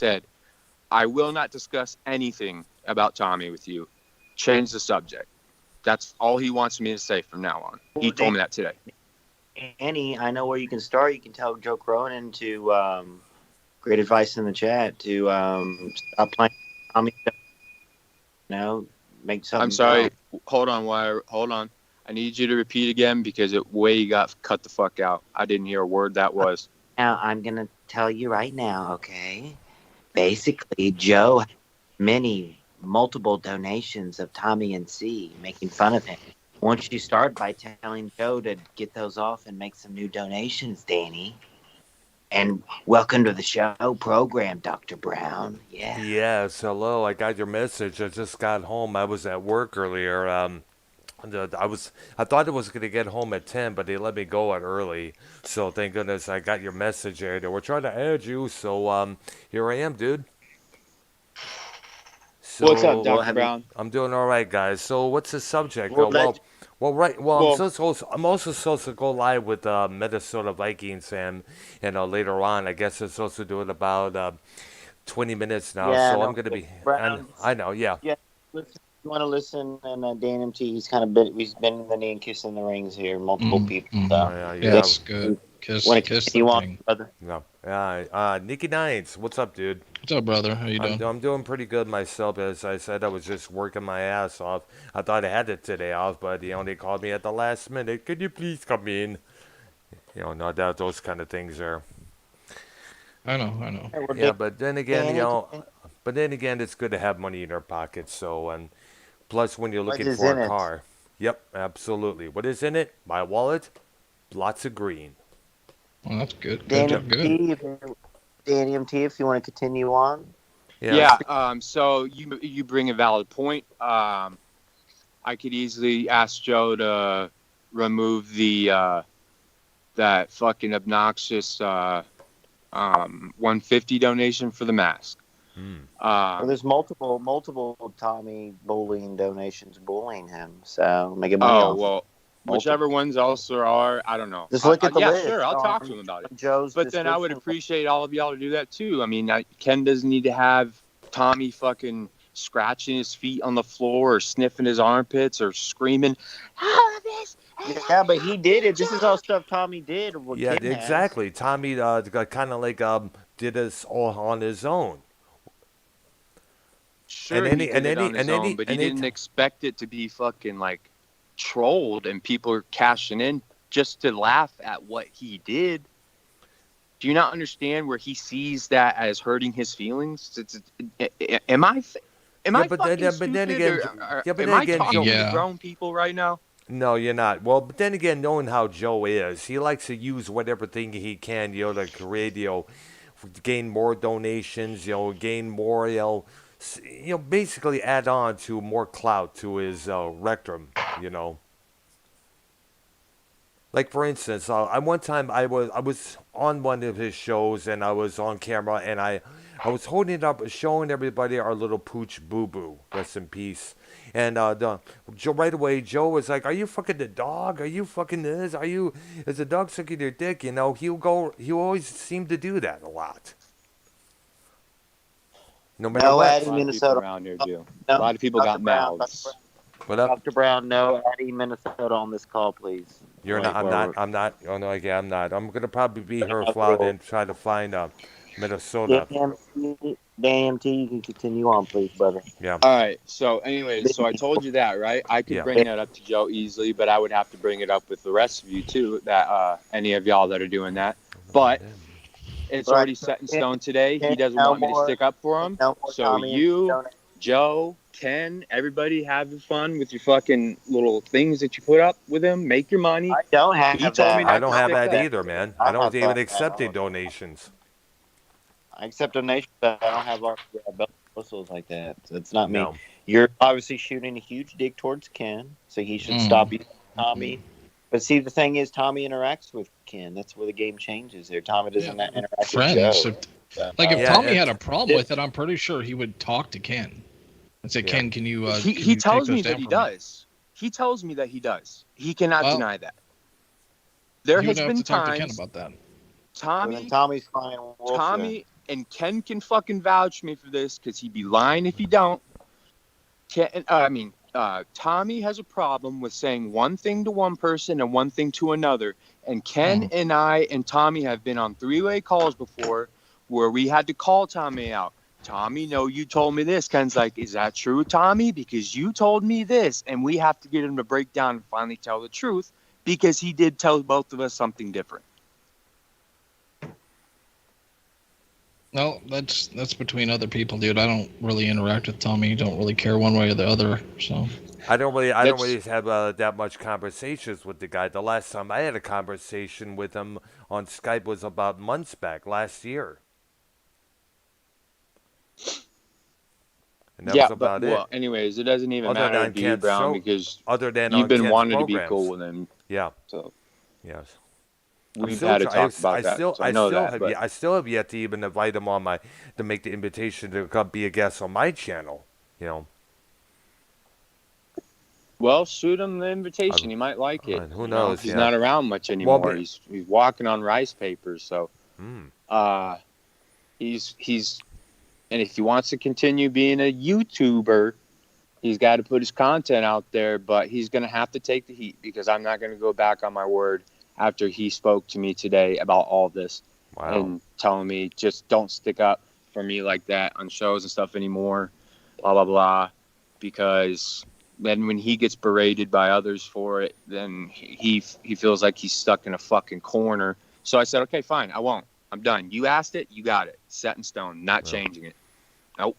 said, I will not discuss anything about Tommy with you. Change the subject. That's all he wants me to say from now on. He told me that today. Danny, I know where you can start. You can tell Joe Cronin to great advice in the chat to stop playing Tommy. Make something. I'm sorry. Hold on. I need you to repeat again because it way got cut the fuck out. I didn't hear a word that was. Now I'm gonna tell you right now, okay? Basically, Joe had multiple donations of Tommy and C, making fun of him. Once you start by telling Joe to get those off and make some new donations, Danny. And welcome to the show program, Dr. Brown. Yeah. Yes, hello. I got your message. I just got home. I was at work earlier. I thought I was gonna get home at 10, but they let me go out early. So thank goodness I got your message there. They were trying to add you, so here I am, dude. So, What's up, Dr. Brown? I'm doing all right, guys. So what's the subject? Well, I'm also supposed to go live with Minnesota Vikings and later on. I guess it's supposed to do it about 20 minutes now. Yeah, so no, I'm gonna be. Brown, I know, yeah. Yeah. Listen, you want to listen, and Dan MT, he's kind of he's been the knee and kissing the rings here, multiple people. So. Yeah, that's good. Kiss the ring. Brother. No. Nicky Nines, what's up, dude? What's up, brother? How you doing? I'm doing pretty good myself. As I said, I was just working my ass off. I thought I had it today off, but they called me at the last minute. Could you please come in? No doubt those kind of things are. I know. Yeah, but then again, it's good to have money in our pockets. So, and plus, when you're looking for a car, yep, absolutely. What is in it? My wallet, lots of green. Well, that's good. Danny MT, if you want to continue on. Yeah. So you bring a valid point. I could easily ask Joe to remove the that fucking obnoxious 150 donation for the mask. Well, there's multiple Tommy bullying donations bullying him. So make it money off. Well. Whichever ones also are, I don't know. Just look at the list. Yeah, sure, I'll talk to him about it. But then I would appreciate all of y'all to do that too. I mean, Ken doesn't need to have Tommy fucking scratching his feet on the floor or sniffing his armpits or screaming, all of this. Yeah, but he did it. This is all stuff Tommy did. Yeah, exactly. Tommy kind of like did this all on his own. Sure, he did it on his own, but he didn't expect it to be fucking like trolled and people are cashing in just to laugh at what he did. Do you not understand where he sees that as hurting his feelings? Am I talking to grown people right now? No, you're not. Well, but then again, knowing how Joe is, he likes to use whatever thing he can, to create, gain more donations, gain more, basically add on to more clout to his rectum, Like for instance, one time I was on one of his shows and I was on camera and I was holding it up, showing everybody our little pooch Boo Boo, rest in peace. And right away, Joe was like, "Are you fucking the dog? Are you fucking this? Is the dog sucking your dick?" He always seemed to do that a lot. No matter what. Minnesota around here do. A lot of people got mouths. What up? Dr. Brown, no Addie, Minnesota on this call, please. I'm not. Oh, no, I'm not. I'm going to probably be here for a while and try to find Minnesota. Danny MT, you can continue on, please, brother. Yeah. All right. So, anyways, I told you that, right? I could bring that up to Joe easily, but I would have to bring it up with the rest of you, too, that any of y'all that are doing that. But it's already set in stone today. He doesn't want me to stick up for him. So you, Joe, Ken, everybody have fun with your fucking little things that you put up with him. Make your money. I don't have that. I don't have that either, man. I don't even accept the donations. I accept donations, but I don't have our whistles like that. So it's not me. No. You're obviously shooting a huge dig towards Ken, so he should stop using Tommy. But see, the thing is, Tommy interacts with Ken. That's where the game changes there. Tommy doesn't interact with Joe. If Tommy had a problem with it, I'm pretty sure he would talk to Ken and say, "Ken, can you?" He tells me that he does. He tells me that he does. He cannot deny that. There has been times. Talk to Ken about that. Tommy's fine. and Ken can fucking vouch for me for this because he'd be lying if he don't. Tommy has a problem with saying one thing to one person and one thing to another. And Ken and I and Tommy have been on three-way calls before where we had to call Tommy out. Tommy, no, you told me this. Ken's like, is that true, Tommy? Because you told me this. And we have to get him to break down and finally tell the truth because he did tell both of us something different. No, that's between other people, dude. I don't really interact with Tommy. Don't really care one way or the other. So I don't really have that much conversations with the guy. The last time I had a conversation with him on Skype was about months back, last year. And that was about it. Well, anyways, it doesn't even Other matter than to you, Brown, Ken's because other than you've been Ken's wanting to be programs. cool with him. Yeah. So yes. we've had to talk about that. So I still have yet to even invite him on to make the invitation to come be a guest on my channel. You know. Well, shoot him the invitation. He might like it. Who knows? He's not around much anymore. Well, he's walking on rice papers. So, he's and if he wants to continue being a YouTuber, he's got to put his content out there. But he's going to have to take the heat because I'm not going to go back on my word after he spoke to me today about all this and telling me just don't stick up for me like that on shows and stuff anymore. Blah blah blah, because then when he gets berated by others for it, then he feels like he's stuck in a fucking corner. So I said, okay, fine, I won't. I'm done. You asked it, you got it. Set in stone. Not changing it. Nope.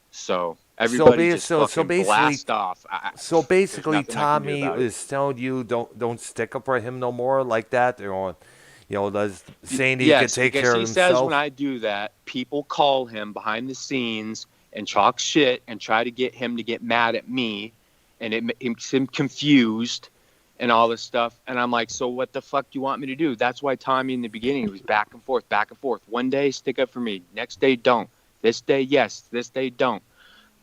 So everybody just fucking blast off. So basically, Tommy is telling you don't stick up for him no more like that, or saying he can take care of himself. He says when I do that, people call him behind the scenes and talk shit and try to get him to get mad at me, and it makes him confused and all this stuff. And I'm like, so what the fuck do you want me to do? That's why Tommy in the beginning was back and forth. One day, stick up for me. Next day, don't. This day, yes. This day, don't.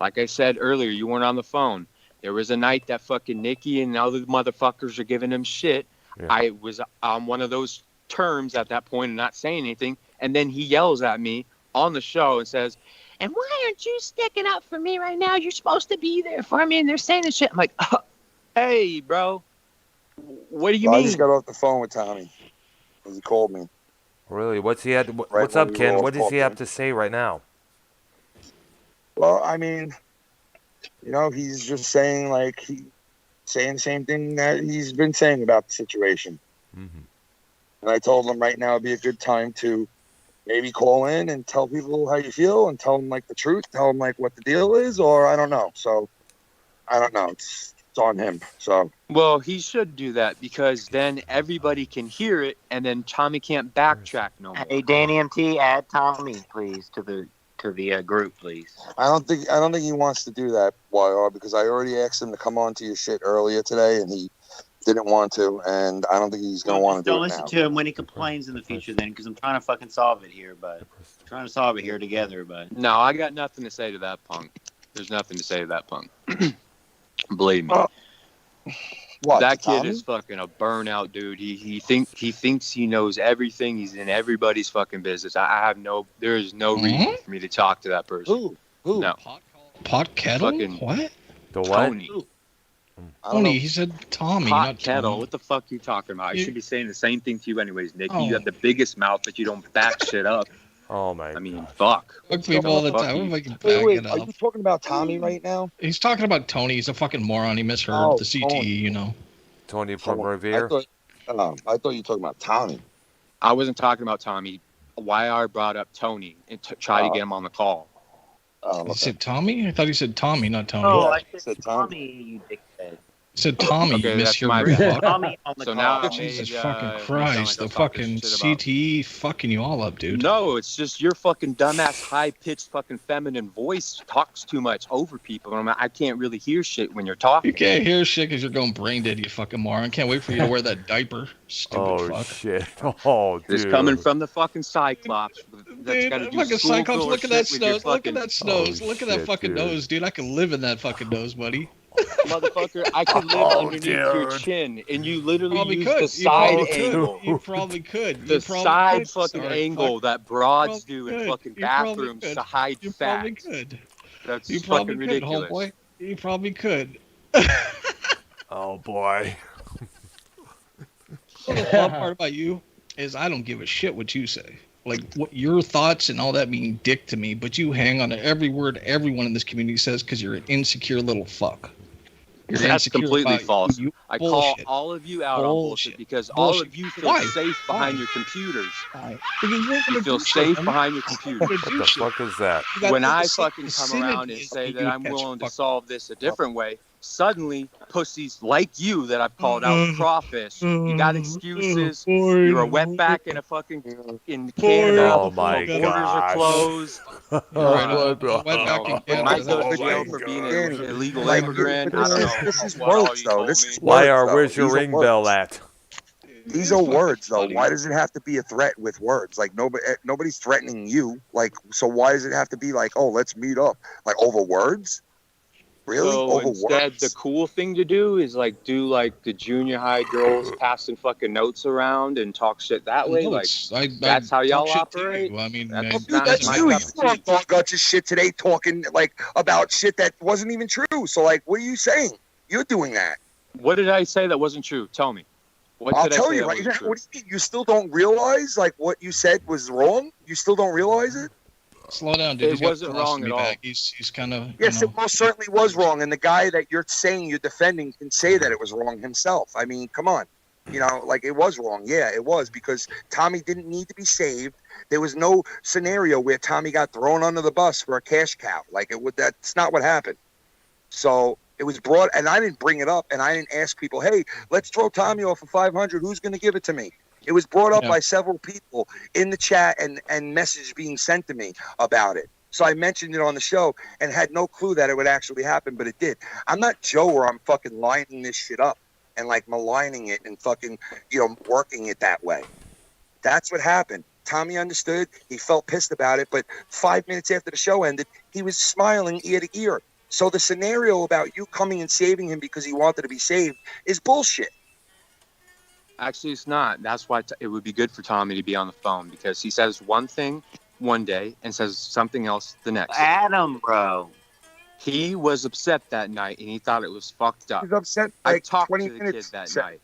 Like I said earlier, you weren't on the phone. There was a night that fucking Nicky and other motherfuckers are giving him shit. Yeah. I was on one of those terms at that point and not saying anything. And then he yells at me on the show and says, and why aren't you sticking up for me right now? You're supposed to be there for me. And they're saying this shit. I'm like, hey, bro, what do you mean? I just got off the phone with Tommy. He called me. Really? What's up, Ken? What does he have to say right now? Well, I mean, he's just saying saying the same thing that he's been saying about the situation. Mm-hmm. And I told him right now would be a good time to maybe call in and tell people how you feel and tell them the truth, tell them what the deal is, or I don't know. So I don't know. It's on him. So well, he should do that because then everybody can hear it, and then Tommy can't backtrack no more. Hey, Danny MT, add Tommy, please, to the group, please. I don't think he wants to do that, YR, because I already asked him to come on to your shit earlier today, and he didn't want to, and I don't think he's going to want to do it now. Don't listen to him when he complains in the future then, because I'm trying to fucking solve it here, together, but... No, I got nothing to say to that punk. There's nothing to say to that punk. Believe me. What, that kid is fucking a burnout, dude. He thinks he knows everything. He's in everybody's fucking business. There is no reason for me to talk to that person. Who? No. Pot kettle? Fucking what? The what? Tony. Tony, he said Tommy, Pot not kettle. Tommy. What the fuck are you talking about? I should be saying the same thing to you anyways, Nicky. You have the biggest mouth, but you don't back shit up. Oh my! I mean, fuck. Fuck people all the time. Wait, are you talking about Tommy right now? He's talking about Tony. He's a fucking moron. He misheard the CTE, Tony from Revere. I thought you were talking about Tommy. I wasn't talking about Tommy. YR brought up Tony and tried to get him on the call. He said Tommy? I thought he said Tommy, not Tony. Oh, I said Tommy, you dickhead. He said Tommy, okay, you misheard. Tommy on the so call. now Jesus fucking Christ, the fucking CTE fucking you all up, dude. No, it's just your fucking dumbass, high-pitched fucking feminine voice talks too much over people. I can't really hear shit when you're talking. You can't hear shit because you're going brain dead, you fucking moron. Can't wait for you to wear that diaper. Stupid fuck. Shit. Oh, dude. It's coming from the fucking Cyclops. Dude, fucking Cyclops, look at that nose. Look at that nose. Look at that fucking nose, dude. I can live in that fucking nose, buddy. Motherfucker, I could live underneath your chin, and you literally Probably use could. the side angle. You probably could. The You probably side could. fucking Sorry, angle fuck. that broads You do probably in could. fucking You probably bathrooms could. to hide You fat. probably could. That's You fucking probably could, ridiculous. homeboy. You probably could. Oh boy. So the fun part about you is I don't give a shit what you say. Like what your thoughts and all that mean dick to me, but you hang on to every word everyone in this community says because you're an insecure little fuck. You're That's insecure completely about false. you. I call Bullshit. all of you out on bullshit because all Bullshit. of you feel Why? safe behind Why? your computers. Why? Because you ain't You gonna feel do shit, safe homie. behind your You're computers. gonna do What the shit. fuck is that? You got When the I same fucking come around vicinity and as say me, that you I'm catch willing to fuck- solve this a different way, suddenly pussies like you that I've called out crawfish, you got excuses, you're a wetback in a fucking in Canada, Oh my the borders are gosh. closed. You're right, Wetback in You Canada, might go to Oh jail my for being God. an illegal Like, immigrant. but I don't know this is what all words, you though. told This me. is Why words, though. where's your These are ring words. bell at? These are words, though. Why does it have to be a threat with words? Like nobody's threatening you. Like, so why does it have to be like, oh, let's meet up, like over words? Really? So Over instead, words? the cool thing to do is like do like the junior high girls passing fucking notes around and talk shit that way. Like that's how y'all operate. I mean, That's Oh, not dude, that's my you. cup You of were on tea. Dog Guts' shit today, talking like about shit that wasn't even true. So, like, what are you saying? You're doing that. What did I say that wasn't true? Tell me. What I'll did I tell say you that right wasn't now. true? What do you mean? You still don't realize like what you said was wrong? You still don't realize it? slow down, dude. It He's got wasn't wrong philosophy at all. back. He's kind of Yes, it most certainly was wrong. And the guy that you're saying you're defending can say that it was wrong himself. I mean, come on. You know, like it was wrong. Yeah, it was because Tommy didn't need to be saved. There was no scenario where Tommy got thrown under the bus for a cash cow. Like it would. That's not what happened. So it was brought, and I didn't bring it up, and I didn't ask people, "Hey, let's throw Tommy off for 500. Who's going to give it to me?" It was brought up by several people in the chat and message being sent to me about it. So I mentioned it on the show and had no clue that it would actually happen, but it did. I'm not Joe where I'm fucking lining this shit up and like maligning it and fucking, working it that way. That's what happened. Tommy understood. He felt pissed about it, but 5 minutes after the show ended, he was smiling ear to ear. So the scenario about you coming and saving him because he wanted to be saved is bullshit. Actually, it's not. That's why it would be good for Tommy to be on the phone because he says one thing one day and says something else the next. Adam, bro. He was upset that night and he thought it was fucked up. He was upset I like talked 20 to the minutes. kid that night.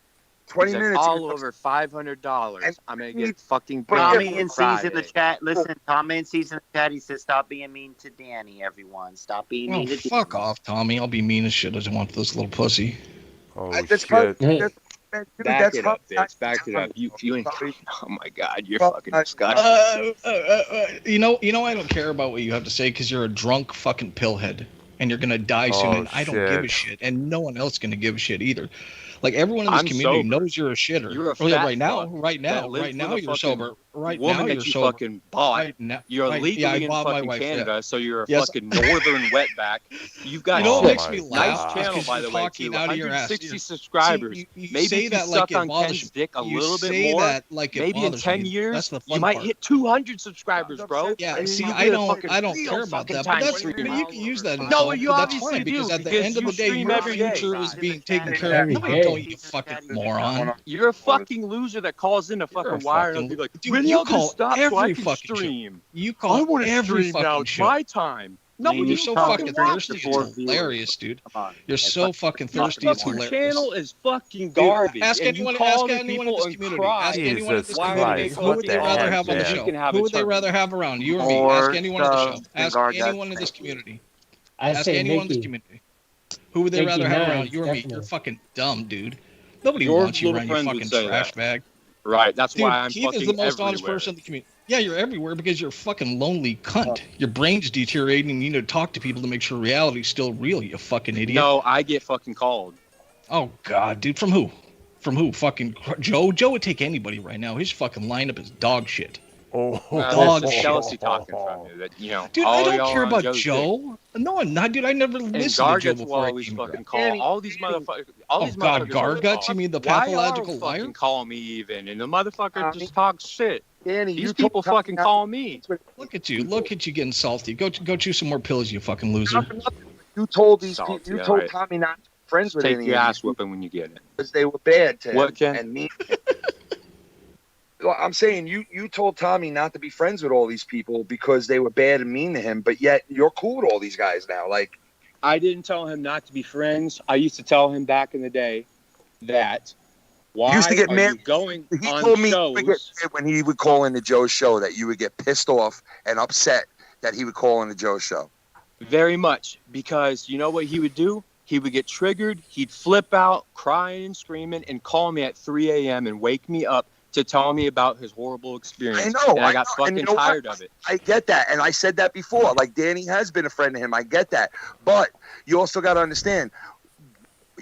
20 He's like, minutes. all over $500. I'm gonna get fucking Tommy banned and C's in the chat. Listen, Tommy and C's in the chat. He says, "Stop being mean to Danny, everyone. Stop being mean to Danny." Fuck off, Tommy. I'll be mean as shit as I want for this little pussy. Oh That's shit. Back it up, bitch. Back it up. You ain't. Oh my God, you're fucking disgusting. You know, I don't care about what you have to say because you're a drunk fucking pillhead, and you're gonna die soon. Oh, And I don't give a shit, and no one else gonna give a shit either. Like everyone in this I'm community sober. knows you're a shitter. You're a fat right now, fuck right now, that lives right now with a you're fucking sober. Right woman now that you're you sober. fucking bought. Right now, You're legally I in bought my fucking wife, Canada, so you're a Yes. fucking northern wetback. You've got You know what makes me nice laugh? channel, Because by you're the way, talking too. out of your ass. 160 See, subscribers. you Maybe say if that you like suck it on bothers Ken's dick a you little bit say more, that like it maybe in bothers 10 me. years, That's the you fun might part. hit 200 subscribers, bro. Yeah, And see, you'll I be a don't fucking care real about fucking that, but time that's streamer. you can use that insult. No, you but that's obviously fine, do, because at the because end of you the day, stream your every day. future is being taken care Every of. No, you don't, you fucking moron. You're a fucking loser that calls in a You're a fucking wire and fucking will be like, dude, when you y'all gonna call stop so I every can fucking show. stream? You I call want to every stream now. fucking It's show. my time. No, You're you so fucking fucking watch thirsty. it. It's hilarious, dude. You're so fucking thirsty. Your It's fucking hilarious. channel is fucking garbage. Ask and you anyone. call Ask the anyone in people this and community. cry. Ask anyone in Jesus this community. Christ, Who would what they the rather heck, have on the man? show? can have Who a would they turn. rather have around? You or me? More Ask anyone on the show. subs Ask than Gargats. anyone in this community. I Ask say anyone in this Nicky. community. Who would they Nicky rather have Nines, around? You or me? definitely. You're fucking dumb, dude. Nobody Your wants you little around, you friends would fucking say trash that. bag. Right, that's Dude, why I'm Keith is fucking the most honest everywhere. person in the community. Yeah, you're everywhere because you're a fucking lonely cunt. Your brain's deteriorating and you need to talk to people to make sure reality's still real, you fucking idiot. No, I get fucking called. Oh, God, dude. From who? From who? Fucking Joe? Joe would take anybody right now. His fucking lineup is dog shit. Oh, Dog That's shit. jealousy talking from you. That, you know, Dude, all I don't y'all care on about Joe's Joe. No, I'm not, dude. I never dick. And listened to Joe Gargats will before I always came fucking here. call. Danny, All these motherfuckers. All Oh, these God, motherfuckers. Gargats? You mean the Why pathological y'all liar? fucking call me even? And the motherfucker just talks shit. Danny, These you people told fucking call me. Look at you. Look at you getting salty. Go chew some more pills, you fucking loser. You told these people. Salty, You all told right. Tommy not to be friends with Take any your of these ass people whooping when you get it. because they were bad to him What, Ken? and mean. Well, I'm saying you told Tommy not to be friends with all these people because they were bad and mean to him, but yet you're cool with all these guys now. Like, I didn't tell him not to be friends. I used to tell him back in the day that you used to why get are mad. you going He on told me you would get shows? mad when he would call into Joe's show that you would get pissed off and upset that he would call into Joe's show. Very much, because you know what he would do? He would get triggered. He'd flip out, crying and screaming, and call me at 3 a.m. and wake me up to tell me about his horrible experience. I know. And I got know. fucking And you know tired what? of it. I get that. And I said that before. Like, Danny has been a friend to him. I get that. But you also got to understand,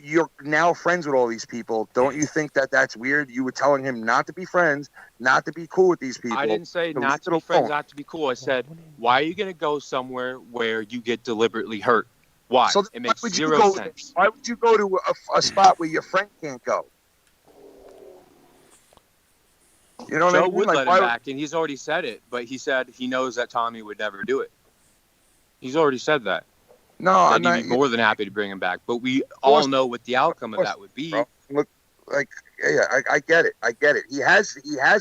you're now friends with all these people. Don't you think that that's weird? You were telling him not to be friends, not to be cool with these people. I didn't say So not to leave be it alone. friends, not to be cool. I said, why are you going to go somewhere where you get deliberately hurt? Why? So It why makes would you zero go? sense. Why would you go to a spot where your friend can't go? You know what I Joe mean? would Like, let why him would- back, and he's already said it, but he said he knows that Tommy would never do it. He's already said that. No, That I'm not. he'd be more than happy to bring him back. But we course- all know what the outcome of course, that would be. Bro, look, like, yeah, I get it. I get it. He has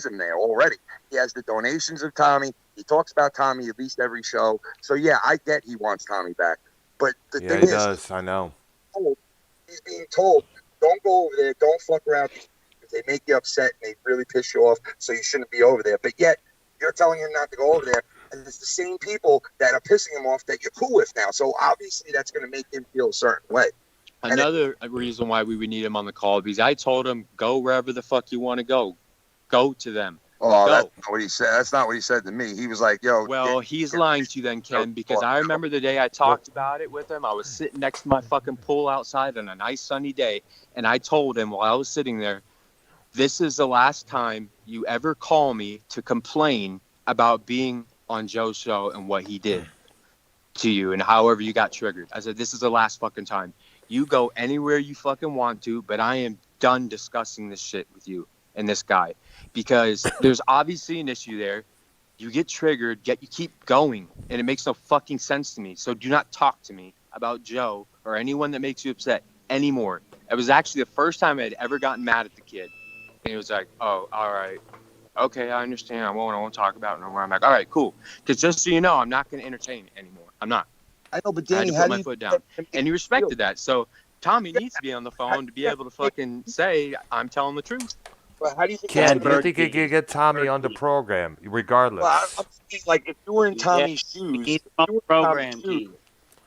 him there already. He has the donations of Tommy. He talks about Tommy at least every show. So yeah, I get he wants Tommy back. But the Yeah, thing he is, does. I know. he's being told, don't go over there, don't fuck around because they make you upset and they really piss you off, so you shouldn't be over there. But yet you're telling him not to go over there, and it's the same people that are pissing him off that you're cool with now. So obviously that's going to make him feel a certain way. Another reason why we would need him on the call, because I told him, go wherever the fuck you want to go. Go to them. Oh, Go. that's not what he said. That's not what he said to me. He was like, yo. Well, he's lying to you then, Ken, because I remember the day I talked about it with him. I was sitting next to my fucking pool outside on a nice sunny day, and I told him while I was sitting there, this is the last time you ever call me to complain about being on Joe's show and what he did to you and however you got triggered. I said, this is the last fucking time. You go anywhere you fucking want to, but I am done discussing this shit with you and this guy, because there's obviously an issue there. You get triggered, yet you keep going, and it makes no fucking sense to me. So do not talk to me about Joe or anyone that makes you upset anymore. It was actually the first time I had ever gotten mad at the kid. And he was like, oh, all right. Okay, I understand. I won't talk about it no more. I'm like, all right, cool. Because just so you know, I'm not going to entertain it anymore. I'm not. I know, but I had Danny, to how put do my you foot down. And he respected that. So Tommy needs to be on the phone to be able to fucking say, I'm telling the truth. Well, how do you think Ken, that's do you gonna think you could get Tommy on the program, regardless? Well, I'm thinking, like, if you were in Tommy's shoes, He's if on you were in program, Tommy's shoes, Keith.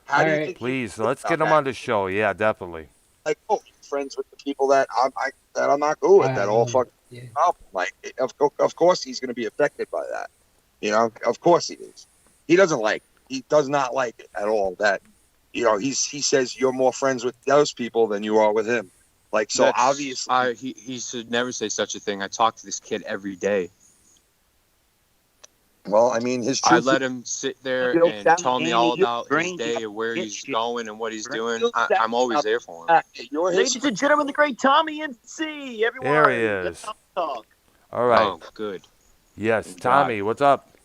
how do you Alright. think? Please, you let's feel get about him that? on the show. Yeah, definitely. Like, oh, he's friends with the people that I'm not good with. That all fucking Yeah. problem. Like, of course he's gonna be affected by that. You know, of course he is. He doesn't like. He does not like it at all. That, you know, he says you're more friends with those people than you are with him. Like, so obviously, He should never say such a thing. I talk to this kid every day. well, I mean, his I truth. let him sit there He'll and tell tell me Danny all he'll about his bring day you and where get he's you. going and what he's Bring doing. you that I'm always up there for him. back. You're his. Ladies and gentlemen, the great Tommy MC. Everyone. There he is. Talk. All right. Oh, good. Yes, Thank Tommy, what's up?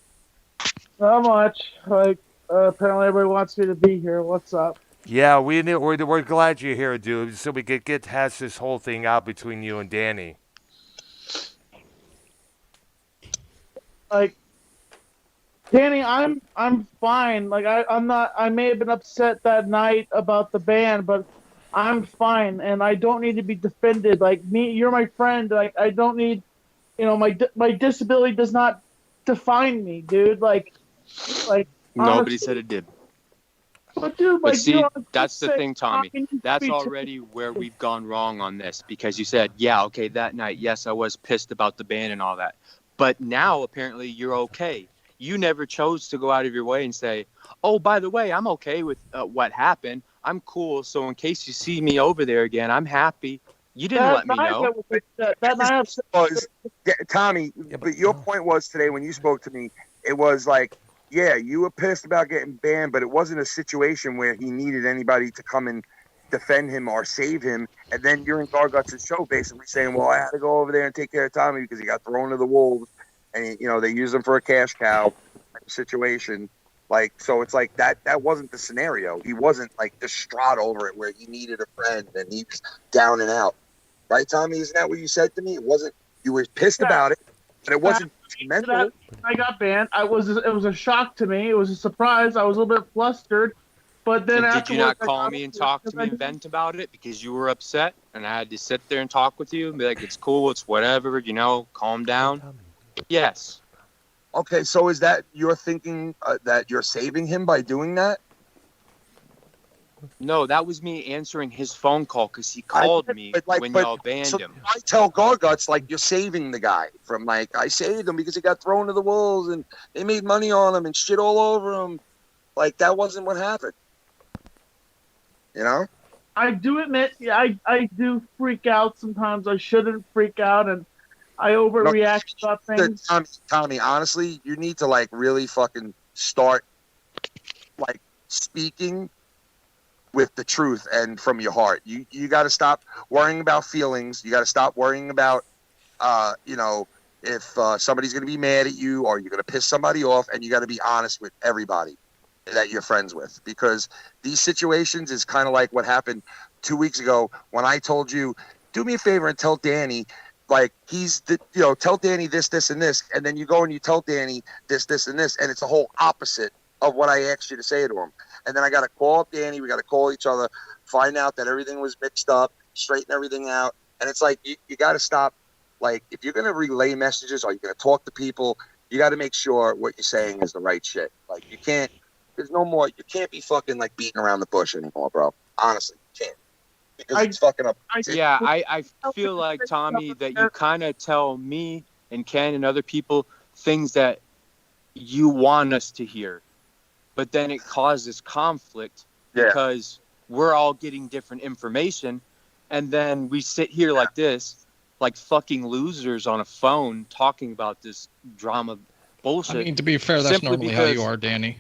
Not much. Like, apparently everybody wants me to be here. What's up? Yeah, we're glad you're here, dude, so we could get hash this whole thing out between you and Danny. Like, Danny, I'm fine. Like, I'm not. I may have been upset that night about the band, but I'm fine, and I don't need to be defended. Like me, you're my friend. Like, I don't need. You know, my disability does not define me, dude. Like. Nobody honestly, said it did. But dude, But like, see, you know, that's the say thing, Tommy. needs to That's be already where we've gone wrong on this, because you said, yeah, okay, that night, yes, I was pissed about the band and all that. But now, apparently, you're okay. You never chose to go out of your way and say, oh, by the way, I'm okay with what happened. I'm cool. So in case you see me over there again, I'm happy. You didn't let me know. That night was Tommy, but your point was today when you spoke to me, it was like, yeah, you were pissed about getting banned, but it wasn't a situation where he needed anybody to come and defend him or save him. And then you're in Garguts' show basically saying, well, I had to go over there and take care of Tommy because he got thrown to the wolves, and you know they used him for a cash cow situation. Like, so it's like that wasn't the scenario. He wasn't like distraught over it where he needed a friend and he was down and out. Right, Tommy? Isn't that what you said to me? It wasn't, you were pissed about it, but it wasn't mental. I got banned. It was a shock to me. It was a surprise. I was a little bit flustered. But then and did you not call me and talk to me and vent about it because you were upset and I had to sit there and talk with you and be like, it's cool, it's whatever, calm down? Yes. Okay, so is that you're thinking that you're saving him by doing that? No, that was me answering his phone call because he called me when y'all banned him. I tell Garguts, like, you're saving the guy from, like, I saved him because he got thrown to the wolves and they made money on him and shit all over him. Like, that wasn't what happened. You know? I do admit, I do freak out sometimes. I shouldn't freak out, and I overreact about things. Tommy, honestly, you need to, like, really fucking start, like, speaking with the truth and from your heart. You got to stop worrying about feelings. You got to stop worrying about, if somebody's going to be mad at you or you're going to piss somebody off, and you got to be honest with everybody that you're friends with, because these situations is kind of like what happened 2 weeks ago when I told you, do me a favor and tell Danny, like, tell Danny this, and this, and then you go and you tell Danny this, and this, and it's a whole opposite of what I asked you to say to him. And then I got to call up Danny, we got to call each other, find out that everything was mixed up, straighten everything out, and it's like, you got to stop, like, if you're going to relay messages or you're going to talk to people, you got to make sure what you're saying is the right shit. Like, there's no more. You can't be fucking like beating around the bush anymore, bro. Honestly, you can't. Because it's fucking up. I feel like, Tommy, that you kind of tell me and Ken and other people things that you want us to hear, but then it causes conflict because we're all getting different information, and then we sit here like this, like fucking losers on a phone talking about this drama bullshit. I mean, to be fair, that's normally how you are, Danny.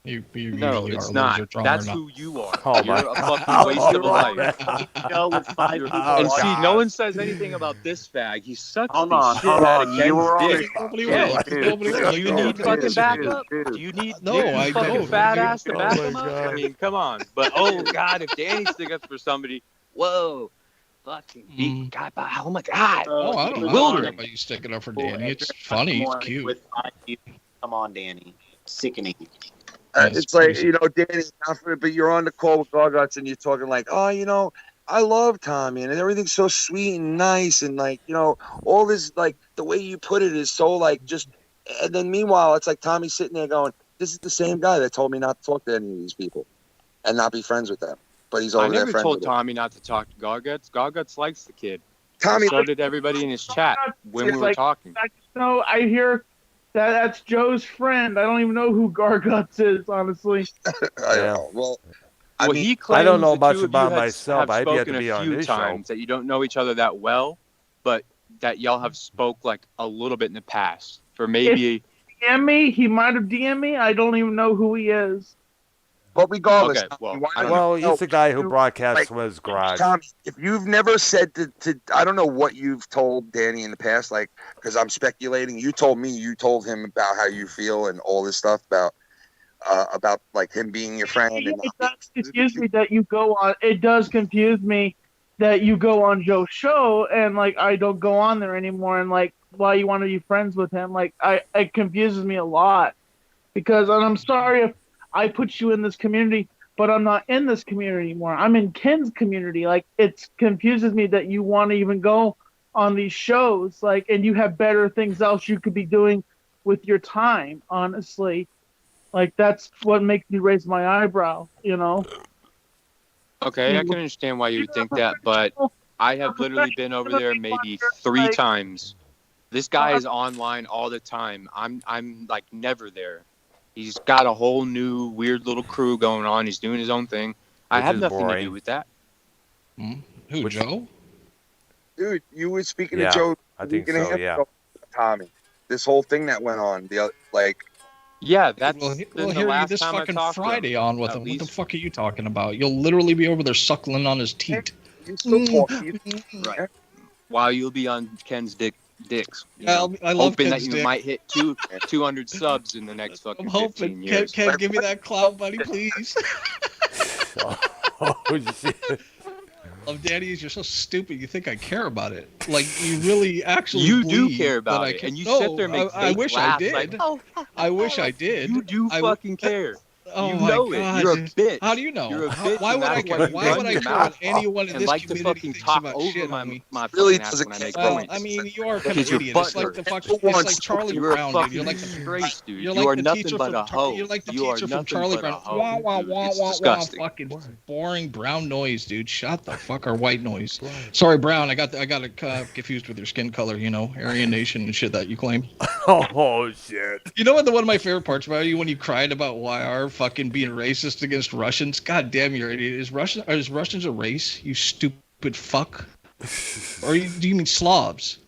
You no, usually it's are not. Loser, That's not. who you are. Oh, you're a fucking waste of a life. And see, no one says anything about this fag. He sucks the shit out of Ken's dick. Nobody will. Do you need fucking backup? Do you need I fucking don't. fat ass to back him up? God. I mean, come on. But oh god, if Danny stick up for somebody, whoa, fucking God, oh my god. Oh, I don't know about you sticking up for Danny. It's funny. It's cute. Come on, Danny. Sickening. It's like, Danny, but you're on the call with Garguts and you're talking like, oh, I love Tommy and everything's so sweet and nice and like, all this, like, the way you put it is so like just, and then meanwhile, it's like Tommy's sitting there going, this is the same guy that told me not to talk to any of these people and not be friends with them. But he's over there friends with them. I never told Tommy not to talk to Garguts. Garguts likes the kid. Tommy, so did everybody in his chat when we were talking. I hear that's Joe's friend. I don't even know who Garguts is, honestly. I don't know. Well, he claims I don't know much about myself. I've yet to be a few times that you don't know each other that well, but that y'all have spoke like a little bit in the past. For maybe DM me, he might have DM'd me. I don't even know who he is. But regardless, he's the guy who broadcasts from his garage. Tommy, if you've never said to I don't know what you've told Danny in the past, like, because I'm speculating. You told him about how you feel and all this stuff about like him being your friend. It does confuse me that you go on. It does confuse me that you go on Joe's show and like I don't go on there anymore. And like, why you want to be friends with him? Like, it confuses me a lot because, and I'm sorry if I put you in this community, but I'm not in this community anymore. I'm in Ken's community. Like, it confuses me that you want to even go on these shows, like, and you have better things else you could be doing with your time, honestly. Like, that's what makes me raise my eyebrow, Okay, I can understand why you would think that, but I have literally been over there maybe 3 times. This guy is online all the time. I'm like never there. He's got a whole new weird little crew going on. He's doing his own thing. I have nothing to do with that. Who, Joe? Dude, you were speaking to Joe. I think so, yeah. Tommy, this whole thing that went on, yeah, that's we'll hear you this fucking Friday on with him. What the fuck are you talking about? You'll literally be over there suckling on his teat. Right. While you'll be on Ken's dick dicks. I love hoping that Ken's you dick. might hit 200 subs in the next fucking I'm hoping. 15 years. Ken, give me that clout, buddy, please. Oh shit! Danny, you're so stupid. You think I care about it? Like you really actually You do believe care that about I it, care. and you No, sit there and make I fake wish I laughs did. like, oh, I wish I did. You do fucking care. Oh you my know God. it. You're a bitch. How do you know? You're a bitch. Why would I care? Why would I care what anyone in and this like to community fucking thinks talk about over shit, my homie? Really fucking ass doesn't when I make care. points. I mean, you are kind of Because an you're idiot. It's like the fucking, it's like Charlie You're a Brown, dude. fucking You're like disgrace, dude. You're You like are the nothing teacher but from a hoe. You're like the You are teacher from nothing Charlie but a Brown. hoe, Wah wah dude. wah It's wah wah. disgusting. Fucking boring brown noise, dude. Shut the fuck or white noise. Sorry, brown. I got confused with your skin color. You know, Aryan Nation and shit that you claim. Oh shit! You know what? One of my favorite parts about you when you cried about YR fucking being racist against Russians. God damn, you're an idiot. Is Russians a race? You stupid fuck. Or do you mean Slavs?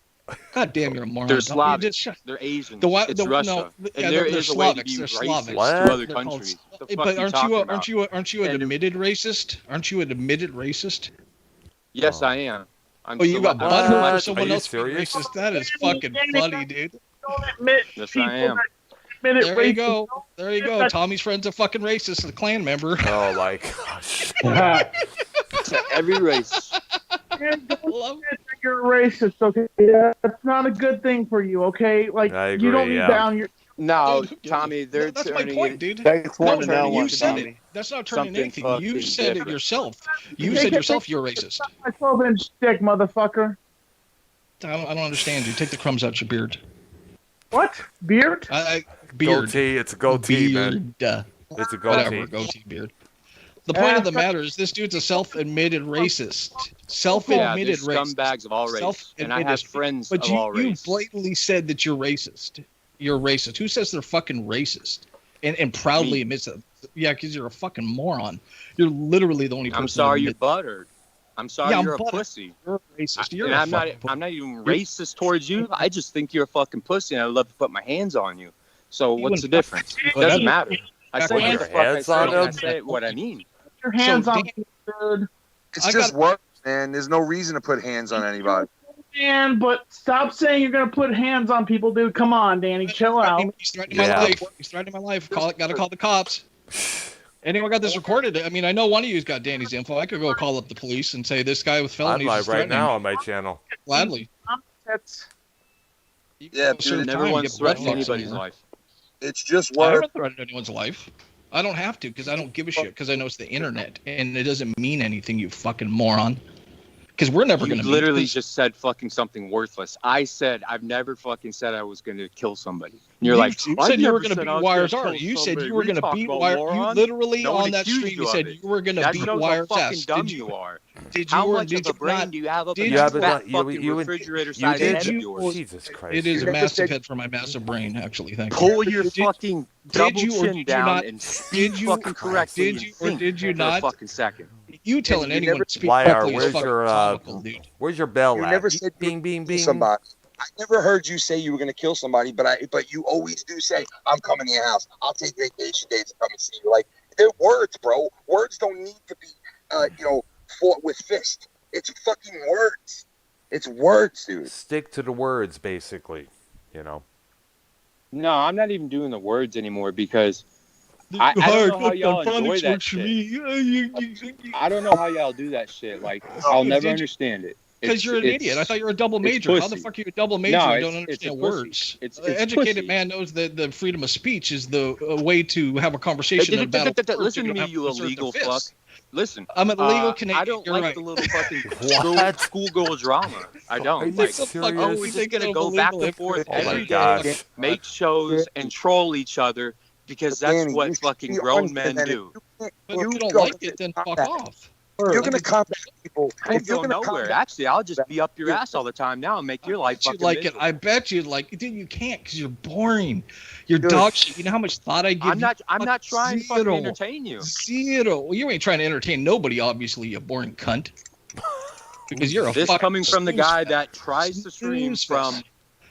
God damn, you're a moron. They're Slavic. They're Asian. It's Russia. No, and there they're is a way to Slavics. be They're racist Slavics. to other They're called- countries. But aren't you an admitted racist? Aren't you an admitted racist? Yes, I am. Oh, you got butthurt for someone Are you else being serious? racist? That is fucking funny, dude. Don't admit Yes, people I am. that admit it There you racist. go. There you go. Tommy's friend's a fucking racist, a Klan member. Oh my gosh! To every race. Man, don't Love admit that you're a racist, okay? That's not a good thing for you, okay? Like, I you don't agree, need yeah. that on your... No, Dude, Tommy, they're that's my turning point, it. dude. That's one No, to know you one, said it. Tommy. That's not turning Something anything. You fucking said it different. yourself. You said yourself you're racist. My 12-inch dick, motherfucker. I don't understand you. Take the crumbs out your beard. What? Beard? Beard. Goatee. It's a goatee, man. Beard. It's a Whatever, goatee. goatee beard. The point of the matter is this dude's a self-admitted racist. Yeah, Self-admitted there's racist. scumbags of all race, and I have friends But of all you race. blatantly said that you're racist. You're racist. Who says they're fucking racist? And proudly Me. admits it. Yeah, because you're a fucking moron. You're literally the only person. I'm sorry that you're admits- buttered. I'm sorry Yeah, you're I'm a buttered. pussy. You're a racist. You're And a I'm not fucking even racist towards you. I just think you're a fucking pussy, and I'd love to put my hands on you. So what's the difference? It doesn't matter. I say Put what your the fuck I hands say, on and I him? say what I mean. Put your hands So, on Dan- me, dude. It's I just got- work, man. There's no reason to put hands on anybody. Man, but stop saying you're gonna put hands on people, dude. Come on, Danny, chill out. He's threatening my Yeah. life. He's threatening my life. Gotta call the cops. Anyone got this recorded? I mean, I know one of you's got Danny's info. I could go call up the police and say this guy with I'm felonies live is right threatening now me. on my channel. Gladly. That's Yeah, Serve dude, Never time, once get blood threatened fucks anybody's anymore. life. It's just I work. haven't threatened anyone's life. I don't have to because I don't give a shit because I know it's the internet and it doesn't mean anything, you fucking moron. Because we're never You gonna literally meet. just said fucking something worthless. I've never fucking said I was gonna kill somebody. And you're like, you "I said you never were gonna said beat I was Wires gonna R. kill You said somebody. you What were are you gonna talking beat about, Wire. You moron? literally No one on that accused stream. You you said of it. you were gonna That beat shows Wire's how fucking ass. dumb Did you are. Did How you or much did of a you brain not? do you have up Did in you- that Yeah, fat but you- fucking you- refrigerator-sized did head you- of yours? Jesus Christ! It is a never massive said- head for my massive brain, actually. Thank you. Pull your Did- fucking double you or chin did you down not- and speak did you- fucking correctly did you and or think did you for not- a fucking second. You telling You anyone never- to speak Wire, correctly is where's fucking your, comical, dude. Where's your bell You at? never said you Bing, bing, kill bing. somebody. I never heard you say you were gonna kill somebody, but you always do say, "I'm coming to your house. I'll take vacation days to come and see you." Like they're words, bro. Words don't need to be, fought with fist. It's fucking words. It's words, dude. Stick to the words, basically. You know. No, I'm not even doing the words anymore because I don't know how y'all enjoy that shit. I don't know how y'all do that shit. Like, I'll never understand it. Because you're an idiot. I thought you were a double it's major. How the pussy. fuck are you a double major No, and don't it's a understand pussy. words? It's An educated pussy. man knows that the freedom of speech is the way to have a conversation about a word. Listen to You don't me, have you to assert the illegal fist. fuck. Listen, I'm an illegal Canadian. I don't You're like right. the little fucking What? schoolgirl drama. I Are don't. you Like, serious? oh, we're just gonna go back and forth Oh my every day, gosh. make shows and troll each other because that's Danny, what you fucking should grown be men unpresented. do. But if you don't like it, then fuck off. You're gonna combat people. I If you're don't gonna know where. combat, Actually, I'll just be up your ass all the time now and make your life I bet you'd fucking like it. miserable. I bet you'd like it. Dude, you can't because you're boring. You're Dude. dog shit. You know how much thought I give I'm you? not trying to fucking Zero. entertain you. Zero. Well, you ain't trying to entertain nobody, obviously, you boring cunt. Because you're a This fucking coming from the snooze guy fest. that tries to stream Snooze from fest.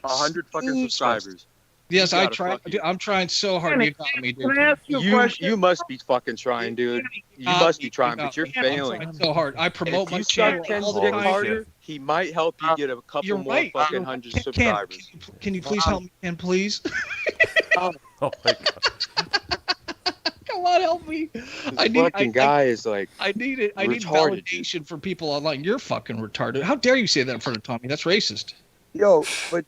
100 fucking Snooze subscribers. Yes, You I gotta try. fucking- Dude, I'm trying so hard. Danny, You got me, Can dude. I ask you a question? You must be fucking trying, dude. You must be trying, but you're I'm failing. trying so hard. I promote If my you channel suck Ken's all the dick Holy time. harder, shit. he might help you get a couple You're more right. fucking hundred Ken, subscribers. can you please help me, Ken, please? Oh my god. Come on, help me. This fucking guy is like, I need it. I need retarded, validation for people online. You're fucking retarded. How dare you say that in front of Tommy? That's racist. Yo, but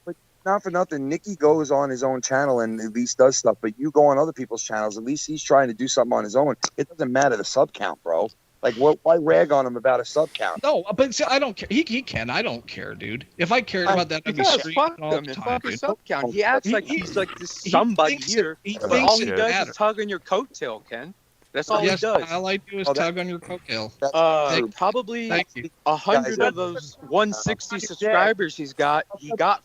not for nothing. Nicky goes on his own channel and at least does stuff. But you go on other people's channels. At least he's trying to do something on his own. It doesn't matter the sub count, bro. Like, why rag on him about a sub count? No, but see, I don't care. He can. I don't care, dude. If I cared about that, I'd be because streaming fuck all him the and time, fuck his dude. sub count. He acts like he's like this somebody thinks here, he but thinks all he it does matters. is tug on your coattail, Ken. That's all Yes, he does. all I do is Oh, that- tug on your coattail. Probably Thank you. 100 Guys, of those 160 subscribers he got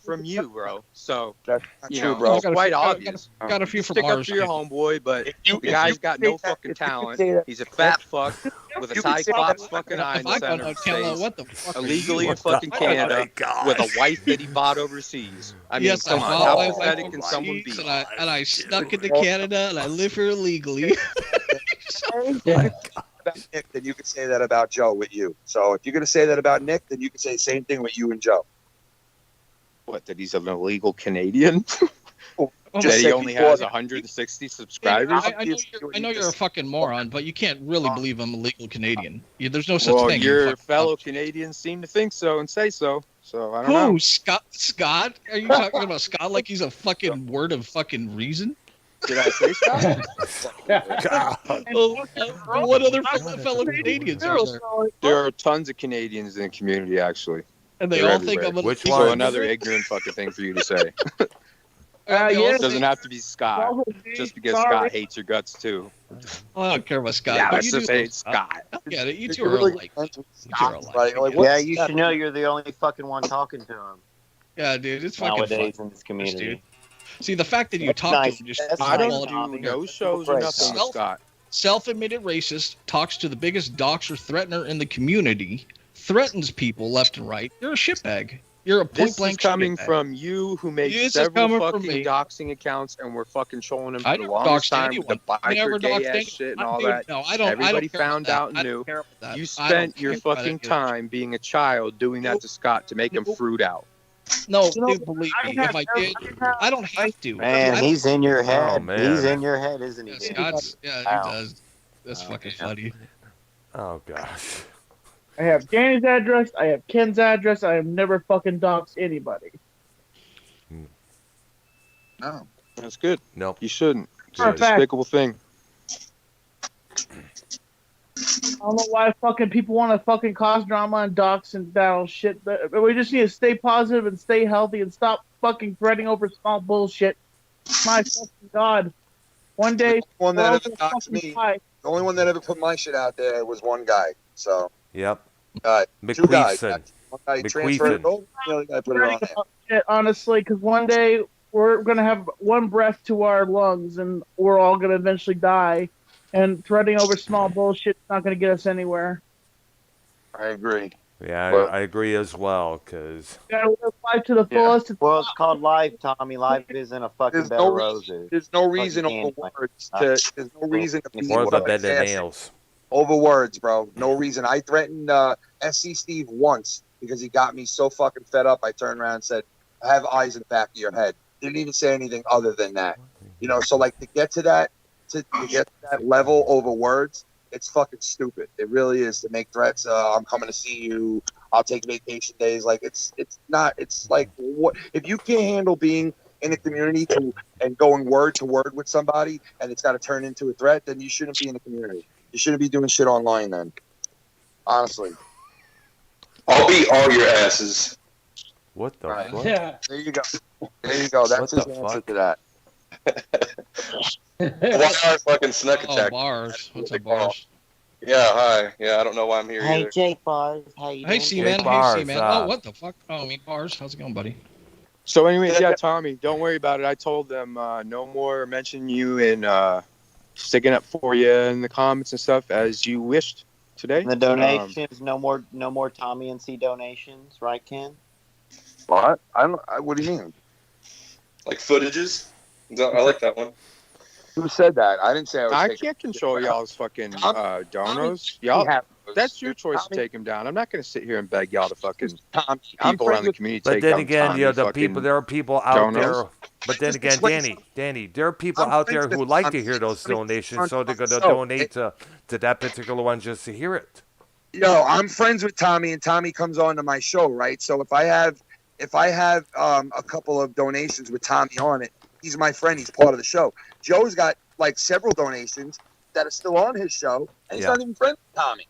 from you, bro. So That's not you true, know, bro. it's quite obvious. Got a few from Stick up ours. for your homeboy, but you- the guy's if got you no say that- fucking if you talent. say that- He's a fat fuck with a you can Ty say Fox that- fucking eye in If the I center got of no his talent, face, what the fuck? illegally in What the- fucking Canada Oh my God. with a wife that he bought overseas. I mean, Yes, come I on, bought how my pathetic wife can someone be? overseas, and I snuck into Canada and I live here illegally. About Nick, then you could say that about Joe with you. So if you're gonna say that about Nick, then you can say the same thing with you and Joe. What, that he's an illegal Canadian? Oh, That Just he say only before has that- 160 subscribers? I know you're a fucking moron, but you can't really believe I'm a legal Canadian. There's no such Well, thing. your fucking fellow dumb. Canadians seem to think so and say so. So I don't know. Who? Scott? Scott? Are you talking about Scott like he's a fucking word of fucking reason? Did I say Scott? God. What other fellow Canadians are there? There are tons of Canadians in the community, actually. And they They're all think everywhere. I'm a Which So one? another ignorant fucking thing for you to say. They all yes. It doesn't have to be Scott, just because Scott hates your guts too. I don't care about Scott. Yeah, but let's you just do say love it's Scott. I get it. You two You're are really alike. mentioning You two are Scott, alike. right? Like, Yeah. what- Yeah, you should know you're the only fucking one talking to him Yeah, dude, it's fucking nowadays fun. in this community. Dude. See, the fact that you That's talk nice. to him just That's I nice, don't Tommy. do no shows or nothing with Scott. self-admitted racist, talks to the biggest doxer threatener in the community, threatens people left and right. You're a shitbag. You're a This is point-blank coming shitbag. from you who makes This is several coming from fucking me. doxing accounts and we're fucking trolling him I for the never longest doxed time with the anyone. I never biker gay doxed ass anyone. shit and I- all dude, that. No, I don't. Everybody I don't care found about out and that. I knew. don't care about that. You I don't spent your care about fucking any of that. time being a child doing that to Scott to make him fruit out. No, You know, dude, believe I me. have If I never- did, I don't have to. Man, I- he's in your head. Oh, man. He's in your head, isn't he? yeah, dude? Scott's, yeah, Wow. he does. That's fucking funny. Oh gosh. I have Danny's address. I have Ken's address. I have never fucking doxed anybody. No. That's good. Nope. You shouldn't. It's For a a fact. despicable thing. I don't know why fucking people want to fucking cause drama and dox and that shit. But we just need to stay positive and stay healthy and stop fucking threading over small bullshit. My fucking god. One day, The one we're that all ever gonna doxed fucking me, die. the only one that ever put my shit out there was one guy. So, Yep. two guys. McQueefson. One guy McQueefson. transferred it over, the other guy put it on Threading there. about shit, honestly, because one day we're gonna have one breath to our lungs and we're all gonna eventually die. And threading over small bullshit's not gonna get us anywhere. I agree. Yeah, Well- I agree as well. Cause You gotta live life to the fullest. Well, it's called life, Tommy. Life isn't a fucking There's bed no of reason. roses. There's no reason Fucking over words to. There's no reason to be more the bed of sassy nails. over words, bro. No reason. I threatened SC Steve once because he got me so fucking fed up. I turned around and said, "I have eyes in the back of your head." Didn't even say anything other than that. You know, so like to get to that level over words, it's fucking stupid. It really is to make threats. I'm coming to see you. I'll take vacation days. Like it's not. It's like what if you can't handle being in a community and going word to word with somebody, and it's got to turn into a threat, then you shouldn't be in the community. You shouldn't be doing shit online then. Honestly. I'll beat all your asses. What the Right. fuck? Yeah. There you go. There you go. That's What his the answer fuck? to that. Why our fucking snuck Oh, attack? bars. What's up, bars? Yeah, hi. Yeah, I don't know why I'm here Hey, either. Jake Bars. How you Hey, doing? C-Man. Hey, Bars, C-Man. uh, Oh, what the fuck? Oh, I mean, bars. How's it going, buddy? So, anyways, yeah, Tommy, don't worry about it. I told them no more mention you and sticking up for you in the comments and stuff as you wished today. And the donations, no more Tommy and C donations, right, Ken? What? What do you mean? Like footages? I like that one. Who said that? I didn't say I was I taking. can't control y'all's fucking donos. He Y'all, has that's your choice to Tommy- take him down. I'm not going to sit here and beg y'all to fucking Tommy. I'm people around friends the with. community But take then down again, Tommy. the people, there are people out there. donos. But then Just again, explain Danny, there are people I'm out friends there with who like Tommy. to hear those Tommy donations, on so they're the going to show. donate to that particular one just to hear it. Yo, I'm friends with Tommy, and Tommy comes on to my show, right? So if I have a couple of donations with Tommy on it, he's my friend. He's part of the show. Joe's got like several donations that are still on his show, and he's Yeah. not even friends with Tommy.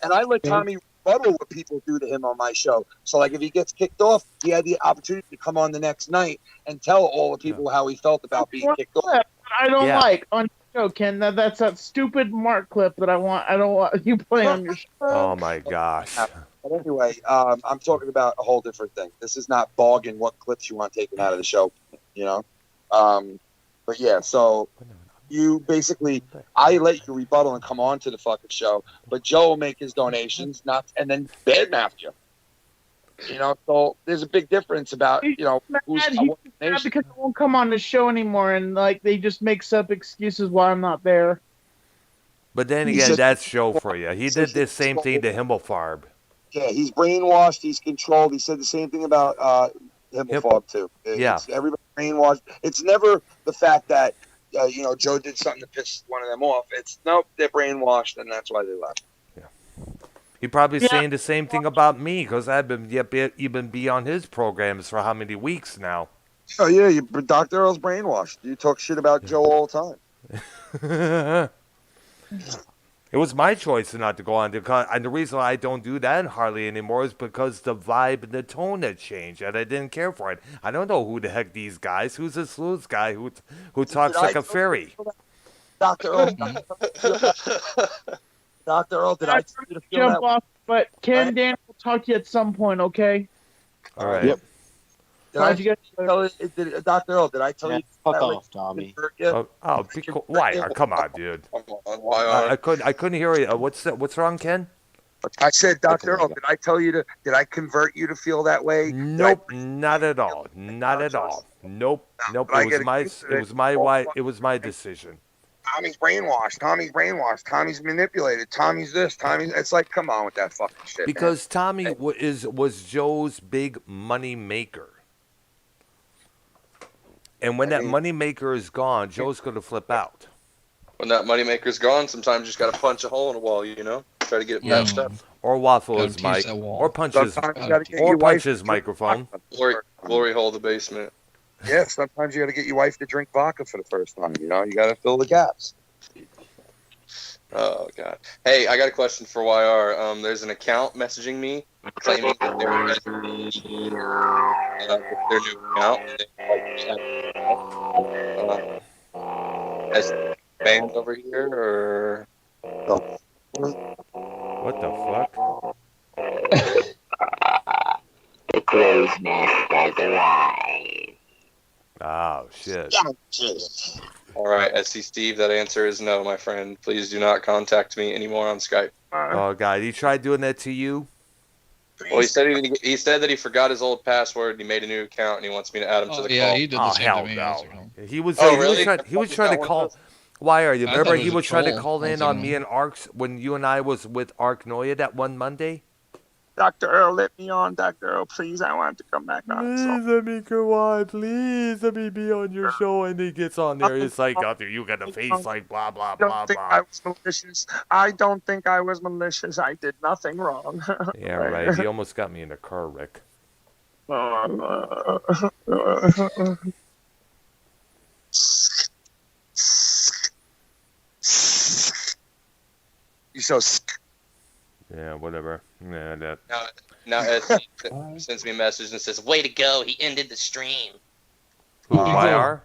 And I let Tommy rebuttal what people do to him on my show. So like if he gets kicked off, he had the opportunity to come on the next night and tell all the people how he felt about being kicked off. I don't Yeah. like on your show, Ken. That's that stupid Mark clip that I want. I don't want you playing on your show. Oh my gosh. But anyway, I'm talking about a whole different thing. This is not bogging what clips you want taken out of the show, you know. But yeah, so you basically, I let you rebuttal and come on to the fucking show, but Joe will make his donations, and then badmouth you. You know, so there's a big difference about who's He's mad because I won't come on the show anymore, and like they just makes up excuses why I'm not there. But then He's again, just- that's show for you. He did the same thing to Himmelfarb. Yeah, he's brainwashed. He's controlled. He said the same thing about Himmelfarb too. Yeah. It's everybody brainwashed. It's never the fact that Joe did something to piss one of them off. It's nope, they're brainwashed, and that's why they left. He probably saying the same thing about me because I've been even be on his programs for how many weeks now. Oh yeah, Dr. Earl's brainwashed. You talk shit about Joe all the time. It was my choice not to go on, and the reason why I don't do that hardly anymore is because the vibe and the tone had changed, and I didn't care for it. I don't know who the heck these guys. Who's this Lewis guy who talks like a fairy? Dr. Earl, Dr. Earl, did I tell you to feel Jump that? off, but Ken, Dan will talk to you at some point, okay? All right. Yep. Did Dr. Earl, did I tell you? Fuck that off, Tommy. Why? Come on, dude. Come on, why I couldn't hear you. What's wrong, Ken? I said, Dr. Earl, did I tell you did I convert you to feel that way? Nope, not at all. Not at all. Nope. It was my decision. Tommy's brainwashed. Tommy's brainwashed. Tommy's manipulated. Tommy's this. It's like, come on with that fucking shit. Because Tommy was Joe's big money maker. And when that money maker is gone, Joe's going to flip out. When that moneymaker's gone, sometimes you just got to punch a hole in a wall, Try to get it patched up. Or waffle Gotta his tease mic. that wall. Or punch his microphone. Glory hole the basement. Yeah, sometimes you got to get your wife to drink vodka for the first time. You got to fill the gaps. Oh, God. Hey, I got a question for YR. There's an account messaging me claiming that they're their new account. As band over here, or... What the fuck? The crow's nest has arrived. Oh, shit. All right, SC Steve, that answer is no, my friend. Please do not contact me anymore on Skype. Oh, God. He tried doing that to you? Well, he said that he forgot his old password and he made a new account and he wants me to add him to the call. He did the same hell to me. no. He was trying to call. Why are you? I Remember thought it he was a was trying to troll. call in on me and Ark's when you and I was with Ark Noya that one Monday? Dr. Earl, let me on. Dr. Earl, please. I want to come back on. Please let me go on. Please let me be on your show. And he gets on there. It's like, you got a face like blah, blah, blah, blah. I was malicious. I don't think I was malicious. I did nothing wrong. Yeah, right. He almost got me in a car wreck. You so. Yeah, whatever. Yeah, that. Now SC sends me a message and says, "Way to go! He ended the stream." Who, YR?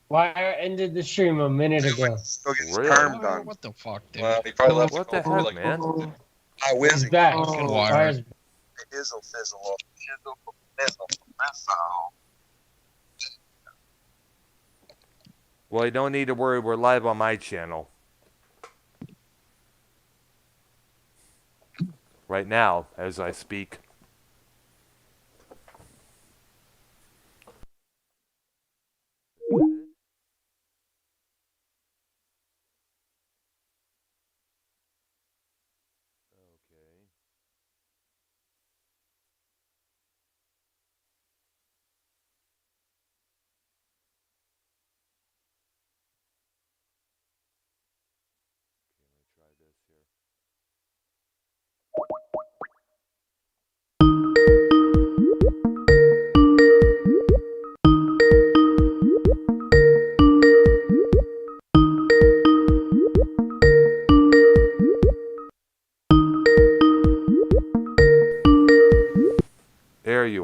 Wire ended the stream a minute ago. Go get his Really? perm done. What the fuck, dude? Well, he probably left. What the heck, man? I whiz He's back. Fucking wire. Wire's Fizzle, fizzle, fizzle, fizzle, fizzle. Well, you don't need to worry. We're live on my channel. Right now, as I speak.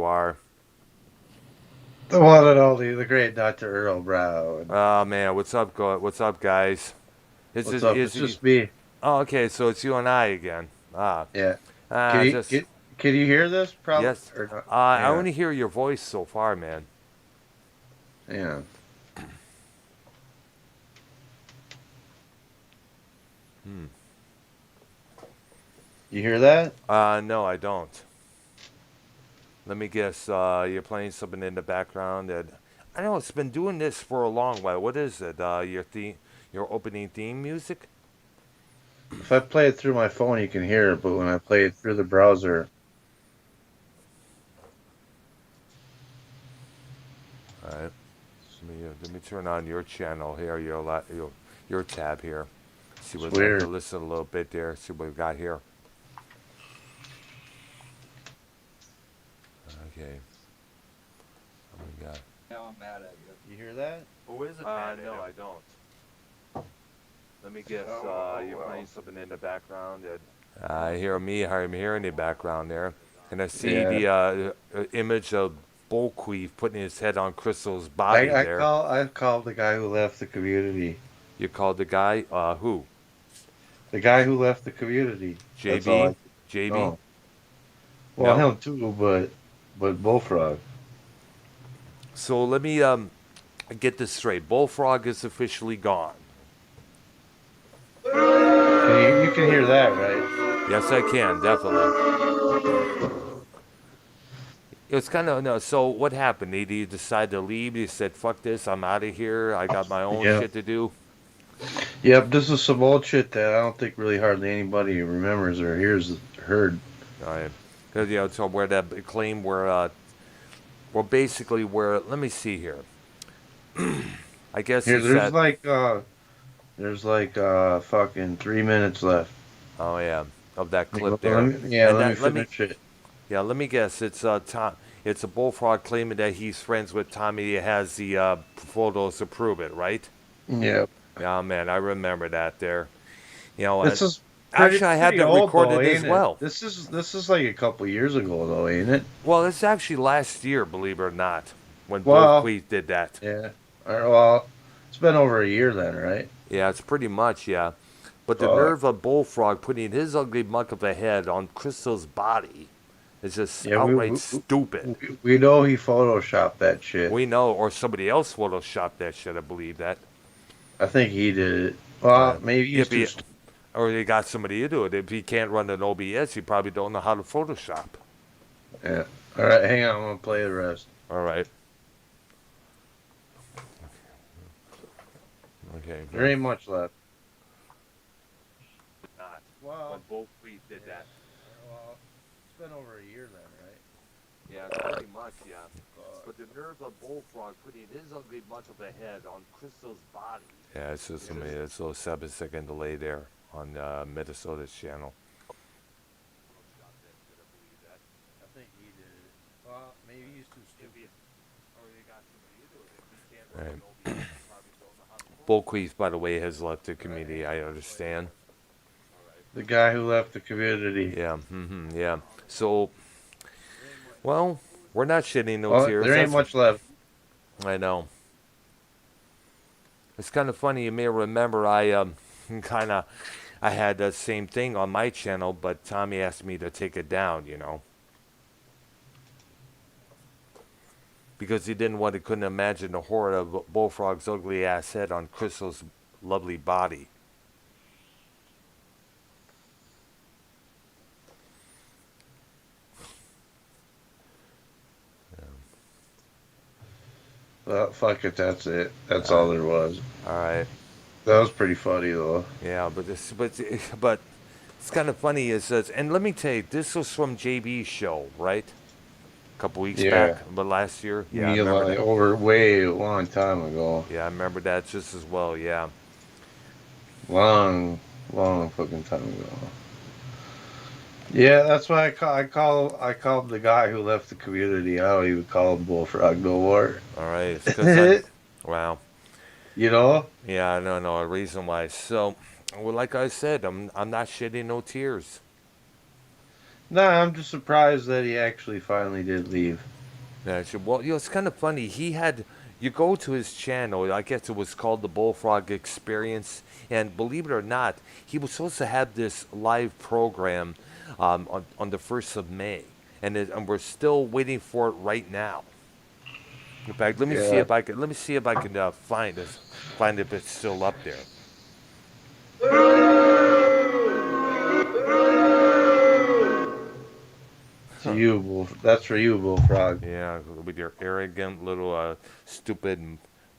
are. The one and only, the great Dr. Earl Brown. Oh man, what's up, what's up, guys? What's up? It's just me. Oh, okay, so it's you and I again. Yeah. Can you hear this? Probably. Yes. Or not? I only hear your voice so far, man. Yeah. You hear that? No, I don't. Let me guess. You're playing something in the background. That I know it's been doing this for a long while. What is it? Your opening theme music? If I play it through my phone, you can hear it, but when I play it through the browser. All right. Let me turn on your channel here. Your tab here. See what we can listen a little bit there. See what we've got here. Okay. What we got? Now I'm mad at you. You hear that? Who is it? No, I don't. Let me guess. You're playing something in the background. I hear me. I'm hearing the background there, and I see the image of Bullqueef putting his head on Crystal's body there. I called the guy who left the community. You called the guy? Who? The guy who left the community. JB? JB? Oh. Well, him too, but Bullfrog. So let me get this straight. Bullfrog is officially gone. You can hear that, right? Yes, I can, definitely. It's kind of, no, so what happened? Did he decide to leave? He said, fuck this, I'm out of here. I got my own shit to do. Yep, this is some old shit that I don't think really hardly anybody remembers or heard. Right. Because, so where that claim where, basically where, let me see here. I guess there's like fucking 3 minutes left. Oh yeah, of that clip there. Let me finish it. Yeah, let me guess. It's It's a Bullfrog claiming that he's friends with Tommy. He has the photos to prove it, right? Yep. Yeah, man, I remember that there. This is actually I had that recorded as well. This is like a couple years ago, though, ain't it? Well, it's actually last year, believe it or not, when Bullqueef did that. Yeah. Well, it's been over a year then, right? Yeah, it's pretty much, yeah. But the nerve of Bullfrog putting his ugly muck of a head on Crystal's body is just outright stupid. We know he photoshopped that shit. We know, or somebody else photoshopped that shit, I believe that. I think he did it. Well, maybe he's too stupid. Or they got somebody to do it. If he can't run an OBS, he probably don't know how to Photoshop. Yeah. All right, hang on. I'm going to play the rest. All right. Okay. There ain't much left. Not. Well, when Bullqueef did that. Well, it's been over a year then, right? Yeah, pretty much, yeah. But the nerve of Bullfrog putting his ugly much of a head on Crystal's body. Yeah, it's just amazing. It's a little 7-second delay there on Minnesota's channel. I think he did it. Well, maybe he's too stupid. Right. Bullqueef, by the way, has left the community, I understand. The guy who left the community. Yeah, yeah. So, well, we're not shedding no tears. There ain't much left. I know. It's kind of funny. You may remember I had the same thing on my channel, but Tommy asked me to take it down, because he couldn't imagine the horror of Bullfrog's ugly ass head on Crystal's lovely body. Well, fuck it, that's it. That's all there was. All right. That was pretty funny, though. Yeah, but it's kind of funny. And let me tell you, this was from JB's show, right? A couple weeks back, but last year. Yeah, I remember that. Way a long time ago. Yeah, I remember that just as well. Yeah. Long fucking time ago. Yeah, that's why I called the guy who left the community. I don't even call him Bullfrog no more. All right. Wow. Yeah, no, a reason why. So, well, like I said, I'm not shedding no tears. Nah, I'm just surprised that he actually finally did leave. Yeah, well, it's kind of funny. You go to his channel, I guess it was called the Bullfrog Experience, and believe it or not, he was supposed to have this live program on the 1st of May, and we're still waiting for it right now. In fact, let me see if I can find if it's still up there. That's for you, Bullfrog. Yeah, with your arrogant little stupid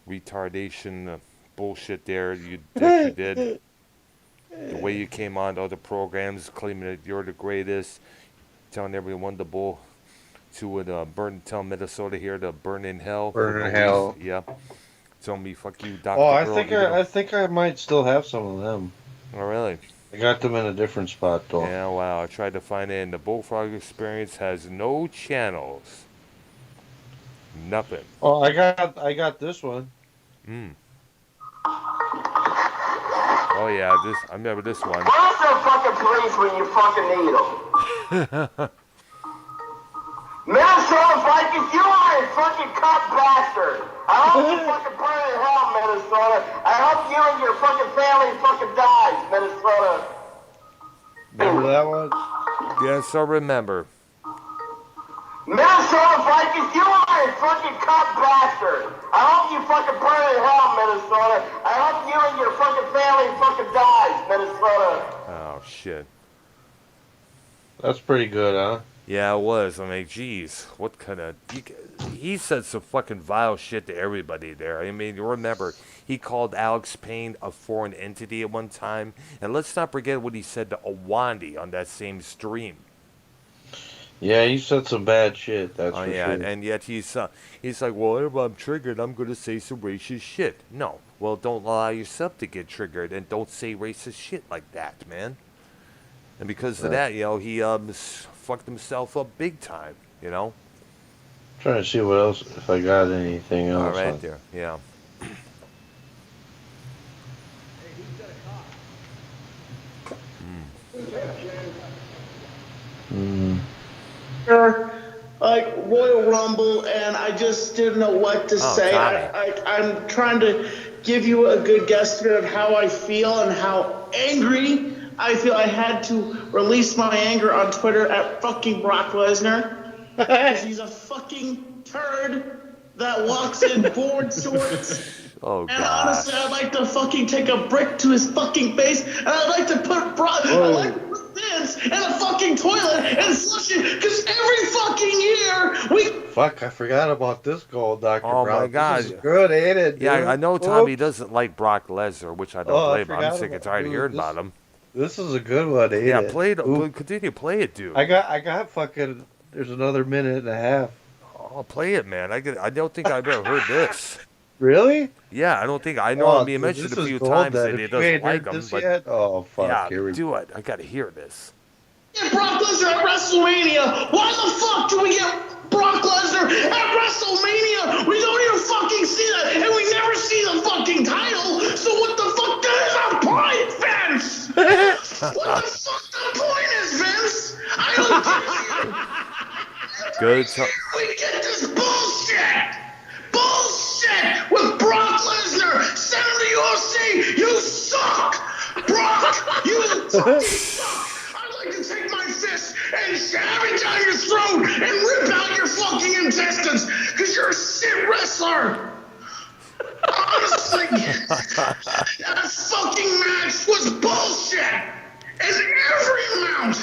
retardation bullshit there that you did. The way you came on to other programs claiming that you're the greatest, telling everyone tell Minnesota here to burn in hell. Burn in hell. Yeah. Telling me fuck you, Dr. Oh, Earl. I think I might still have some of them. Oh, really? I got them in a different spot though. Yeah, wow. I tried to find it, and the Bullfrog Experience has no channels. Nothing. Oh, I got this one. Oh yeah, I remember this one. Where's the fucking police when you fucking need them? Minnesota Vikings, you are a fucking cut bastard. I hope you fucking burn in hell, Minnesota. I hope you and your fucking family fucking dies, Minnesota. Remember that one? Yes, I remember. Minnesota Vikings, you are a fucking cut bastard. I hope you fucking burn in hell, Minnesota. I hope you and your fucking family fucking dies, Minnesota. Oh, shit. That's pretty good, huh? Yeah, it was. I mean, geez, what kind of... He said some fucking vile shit to everybody there. I mean, you remember, he called Alex Payne a foreign entity at one time. And let's not forget what he said to Awandi on that same stream. Yeah, he said some bad shit, that's for yeah, sure. and yet he's like, well, if I'm triggered, I'm going to say some racist shit. No, well, don't allow yourself to get triggered, and don't say racist shit like that, man. And because of that, he fucked himself up big time, Trying to see what else, if I got anything else. All right, there, yeah. Like Royal Rumble, and I just didn't know what to say. I'm trying to give you a good guesstimate of how I feel and how angry I feel. I had to release my anger on Twitter at fucking Brock Lesnar because he's a fucking turd that walks in board shorts. Oh, God. And honestly, I'd like to fucking take a brick to his fucking face, and I'd like to put Vince in a fucking toilet and flush it, because every fucking year we... Fuck, I forgot about this goal, Dr. Oh, Brown. my God. This is good, ain't it, dude? Yeah, I know Tommy doesn't like Brock Lesnar, which I don't blame him. I'm sick and tired of hearing about him. This is a good one, ain't it? Yeah, play it. Continue, play it, dude. I got fucking... There's another minute and a half. Oh, play it, man. I don't think I've ever heard this. Really? Yeah, I don't think I know. He mentioned a few times that he doesn't like him, but yet? Oh fuck! Yeah, here we do it. I gotta hear this. Get Brock Lesnar at WrestleMania. Why the fuck do we get Brock Lesnar at WrestleMania? We don't even fucking see that, and we never see the fucking title. So what the fuck is our point, Vince? What the fuck the point is, Vince? I don't Good. We get this bullshit. Bullshit with Brock Lesnar. Send him to UFC. You suck. Brock, you fucking suck. I'd like to take my fist and shove it down your throat and rip out your fucking intestines because you're a shit wrestler. Honestly, that fucking match was bullshit. In every amount.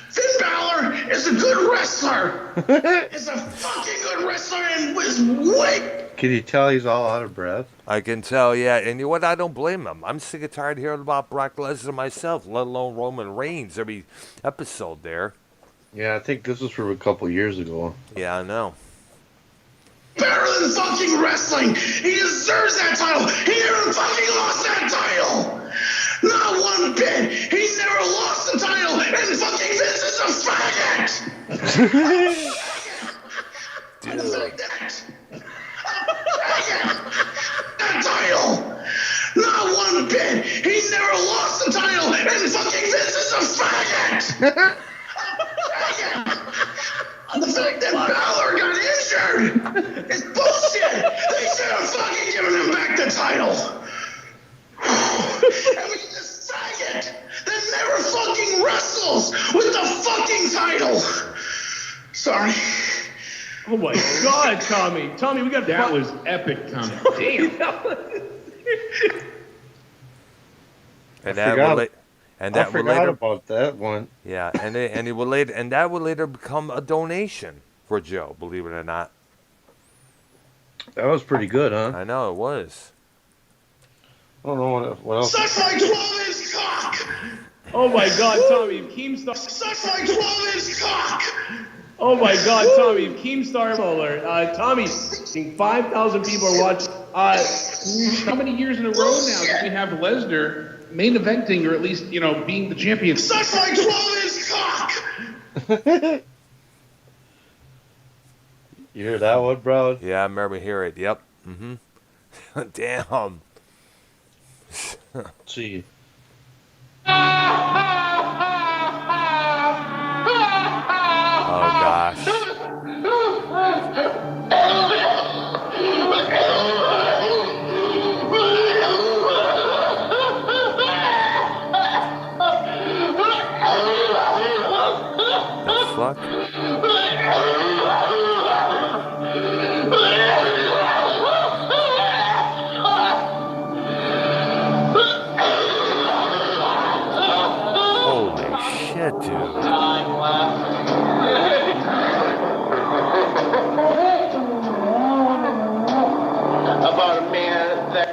Finn Balor is a good wrestler. Is a fucking good wrestler and was way... Can you tell he's all out of breath? I can tell, yeah. And you know what? I don't blame him. I'm sick and tired of hearing about Brock Lesnar myself, let alone Roman Reigns every episode there. Yeah, I think this was from a couple years ago. Yeah, I know. Better than fucking wrestling. He deserves that title. He never fucking lost that title. Not one bit. He never lost the title. And fucking Vince is a faggot. Dude. That title. Not one bit. He never lost the title. And fucking Vince is a faggot. The fact that Balor got injured title. Sorry. Oh my God, Tommy! Tommy, we got That was epic, Tommy. Damn. And I forgot about that one. Yeah, and it will later, and that would later become a donation for Joe. Believe it or not. That was pretty good, huh? I know it was. I don't know what else. Suck my 12-inch cock! Oh my God, Tommy! If Keemstar. Suck my 12-inch cock! Oh my God, Tommy! If Keemstar alert, Tommy, 5,000 people are watching. How many years in a row now do we have Lesnar main eventing, or at least being the champion? Suck my 12-inch cock! You hear that one, bro? Yeah, I remember hearing it. Yep. Damn. See. Oh gosh. The fuck? Holy shit, dude. About a man that.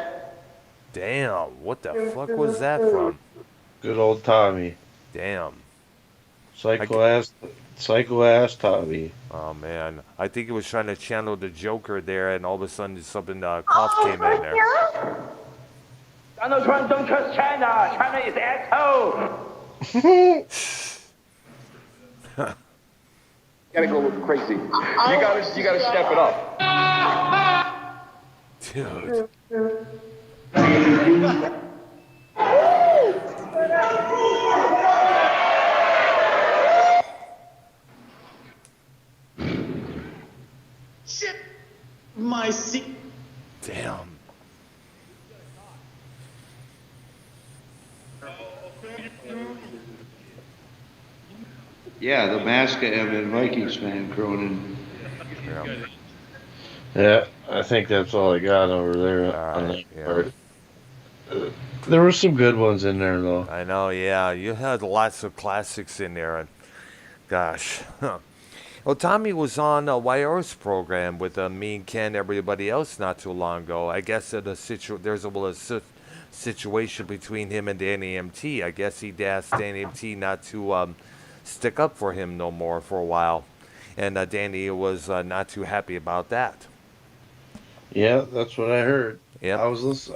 Damn, what the fuck was that from? Good old Tommy. Damn. Psycho ass Tommy. Oh man, I think he was trying to channel the Joker there, and all of a sudden something cough came in there. Donald Trump don't trust China. China is asshole. Gotta go crazy. You gotta step it up. Dude. Shit. My seat. Damn. Yeah, the mask of Evan Vikings fan, Cronin. Yeah, I think that's all I got over there on that part. There were some good ones in there, though. I know, yeah. You had lots of classics in there. And gosh. Well, Tommy was on YR's program with me and Ken, everybody else, not too long ago. I guess there's a situation between him and Danny MT. I guess he'd asked Danny MT not to stick up for him no more for a while. And Danny was not too happy about that. Yeah, that's what I heard. Yep.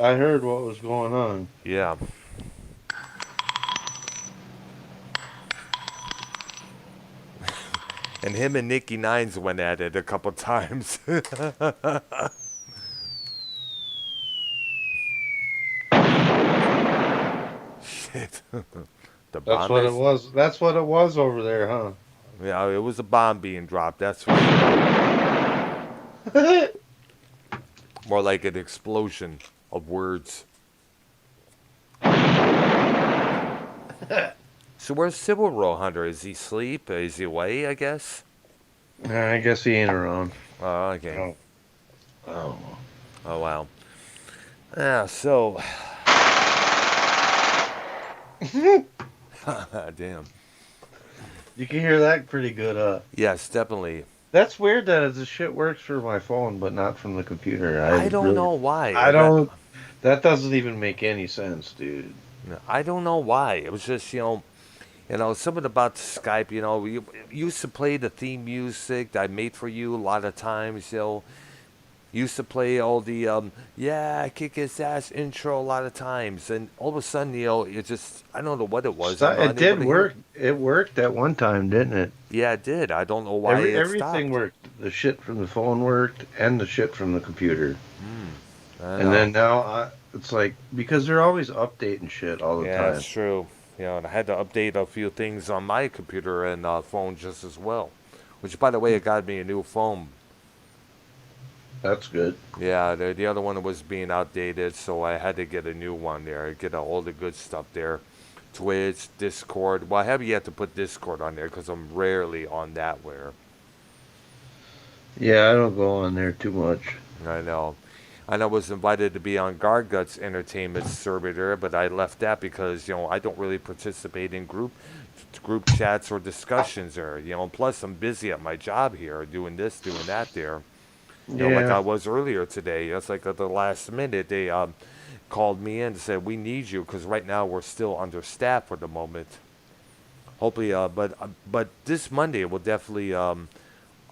I heard what was going on. Yeah. And him and Nicky Nines went at it a couple times. Shit. That's what it was. That's what it was over there, huh? Yeah, it was a bomb being dropped. That's for sure. More like an explosion of words. So where's Civil Row Hunter? Is he asleep? Is he away, I guess? I guess he ain't around. Oh, okay. Oh, wow. Yeah, so... Damn. You can hear that pretty good, Yes, definitely. That's weird that the shit works for my phone, but not from the computer. I don't know why. That doesn't even make any sense, dude. I don't know why. It was just, something about Skype, you used to play the theme music that I made for you a lot of times, Used to play all the, kick his ass intro a lot of times. And all of a sudden, it just, I don't know what it was. It did work. It worked at one time, didn't it? Yeah, it did. I don't know why it everything stopped. worked. The shit from the phone worked, and the shit from the computer. And then now, it's like, because they're always updating shit all the time. Yeah, that's true. And I had to update a few things on my computer and phone just as well. Which, by the way, it got me a new phone. That's good. Yeah, the other one was being outdated, so I had to get a new one there. Get all the good stuff there. Twitch, Discord. Well, I have yet to put Discord on there because I'm rarely on that where. Yeah, I don't go on there too much. I know. And I was invited to be on Gargut's entertainment servitor, but I left that because I don't really participate in group chats or discussions there. Plus I'm busy at my job here, doing this, doing that there. Like Yeah. I was earlier today. It's like at the last minute they called me in and said we need you because right now we're still understaffed for the moment. Hopefully, but this Monday we'll definitely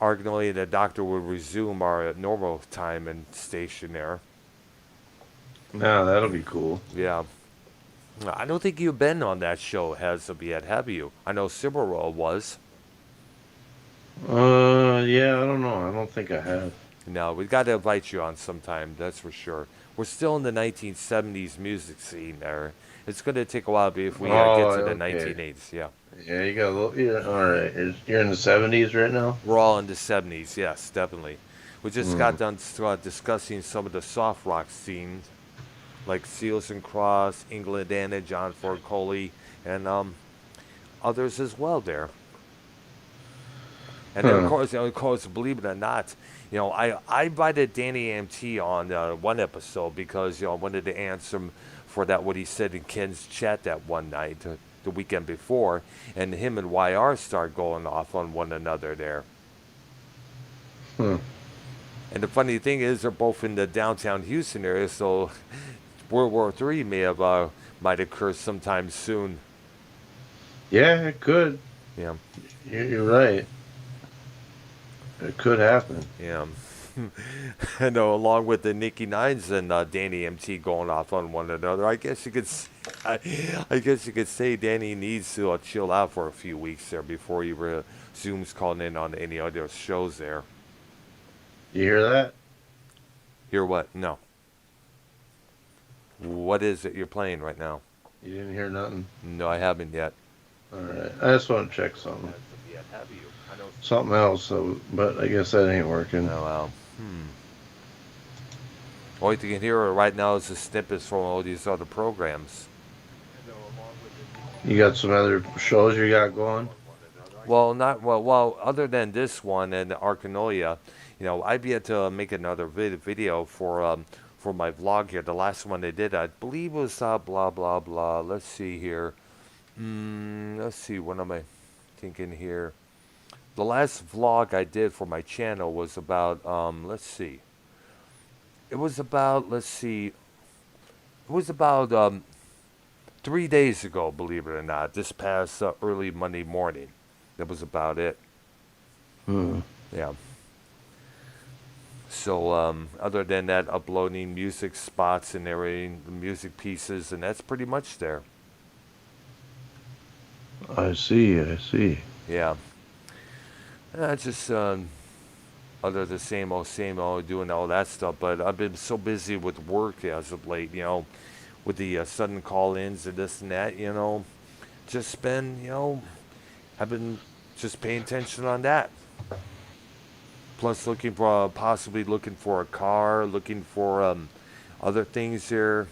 arguably the doctor will resume our normal time and station there. No, that'll be cool. Yeah. I don't think you've been on that show as of yet, have you? I know Cimarron was. Yeah, I don't know. I don't think I have. No, we've got to invite you on sometime, that's for sure. We're still in the 1970s music scene there. It's going to take a while before we get to the 1980s, yeah. Yeah, you got a little, yeah, all right. You're in the 70s right now? We're all in the 70s, yes, definitely. We just got done discussing some of the soft rock scenes, like Seals and Cross, England Anna, John Ford Coley, and others as well there. And then, of course, believe it or not, I invited Danny MT on one episode because, I wanted to answer him for that, what he said in Ken's chat that one night, the weekend before, and him and YR start going off on one another there. And the funny thing is, they're both in the downtown Houston area, so World War III might occur sometime soon. Yeah, it could. Yeah. You're right. It could happen. Yeah. I know, along with the Nicky Nines and Danny MT going off on one another. I guess you could say Danny needs to chill out for a few weeks there before he resumes calling in on any other shows there. You hear that? Hear what? No. What is it you're playing right now? You didn't hear nothing? No, I haven't yet. All right. I just want to check something. Something else, but I guess that ain't working. Oh, well. All you can hear right now is the snippets from all these other programs. You got some other shows you got going? Well, not well. Other than this one and Arcanoia, I've yet to make another video for my vlog here. The last one they did, I believe, was blah blah blah. Let's see here. Let's see. What am I thinking here? The last vlog I did for my channel was about let's see. It was about 3 days ago, believe it or not. This past early Monday morning. That was about it. Yeah. So other than that, uploading music spots and everything, the music pieces, and that's pretty much there. I see. Yeah. Just other the same old, doing all that stuff. But I've been so busy with work as of late, with the sudden call-ins and this and that, just been, I've been just paying attention on that. Plus possibly looking for a car, looking for other things here.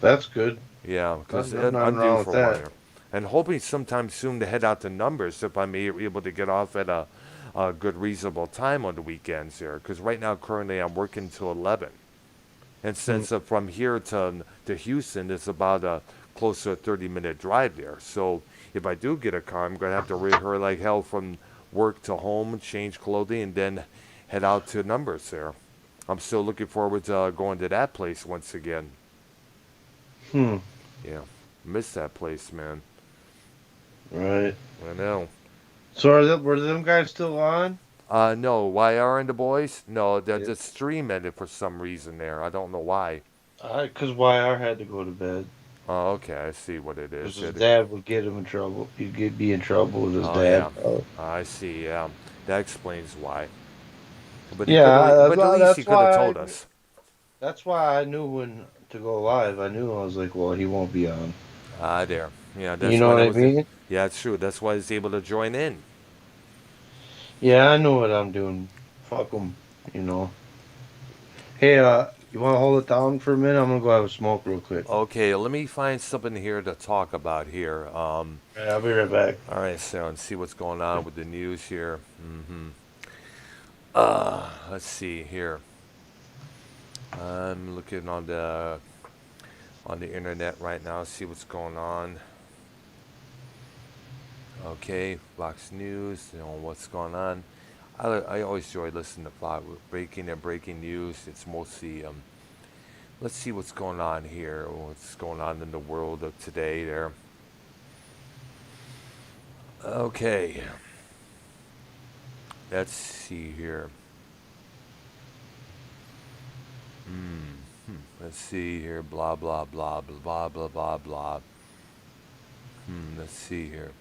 That's good. Yeah, because I'm due wrong for with that. one here. And hoping sometime soon to head out to Numbers if I'm able to get off at a good reasonable time on the weekends here. Because right now currently I'm working till 11. And since from here to Houston, it's about a close to a 30-minute drive there. So if I do get a car, I'm going to have to rehearse like hell from work to home, change clothing, and then head out to Numbers there. I'm still looking forward to going to that place once again. Yeah, miss that place, man. Right. I know. So were them guys still on? No, YR and the boys? No, the stream ended for some reason there. I don't know why. Because YR had to go to bed. Oh, okay, I see what it is. His dad would get him in trouble. He'd be in trouble with his dad. Yeah. I see, yeah. That explains why. But at least he could have told us. That's why I knew when to go live. I was like, well, he won't be on. There. Yeah, that's you know what I mean? Yeah, it's true. That's why he's able to join in. Yeah, I know what I'm doing. Fuck him, Hey, You want to hold it down for a minute? I'm gonna go have a smoke real quick. Okay, let me find something here to talk about here. Yeah, I'll be right back. All right, so and see what's going on with the news here. Let's see here. I'm looking on the internet right now, see what's going on. Okay, Fox News, what's going on. I always enjoy listening to Fox breaking news. It's mostly let's see what's going on here. What's going on in the world of today there. Okay. Let's see here. Let's see here. Blah, blah, blah, blah, blah, blah, blah. Let's see here.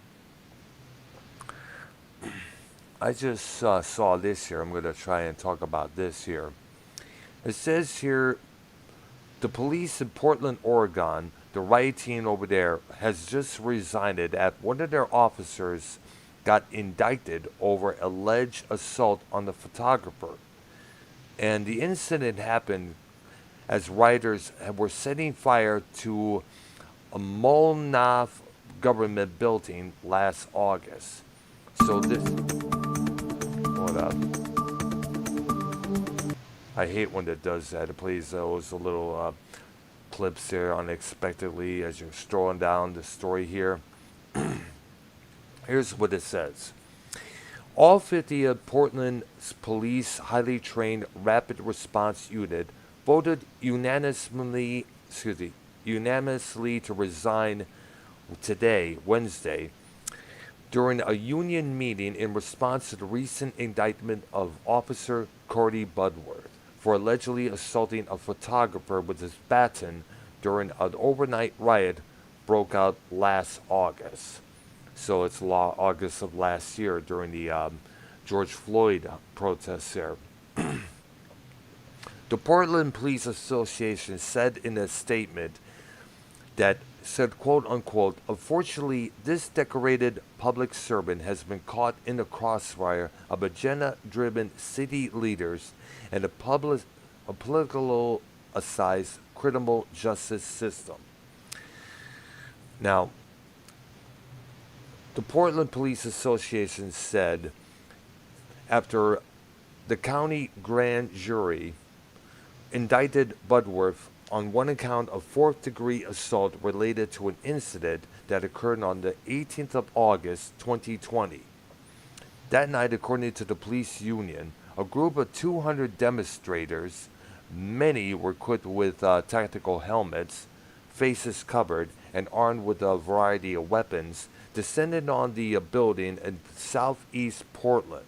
I just saw this here. I'm going to try and talk about this here. It says here, the police in Portland, Oregon, the riot team over there, has just resigned after one of their officers got indicted over alleged assault on the photographer. And the incident happened as rioters were setting fire to a Molnav government building last August. So this... Hold up. I hate when it does that. It plays those little clips there unexpectedly as you're strolling down the story here. Here's what it says. All 50 of Portland's police highly trained rapid response unit voted unanimously to resign today, Wednesday, during a union meeting in response to the recent indictment of Officer Cody Budworth for allegedly assaulting a photographer with his baton during an overnight riot broke out last August. So it's August of last year during the George Floyd protests there. The Portland Police Association said in a statement that said, quote unquote, unfortunately, this decorated public servant has been caught in the crossfire of agenda-driven city leaders and a politicalized criminal justice system. Now, the Portland Police Association said after the county grand jury indicted Budworth on one account of fourth-degree assault related to an incident that occurred on the 18th of August, 2020. That night, according to the police union, a group of 200 demonstrators, many were equipped with tactical helmets, faces covered, and armed with a variety of weapons, descended on the building in southeast Portland.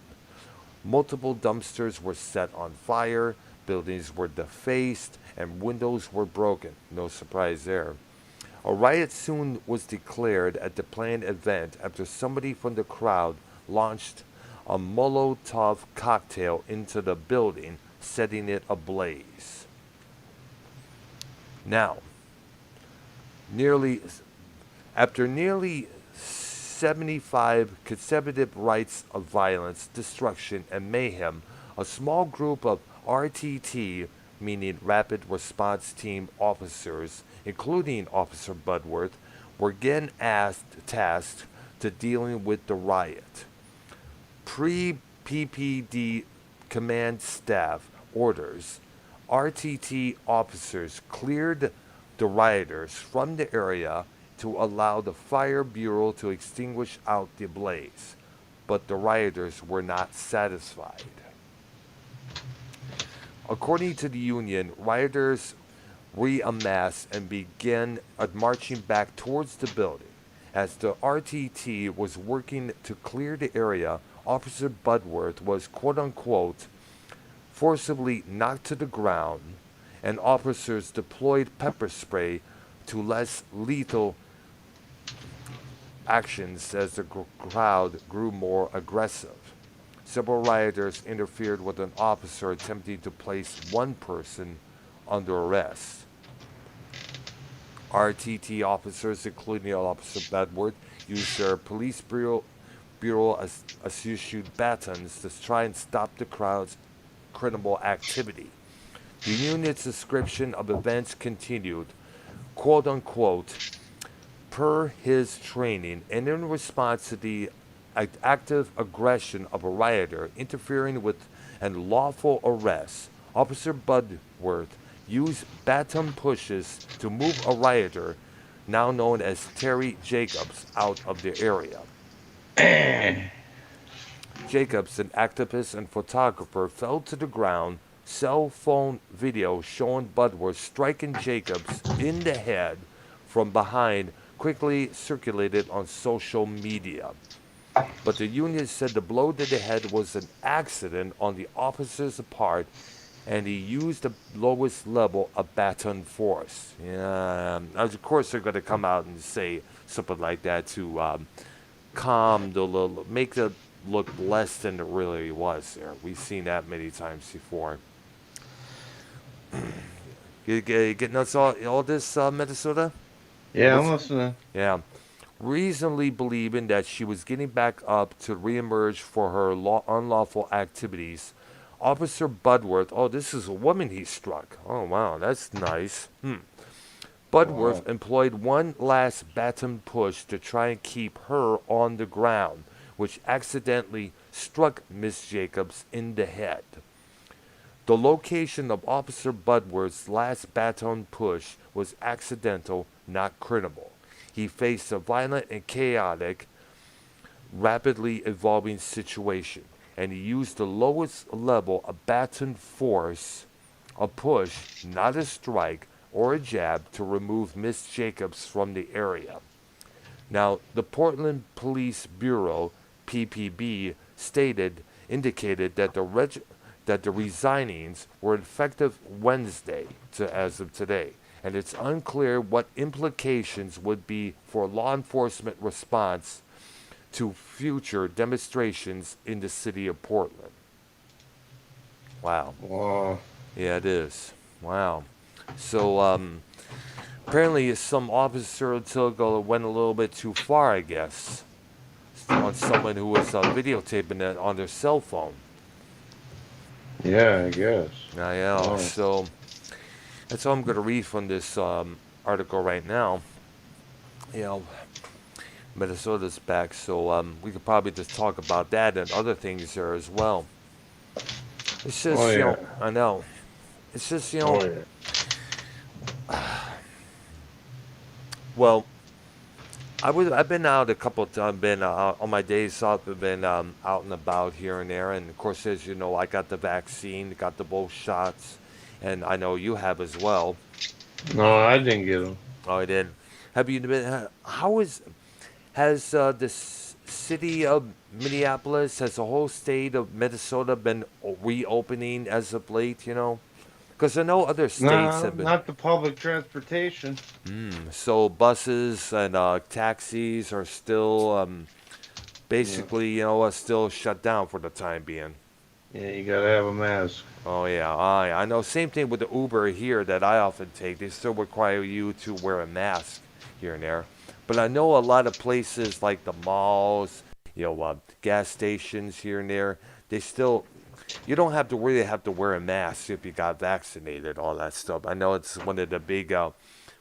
Multiple dumpsters were set on fire, buildings were defaced, and windows were broken. No surprise there. A riot soon was declared at the planned event after somebody from the crowd launched a Molotov cocktail into the building, setting it ablaze. Now, after nearly 75 consecutive rites of violence, destruction, and mayhem, a small group of RTT, meaning Rapid Response Team officers, including Officer Budworth, were again tasked to dealing with the riot. Pre-PPD command staff orders, RTT officers cleared the rioters from the area to allow the Fire Bureau to extinguish out the blaze, but the rioters were not satisfied. According to the union, rioters reamassed and began marching back towards the building. As the RTT was working to clear the area, Officer Budworth was quote-unquote forcibly knocked to the ground, and officers deployed pepper spray to less lethal actions as the crowd grew more aggressive. Several rioters interfered with an officer attempting to place one person under arrest. RTT officers, including Officer Budworth, used their police bureau issued batons to try and stop the crowd's criminal activity. The unit's description of events continued, quote unquote, per his training and in response to the active aggression of a rioter interfering with an lawful arrest, Officer Budworth used baton pushes to move a rioter, now known as Terry Jacobs, out of the area. Jacobs, an activist and photographer, fell to the ground. Cell phone video showing Budworth striking Jacobs in the head from behind quickly circulated on social media. But the union said the blow to the head was an accident on the officer's part and he used the lowest level of baton force. Yeah, of course they're going to come out and say something like that to calm the little, make it look less than it really was there. We've seen that many times before. Getting us all this, Minnesota? Yeah, I'm listening. Yeah. Reasonably believing that she was getting back up to reemerge for her unlawful activities, Officer Budworth, oh, this is a woman he struck. Oh, wow, that's nice. Budworth employed one last baton push to try and keep her on the ground, which accidentally struck Miss Jacobs in the head. The location of Officer Budworth's last baton push was accidental, not critical. He faced a violent and chaotic, rapidly evolving situation, and he used the lowest level of baton force, a push, not a strike or a jab, to remove Miss Jacobs from the area. Now, the Portland Police Bureau, PPB, indicated that the resignings were effective Wednesday as of today, and it's unclear what implications would be for law enforcement response to future demonstrations in the city of Portland. Wow. Wow. Yeah, it is. Wow. So, apparently some officer went a little bit too far, I guess, on someone who was videotaping it on their cell phone. Yeah, I guess. Yeah, Wow. so that's all I'm going to read from this article right now. Minnesota's back, so we could probably just talk about that and other things there as well. It's just, I know. It's just, well, I've been out a couple of times, been on my days off, I've been out and about here and there, and of course, as you know, I got the vaccine, got the both shots, and I know you have as well. No, I didn't get them. Oh, I didn't. Have you been? Has the city of Minneapolis, has the whole state of Minnesota been reopening as of late? Because I know other states have been. Not the public transportation. So buses and taxis are still basically, still shut down for the time being. Yeah, you gotta have a mask. Oh yeah, I know. Same thing with the Uber here that I often take. They still require you to wear a mask here and there. But I know a lot of places like the malls, gas stations here and there, they still, you don't really have to wear a mask if you got vaccinated, all that stuff. I know it's one of the big, one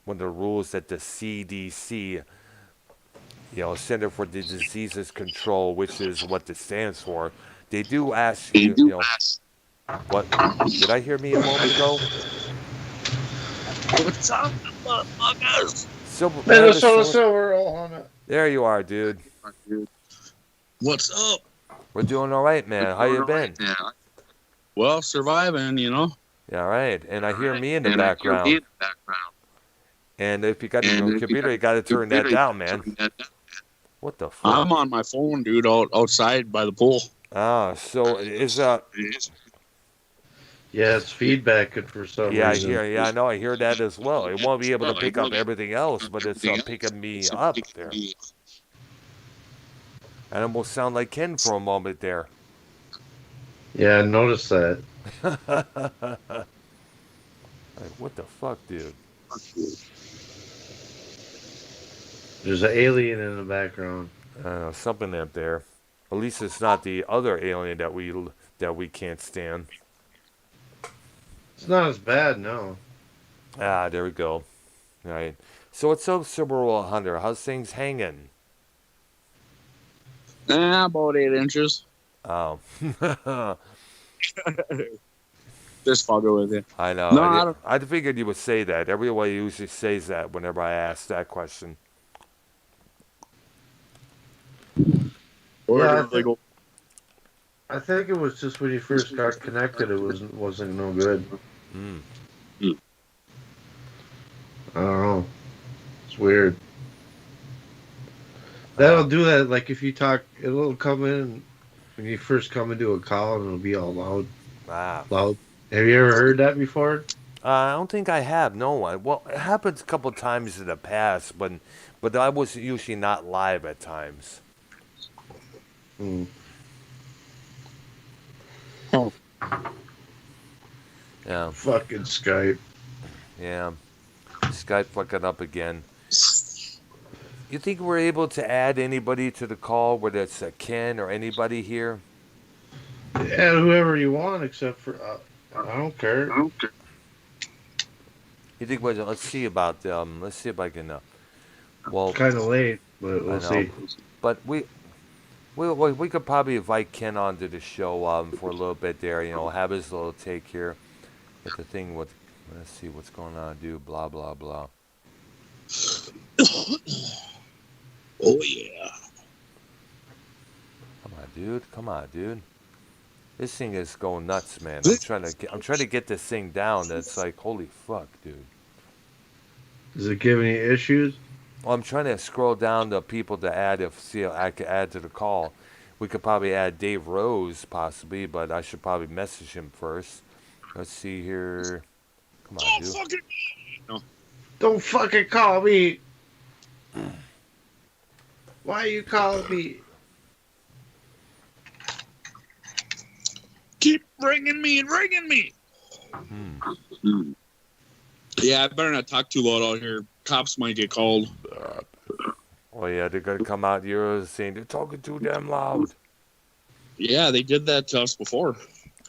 of the rules that the CDC, Center for the Diseases Control, which is what it stands for, they do ask you, what, did I hear me a moment ago? What's up, motherfuckers? Silver, all on it. There you are, dude. What's up? We're doing all right, man. How you been? Well, surviving, Yeah, all right. And I hear me in the background. And if you got your computer, you got to turn that down, man. What the fuck? I'm on my phone, dude, outside by the pool. Ah, so is Yeah, it's feedback for some reason. I know. I hear that as well. It won't be able to pick up everything else, but it's picking me up there. I almost sound like Ken for a moment there. Yeah, I noticed that. Like, what the fuck, dude? There's an alien in the background. Something up there. At least it's not the other alien that we can't stand. It's not as bad, no. Ah, there we go. All right. So what's up, Subaru Hunter? How's things hanging? About 8 inches. Oh. Just fucking with you. I know. No, I don't. I figured you would say that. Everyone usually says that whenever I ask that question. Yeah, I think it was just when you first got connected, it wasn't no good. I don't know. It's weird. That'll do that. Like if you talk, it'll come in when you first come into a call, and it'll be all loud. Loud. Have you ever heard that before? I don't think I have. No. Well, it happens a couple times in the past, but I was usually not live at times. Oh. Yeah. Fucking Skype. Yeah. Skype fucking up again. You think we're able to add anybody to the call, whether it's Ken or anybody here? Add whoever you want, except for I don't care. You think? Let's see about Let's see if I can. Well, it's kind of late, but we'll see. But we could probably invite Ken onto the show for a little bit there. You know, have his little take here. Get the thing with. Let's see what's going on. Do blah blah blah. Oh yeah. Come on, dude. This thing is going nuts, man. I'm trying to get this thing down. That's like, holy fuck, dude. Does it give any issues? Well, I'm trying to scroll down the people to add. See if I could add to the call. We could probably add Dave Rose, possibly, but I should probably message him first. Let's see here. Come on, dude. Don't fucking call me. Why are you calling me? Keep ringing me and ringing me. Yeah, I better not talk too loud out here. Cops might get called. Oh yeah, they're gonna come out here saying they're talking too damn loud. Yeah, they did that to us before.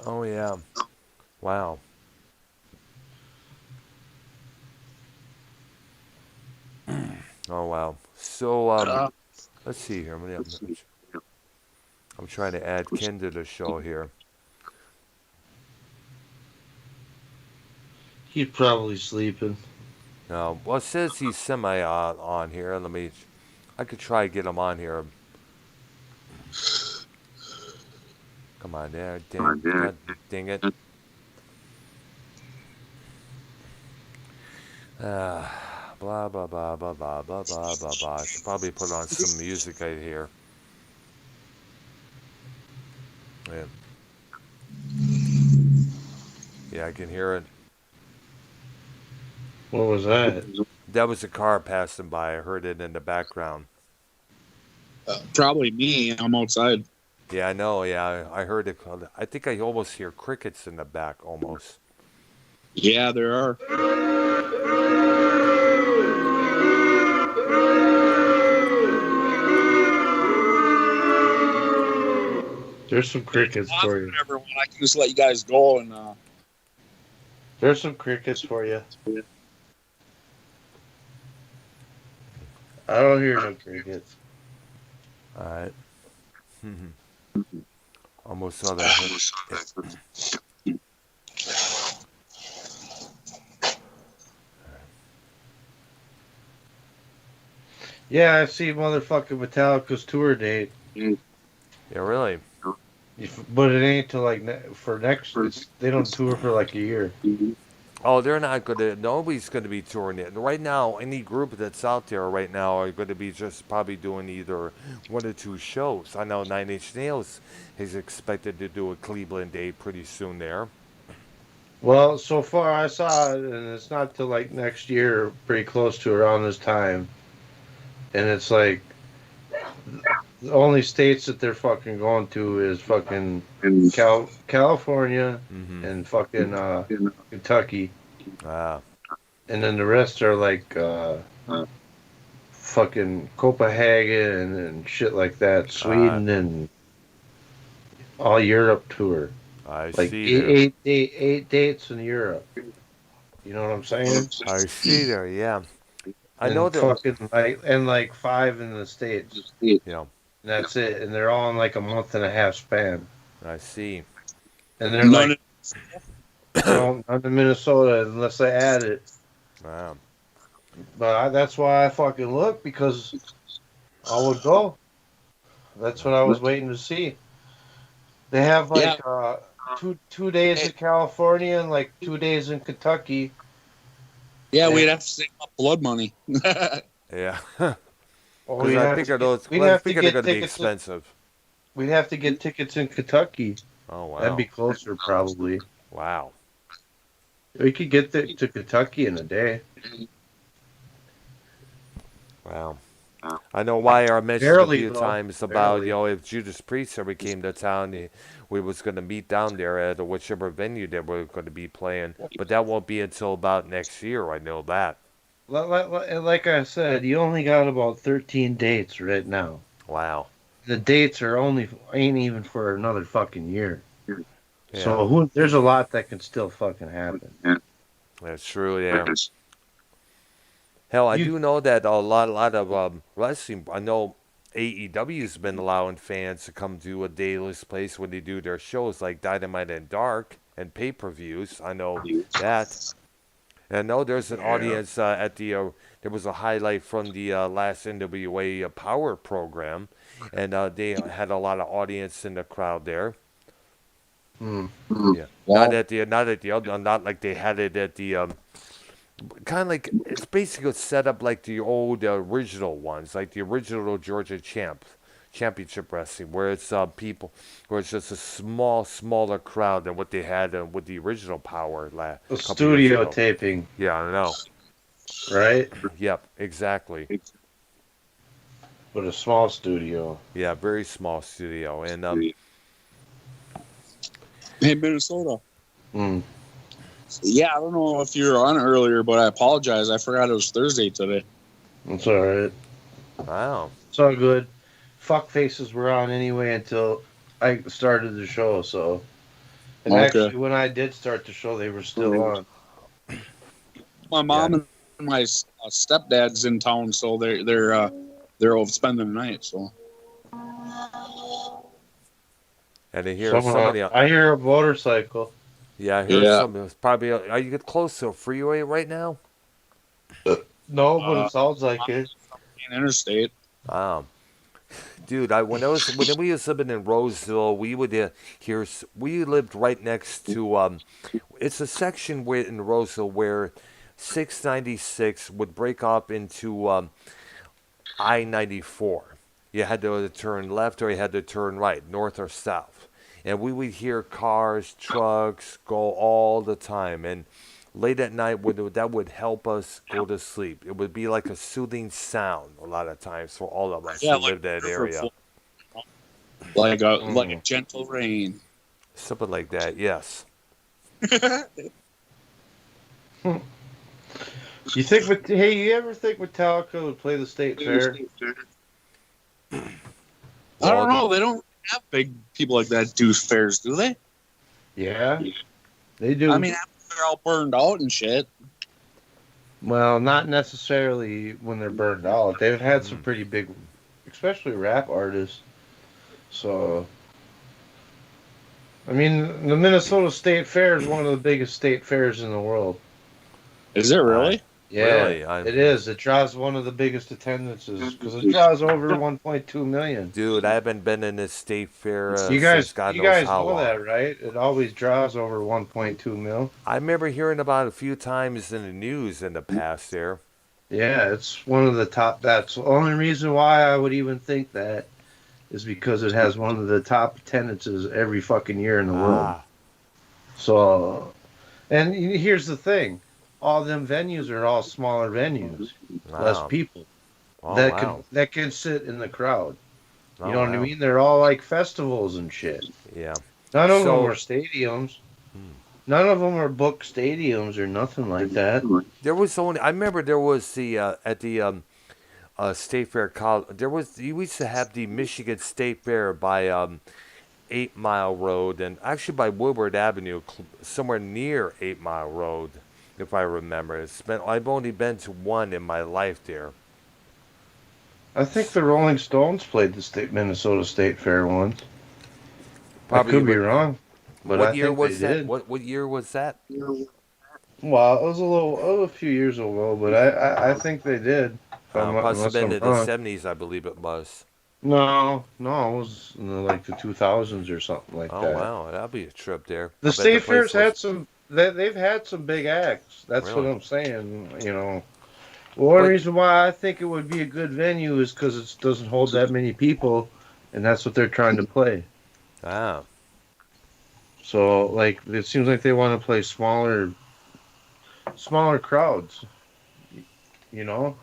Oh yeah. Wow. Oh wow. So let's see here. I'm trying to add Ken to the show here. He's probably sleeping. No, well, it says he's semi on here. I could try to get him on here. Come on, there, God, dang it. Blah blah blah blah blah blah blah blah blah. I should probably put on some music right here. Yeah. Yeah, I can hear it. What was that? That was a car passing by. I heard it in the background. Probably me. I'm outside. Yeah, I know. Yeah, I heard it. I think I almost hear crickets in the back, almost. Yeah, there are. There's some crickets for you. Everyone, I can just let you guys go and. There's some crickets for you. I don't hear no crickets. All right. Almost saw that. Yeah, I see motherfucking Metallica's tour date. Yeah, really? But it ain't till like for next. They don't tour for like a year. Oh, they're not going to. Nobody's going to be touring it. Right now, any group that's out there right now are going to be just probably doing either one or two shows. I know Nine Inch Nails is expected to do a Cleveland date pretty soon there. Well, so far I saw it, and it's not till like next year, pretty close to around this time. And it's like the only states that they're fucking going to is fucking California and fucking Kentucky. Ah. And then the rest are like fucking Copenhagen and shit like that, Sweden and all Europe tour. I Like see there. eight dates in Europe. You know what I'm saying? I see there. Yeah, I know And that. fucking like 5 in the States. Yeah, And that's it. And they're all in like a month and a half span. I see. And they're None like, no, not in Minnesota unless I add it. Wow. But that's why I fucking look, because I would go. That's what I was waiting to see. They have Yeah. like two days in California and like 2 days in Kentucky. Yeah, we'd have to save up blood money. Yeah. Well, Because I figure those. we'd I have to figure they're get going to be tickets. expensive. We'd have to get tickets in Kentucky. Oh wow. That'd be closer, probably. Wow. We could get to Kentucky in a day. Wow. I know YR mentioned Barely, a few though. times about, Barely. if Judas Priest ever came to town, we was going to meet down there at whichever venue that we're going to be playing. But that won't be until about next year. I know that. Like I said, you only got about 13 dates right now. Wow. The dates ain't even for another fucking year. Yeah. So there's a lot that can still fucking happen. That's true, yeah. Hell, I do know that a lot of wrestling. I know AEW's been allowing fans to come to a Daly's place when they do their shows like Dynamite and Dark and pay-per-views. I know that. And I know there's an audience at the. There was a highlight from the last NWA Power program, and they had a lot of audience in the crowd there. Yeah, not at the other, not like they had it at the. Kind of like it's basically set up like the old original ones, like the original Georgia Championship Wrestling, where it's people, where it's just a smaller crowd than what they had with the original Power A studio taping. Yeah, I know. Right? Yep, exactly. But a small studio. Yeah, very small studio, and Hey, Minnesota. Mm. Yeah, I don't know if you were on earlier, but I apologize. I forgot it was Thursday today. It's all right. Wow. It's all good. Fuck faces were on anyway until I started the show, so. And actually, when I did start the show, they were still on. My mom and my stepdad's in town, so they're over spending the night. So. And I hear somebody. I hear a motorcycle. Yeah, I hear something. It's probably. Are you get close to a freeway right now? No, but it sounds like it. Interstate. Dude, when we was living in Roseville, we would hear. We lived right next to. It's a section in Roseville where 696 would break off into I-94. You had to turn left or you had to turn right, north or south. And we would hear cars, trucks go all the time. And late at night, that would help us go to sleep. It would be like a soothing sound a lot of times for all of us who lived in that area. Like a gentle rain. Something like that, yes. You ever think Metallica would play the state fair? I don't know. They don't have big people like that do fairs, do they? Yeah, they do. I mean, they're all burned out and shit. Well, not necessarily when they're burned out. They've had some pretty big, especially rap artists. So, I mean, the Minnesota State Fair is one of the biggest state fairs in the world. Is it really? Yeah, Really? it is. It draws one of the biggest attendances because it draws over 1.2 million. Dude, I haven't been in this state fair You guys, since God you knows guys how know long. that, right? It always draws over 1.2 mil. I remember hearing about it a few times in the news in the past there. Yeah, it's one of the top. That's the only reason why I would even think that is because it has one of the top attendances every fucking year in the world. So, and here's the thing. All them venues are all smaller venues, less people that can sit in the crowd. You know what I mean? They're all like festivals and shit. Yeah. None of them are stadiums. None of them are booked stadiums or nothing like that. There was only. I remember there was the at the State Fair college. We used to have the Michigan State Fair by 8 Mile Road, and actually by Woodward Avenue, somewhere near 8 Mile Road, if I remember. I've only been to one in my life there. I think the Rolling Stones played the Minnesota State Fair once. Probably, I could be but wrong, but what I year think they was that? did. What year was that? Well, it was a few years ago, but I think they did. If I'm not, Must have unless been I'm in the wrong. 70s, I believe it was. No, it was in like the 2000s or something like Oh that. wow, that'll be a trip there. I The bet the State place Fair's was had they've had some big acts. That's what really. I'm saying. One But reason why I think it would be a good venue is because it doesn't hold that many people, and that's what they're trying to play. ah, So, like, it seems like they want to play smaller crowds. You know?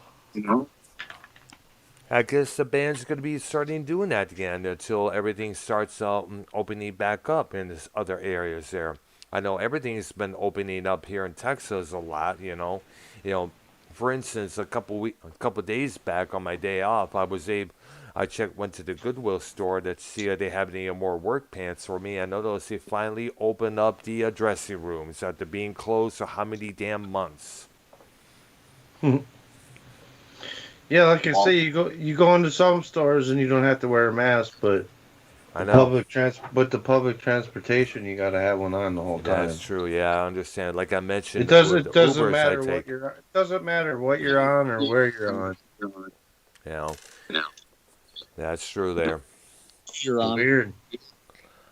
I guess the band's going to be starting doing that again until everything starts opening back up in this other areas there. I know everything's been opening up here in Texas a lot. For instance, a couple days back on my day off, I went to the Goodwill store to see if they have any more work pants for me. I noticed they finally opened up the dressing rooms after being closed for how many damn months. Yeah, like I say, you go into some stores and you don't have to wear a mask, but I know. the public transportation you got to have one on the whole time. That's true. Yeah, I understand. Like I It mentioned doesn't with it the doesn't Ubers I matter what take. it doesn't matter what you're on or where you're on. Yeah, that's true there. You're on. Weird.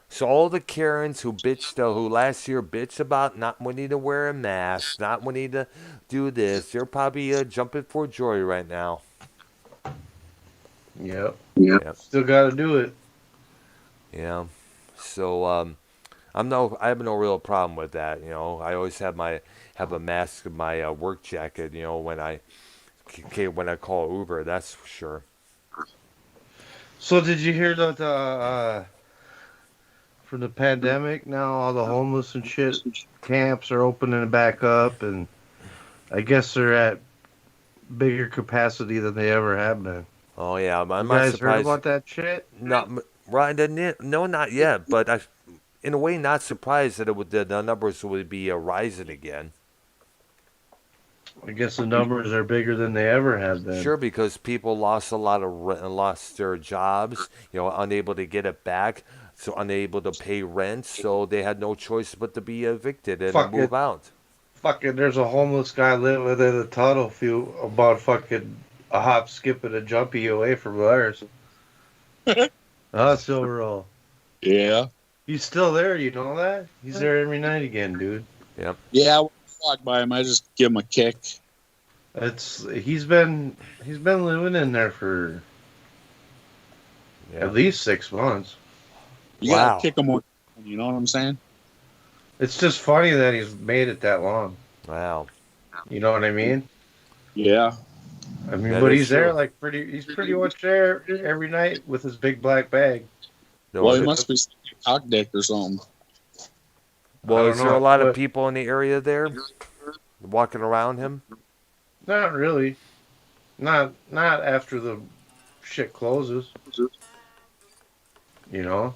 So all the Karens who who last year bitched about not wanting to wear a mask, not wanting to do this, they're probably jumping for joy right now. Yep. Yep. Still got to do it. Yeah. So I have no real problem with that. I always have a mask in my work jacket. When I call Uber, that's for sure. So did you hear that from the pandemic now all the homeless and shit camps are opening back up, and I guess they're at bigger capacity than they ever have been. Oh yeah, I'm You not guys heard surprised. about that shit? Not right, no, not yet. But in a way, not surprised that the numbers would be rising again. I guess the numbers are bigger than they ever have been. Sure, because people lost lost their jobs, unable to get it back, so unable to pay rent, so they had no choice but to be evicted and move out. Fucking, there's a homeless guy living in a tunnel about fucking a hop, skip, and a jumpy away from ours. Silver Roll. Yeah. He's still there, you know that? He's there every night again, dude. Yep. Yeah, when I walk by him, I just give him a kick. He's been living in there for at least 6 months. You gotta kick him, you know what I'm saying? It's just funny that he's made it that long. Wow. You know what I mean? Yeah. I mean, That but is he's there true. he's pretty much there every night with his big black bag. Well, he must be a cock dick or something. Well, is there a lot of but- people in the area there walking around him? Not really. Not after the shit closes. You know?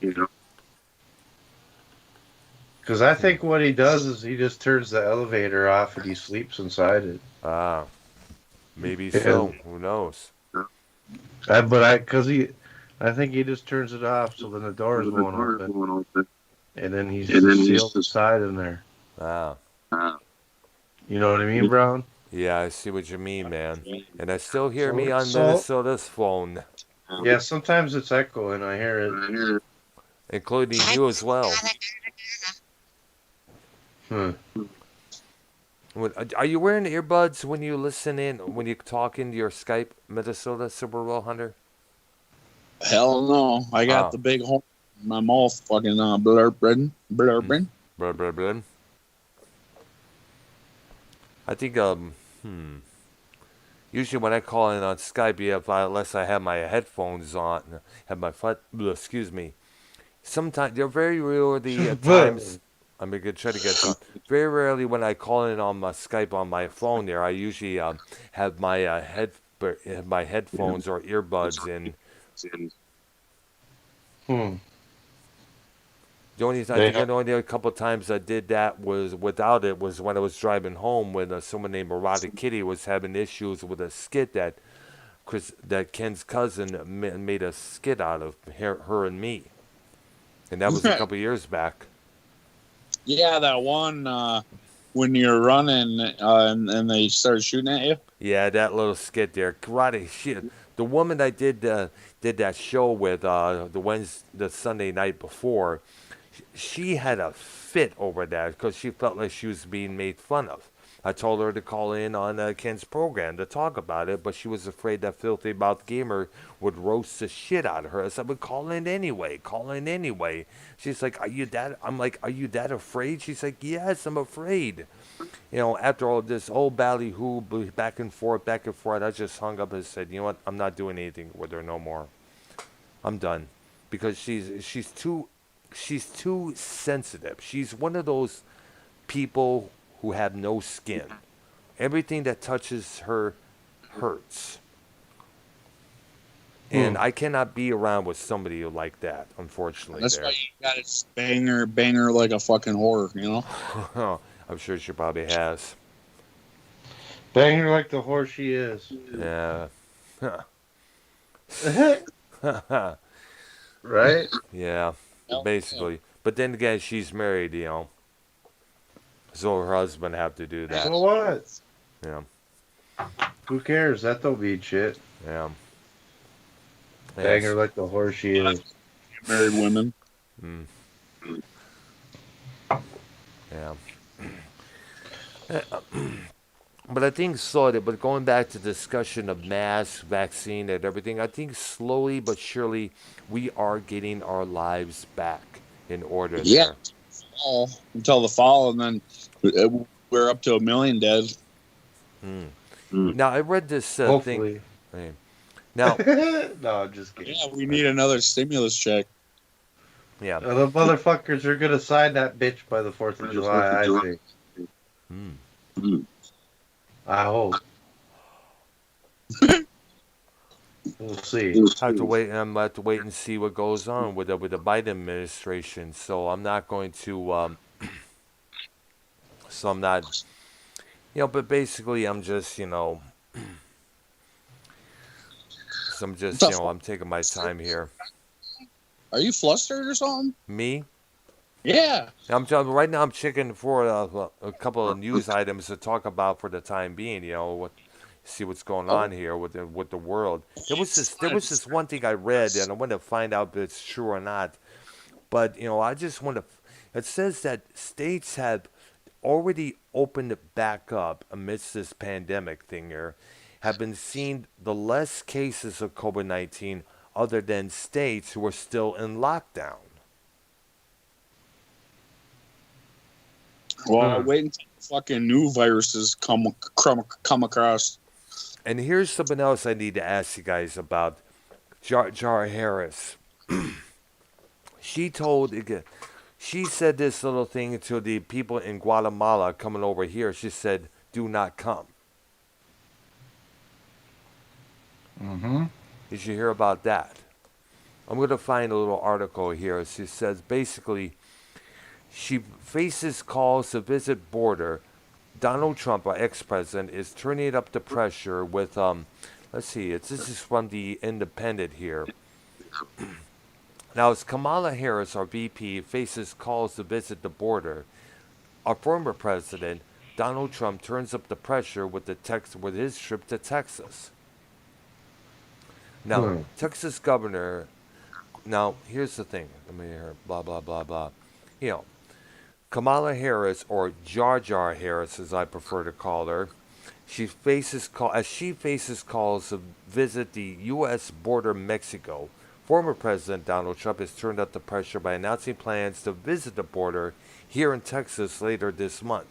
Because I think what he does is he just turns the elevator off and he sleeps inside it. Ah, maybe so. Who knows? I think he just turns it off so then the doors won't open. And then he's sealed inside in there. Ah. You know what I mean, Brown? Yeah, I see what you mean, man. And I still hear me on Minnesota's phone. Yeah, sometimes it's echoing. I hear it. Including you as well. Are you wearing earbuds when you when you talk into your Skype, Minnesota Super Bowl Hunter? Hell no. I got the big hole in my mouth fucking blurbing. Blurbing. I think, usually when I call in on Skype, unless I have my headphones on, excuse me. Sometimes, there are very rarely times, I'm going to try to get some. Very rarely when I call in on my Skype on my phone there, I usually have my headphones or earbuds in. I think the only a couple of times I did that was without it was when I was driving home when someone named Erotic Kitty was having issues with a skit that Ken's cousin made a skit out of her and me, and that was a couple of years back. Yeah, that one when you're running and they started shooting at you. Yeah, that little skit there, karate shit. The woman I did that show with the Sunday night before, she had a fit over that because she felt like she was being made fun of. I told her to call in on Ken's program to talk about it, but she was afraid that filthy mouth gamer would roast the shit out of her. I said, "But call in anyway. Call in anyway." She's like, "Are you that?" I'm like, "Are you that afraid?" She's like, "Yes, I'm afraid." After all this old ballyhoo back and forth, I just hung up and said, "You know what? I'm not doing anything with her no more. I'm done," because she's too sensitive. She's one of those people who have no skin. Everything that touches her hurts. And I cannot be around with somebody like that, unfortunately. That's why you gotta bang her like a fucking whore, you know? I'm sure she probably has. Bang her like the whore she is. Yeah. Right? Yeah, basically. But then again, she's married, so her husband have to do that. So what? Yeah. Who cares? That don't mean shit. Yeah. Bang her like the whore she is. Married women. Mm. Yeah. But I think but going back to discussion of masks, vaccine, and everything, I think slowly but surely we are getting our lives back in order there. Until the fall, and then we're up to 1 million dead. Now, I read this thing. Now, no, I'm just kidding. Yeah, we need another stimulus check. Yeah. The motherfuckers are going to sign that bitch by the 4th of July, I think. I hope. We'll see. I'm gonna have to wait and see what goes on with the Biden administration. So I'm not going to. So I'm not. But basically, I'm just. So I'm just. I'm taking my time here. Are you flustered or something? Me? Yeah. Right now. I'm checking for a couple of news items to talk about for the time being. See what's going on here with the world. There was this one thing I read, and I want to find out if it's true or not. But I just want to. It says that states have already opened back up amidst this pandemic thing here, have been seeing the less cases of COVID-19 other than states who are still in lockdown. Well, wait until fucking new viruses come across. And here's something else I need to ask you guys about. Jar Harris. She said this little thing to the people in Guatemala coming over here. She said, "Do not come." Mm-hmm. Did you hear about that? I'm going to find a little article here. She says basically, she faces calls to visit border. Donald Trump, our ex-president, is turning up the pressure with, let's see, this is from the Independent here. Now, as Kamala Harris, our VP, faces calls to visit the border, our former president, Donald Trump, turns up the pressure with his trip to Texas. Now, Texas governor, here's the thing. Let me hear, blah, blah, blah, blah. Kamala Harris, or Jar Jar Harris, as I prefer to call her, she faces calls to visit the U.S. border Mexico. Former President Donald Trump has turned up the pressure by announcing plans to visit the border here in Texas later this month.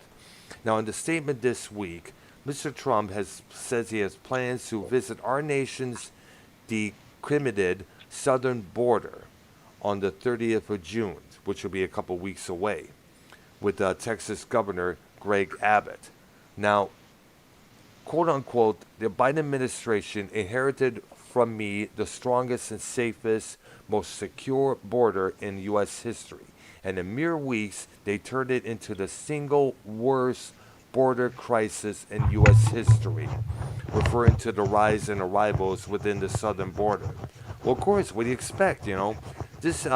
Now, in the statement this week, Mr. Trump says he has plans to visit our nation's decriminated southern border on the 30th of June, which will be a couple weeks away, with Texas Governor Greg Abbott. Now, quote unquote, the Biden administration inherited from me the strongest and safest, most secure border in U.S. history, and in mere weeks, they turned it into the single worst border crisis in U.S. history, referring to the rise in arrivals within the southern border. Well, of course, what do you expect? This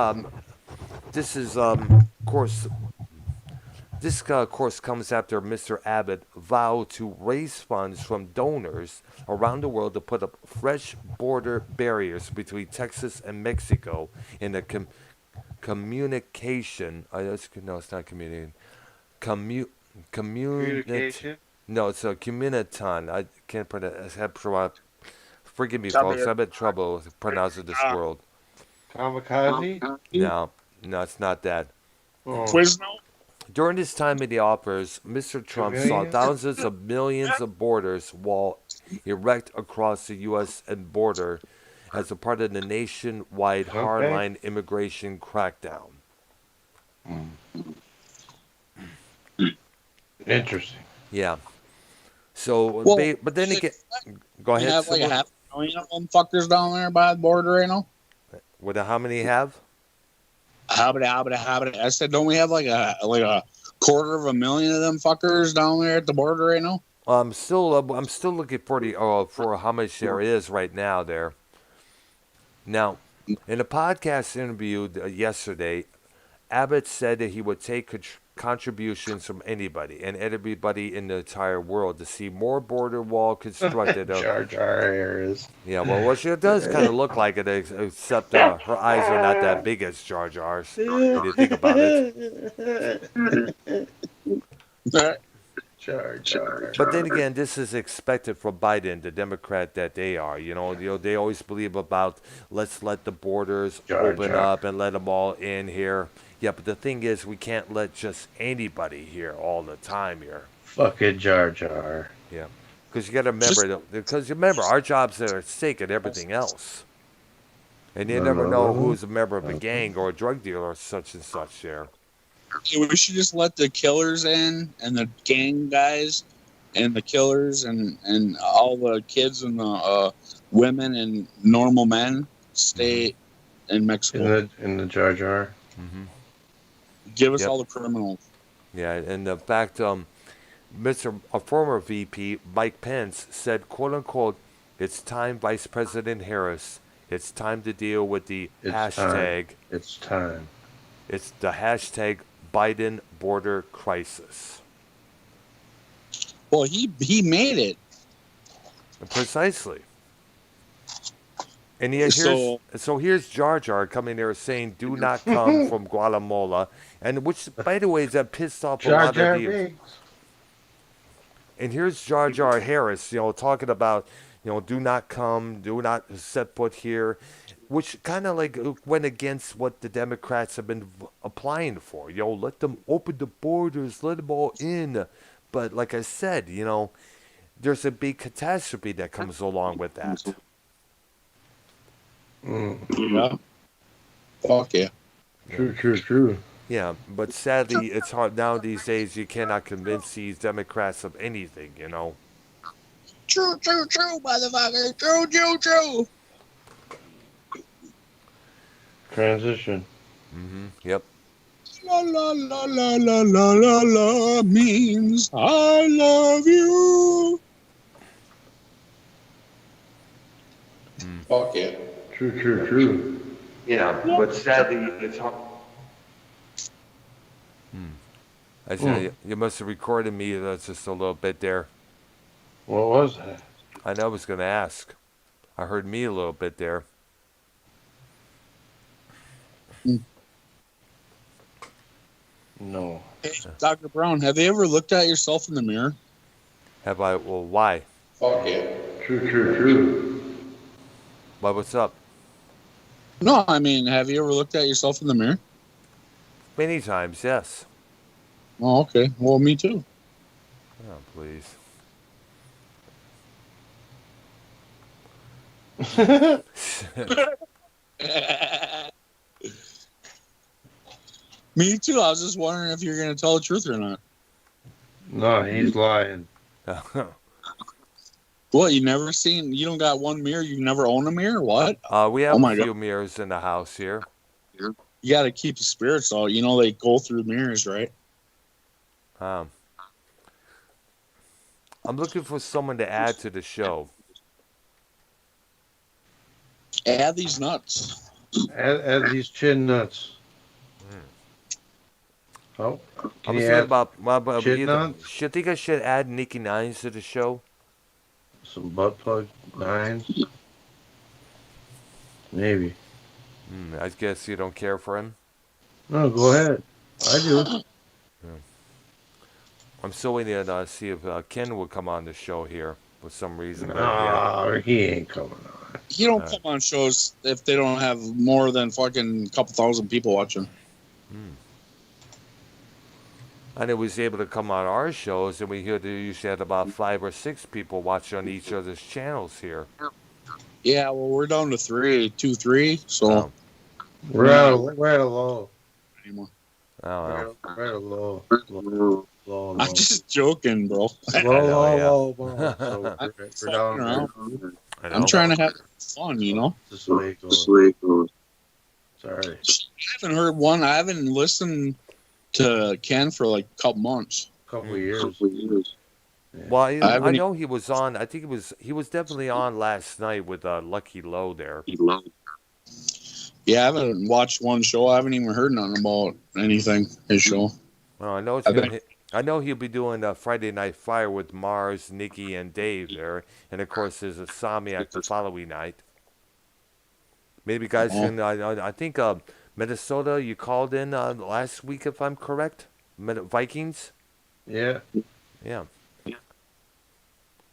this is course this of course comes after Mr. Abbott vowed to raise funds from donors around the world to put up fresh border barriers between Texas and Mexico in the communication. No, it's not communication. Commu- Communication. No, it's a communiton. I can't pronounce. Forgive me, folks. I'm in trouble pronouncing this word. Kamikaze? No, it's not that. Oh. Quizno? During his time in the office, Mr. Trump saw thousands of millions of borders wall erect across the U.S. and border as a part of the nationwide hardline immigration crackdown. Interesting. Yeah. So, Well, but then again, go ahead. You have like a half a million of them fuckers down there by the border right now. What? How many have? How about it? I said, don't we have like a quarter of a million of them fuckers down there at the border right now? I'm still looking for how much there is right now there. Now, in a podcast interview yesterday, Abbott said that he would take contributions from anybody and everybody in the entire world to see more border wall constructed. Jar Jar Harris. Yeah, well, she does kind of look like it, except her eyes are not that big as Jar Jar's. What do you think about it? Jar Jar. But then again, this is expected from Biden, the Democrat that they are. They always believe about let's let the borders open up and let them all in here. Yeah, but the thing is, we can't let just anybody here all the time here. Fucking Jar Jar. Yeah, because you got to remember, our jobs are at stake and everything else. And you never know who's a member of a gang or a drug dealer or such and such there. We should just let the killers in and the gang guys and the killers and all the kids and the women and normal men stay in Mexico. In the Jar Jar. Mm-hmm. Give us all the criminals. Yeah, and in fact, a former VP, Mike Pence, said, quote unquote, "It's time, Vice President Harris. It's time to deal with the hashtag." It's time. It's the hashtag Biden border crisis. Well, he made it. Precisely. And here's Jar Jar coming there saying, "Do not come from Guatemala," and which, by the way, that pissed off a lot of you. And here's Jar Jar Harris, talking about, do not come, do not set foot here, which kind of like went against what the Democrats have been applying for. Let them open the borders, let them all in. But like I said, there's a big catastrophe that comes along with that. Yeah. Fuck yeah. True. Yeah, but sadly, it's hard now these days. You cannot convince these Democrats of anything, True, motherfucker. True. Transition. Mm-hmm. Yep. La la la la la la la la means I love you. Fuck yeah. True. Yeah, but sadly, it's hard. I said, you must have recorded me just a little bit there. What was that? I know I was going to ask. I heard me a little bit there. No. Hey, Dr. Brown, have you ever looked at yourself in the mirror? Have I? Well, why? Fuck yeah. True. Why, what's up? No, I mean, have you ever looked at yourself in the mirror? Many times, yes. Oh, okay. Well, me too. Oh, please. Me too. I was just wondering if you're going to tell the truth or not. No, he's lying. What, you don't got one mirror? You never own a mirror? What? We have a few mirrors in the house here. You You got to keep the spirits out. You know, they go through mirrors, right? I'm looking for someone to add to the show. Add these nuts. Add these chin nuts. Oh, I can was you thinking add about chin either. nuts? Should think I should add Nicky Nines to the show. Some butt plug nines? Maybe. I guess you don't care for him. No, go ahead. I do. Yeah. I'm still waiting to see if Ken will come on the show here for some reason. But No, he ain't coming on. You don't come on shows if they don't have more than fucking couple thousand people watching. I know he was able to come on our shows, and we hear they usually had about 5 or 6 people watching on each other's channels here. Yeah, well, we're down to 3, 2, 3. So we're at a low anymore. Oh, we're at a low. I'm just joking, bro. Low. So we're down around. I I'm trying to have fun, you know. This is the way it goes. Sorry. I haven't heard one. I haven't listened to Ken for like a couple months. Couple years. Well, I know he was on. I think he was definitely on last night with Lucky Low there. Yeah, I haven't watched one show. I haven't even heard nothing about anything. His show. Well, I know he'll be doing Friday Night Fire with Mars, Nicky, and Dave there, and of course there's a Samiak the following night. Maybe guys can. I think Minnesota. You called in last week, if I'm correct. Vikings. Yeah. Yeah.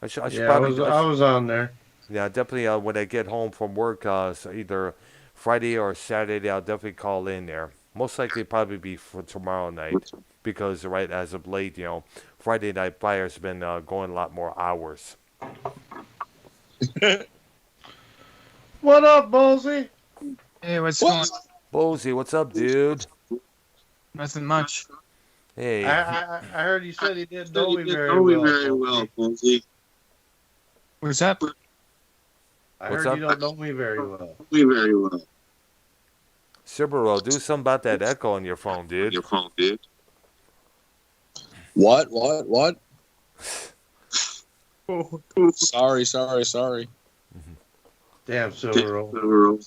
I was on there. Yeah, definitely. When I get home from work, so either Friday or Saturday, I'll definitely call in there. Most likely, probably be for tomorrow night, because right as of late, Friday Night Fire's been going a lot more hours. What up, Bullzie? Hey, what's going on? Bullzie, what's up, dude? Nothing much. Hey. I heard you said he didn't know me very well, Bullzie. What's up? I What's heard up? you don't know me very well. Cibero, do something about that echo on your phone, dude. What? Sorry. Damn, Silver.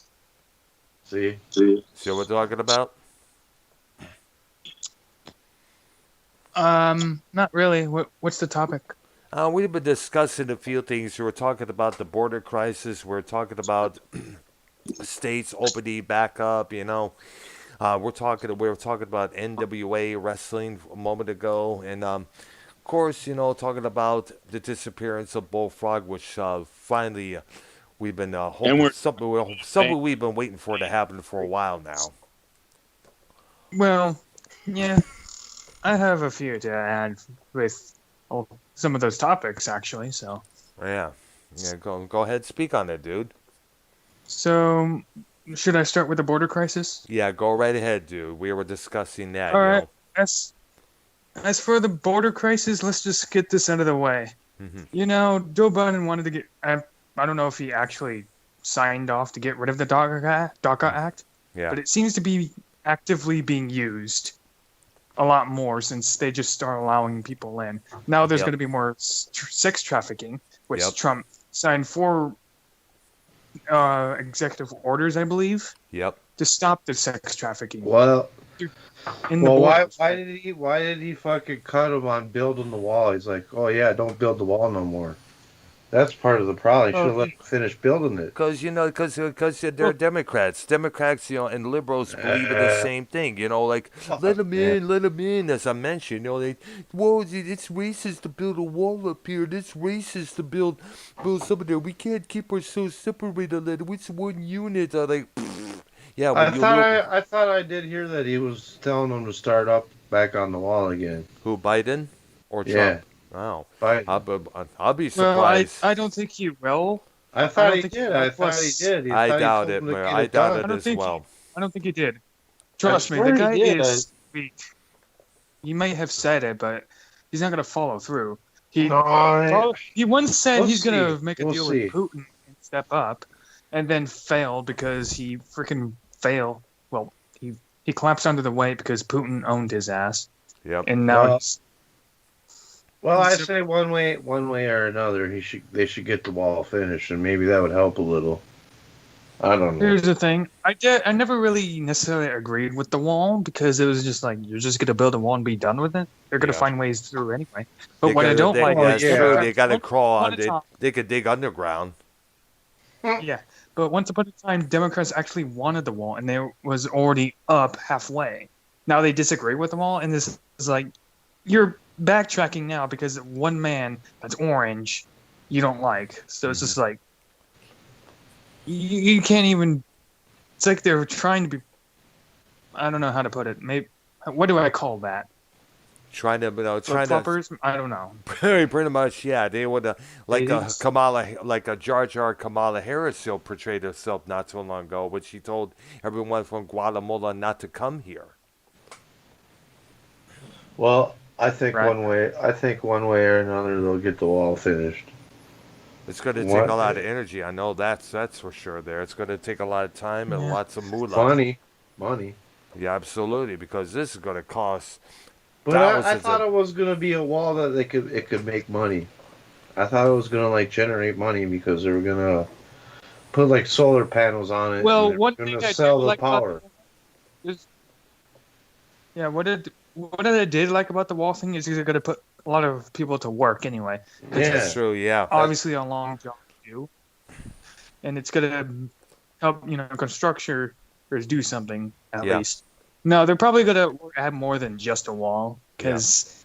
See what we're talking about? Not really. What's the topic? We've been discussing a few things. We're talking about the border crisis. We're talking about states opening back up. We were talking about NWA wrestling a moment ago, and of course, talking about the disappearance of Bullfrog, which finally we've been hoping something we've been waiting for to happen for a while now. Well, yeah, I have a few to add with some of those topics, actually. So yeah, go ahead, speak on it, dude. So, should I start with the border crisis? Yeah, go right ahead, dude. We were discussing that. All right. As for the border crisis, let's just get this out of the way. Mm-hmm. Joe Biden wanted to get. I don't know if he actually signed off to get rid of the DACA Act. Yeah. But it seems to be actively being used a lot more since they just start allowing people in. Now there's going to be more sex trafficking, which Trump signed 4 executive orders, I believe. Yep. To stop the sex trafficking. Well, why did he fucking cut him on building the wall? He's like, oh yeah, don't build the wall no more. That's part of the problem. He should have let him finish building it. Because they're Democrats. Democrats, and liberals believe in the same thing. Let them in. As I mentioned, it's racist to build a wall up here. It's racist to build something there. We can't keep ourselves separated. It's one unit. Yeah. I thought I did hear that he was telling them to start up back on the wall again. Who, Biden or Trump? Yeah. Wow. I'll be surprised. Well, I don't think he will. I thought he did. I did. I doubt it, man. I doubt it as well. I don't think he did. Trust me, the guy is weak. He might have said it, but he's not going to follow through. He once said he's going to make a deal with Putin and step up, and then failed because he freaking failed. Well, he he collapsed under the weight because Putin owned his ass. Yep. And now Well, it's Well, I say one way or another, they should get the wall finished, and maybe that would help a little. I don't know. here's the thing. I never really necessarily agreed with the wall because it was just like you're just gonna build a wall and be done with it. They're gonna Yeah. find ways through anyway. But what I don't like that's is true. They got to once crawl. upon a time- They could dig underground. Yeah, but once upon a time, Democrats actually wanted the wall, and they was already up halfway. Now they disagree with the wall, and this is like you're backtracking now because one man that's orange you don't like. So it's just like you can't even. It's like they're trying to be. I don't know how to put it. Maybe what do I call that? Trying to, Flip-floppers? I don't know. Pretty much, yeah. They would like a Jar Jar Kamala Harris still portrayed herself not so long ago, but she told everyone from Guatemala not to come here. Well, I think one way or another they'll get the wall finished. It's going to take a lot of energy. I know that's for sure. There, it's going to take a lot of time and lots of moolah. Money. Yeah, absolutely, because this is going to cost. But I thought it was going to be a wall that it could make money. I thought it was going to like generate money because they were going to put like solar panels on it. Well, and one they're thing going I to sell did the like about power. What I did like about the wall thing is they're going to put a lot of people to work anyway. That's true. Yeah. Obviously, a long job to do, and it's going to help constructors do something at least. No, they're probably going to add more than just a wall because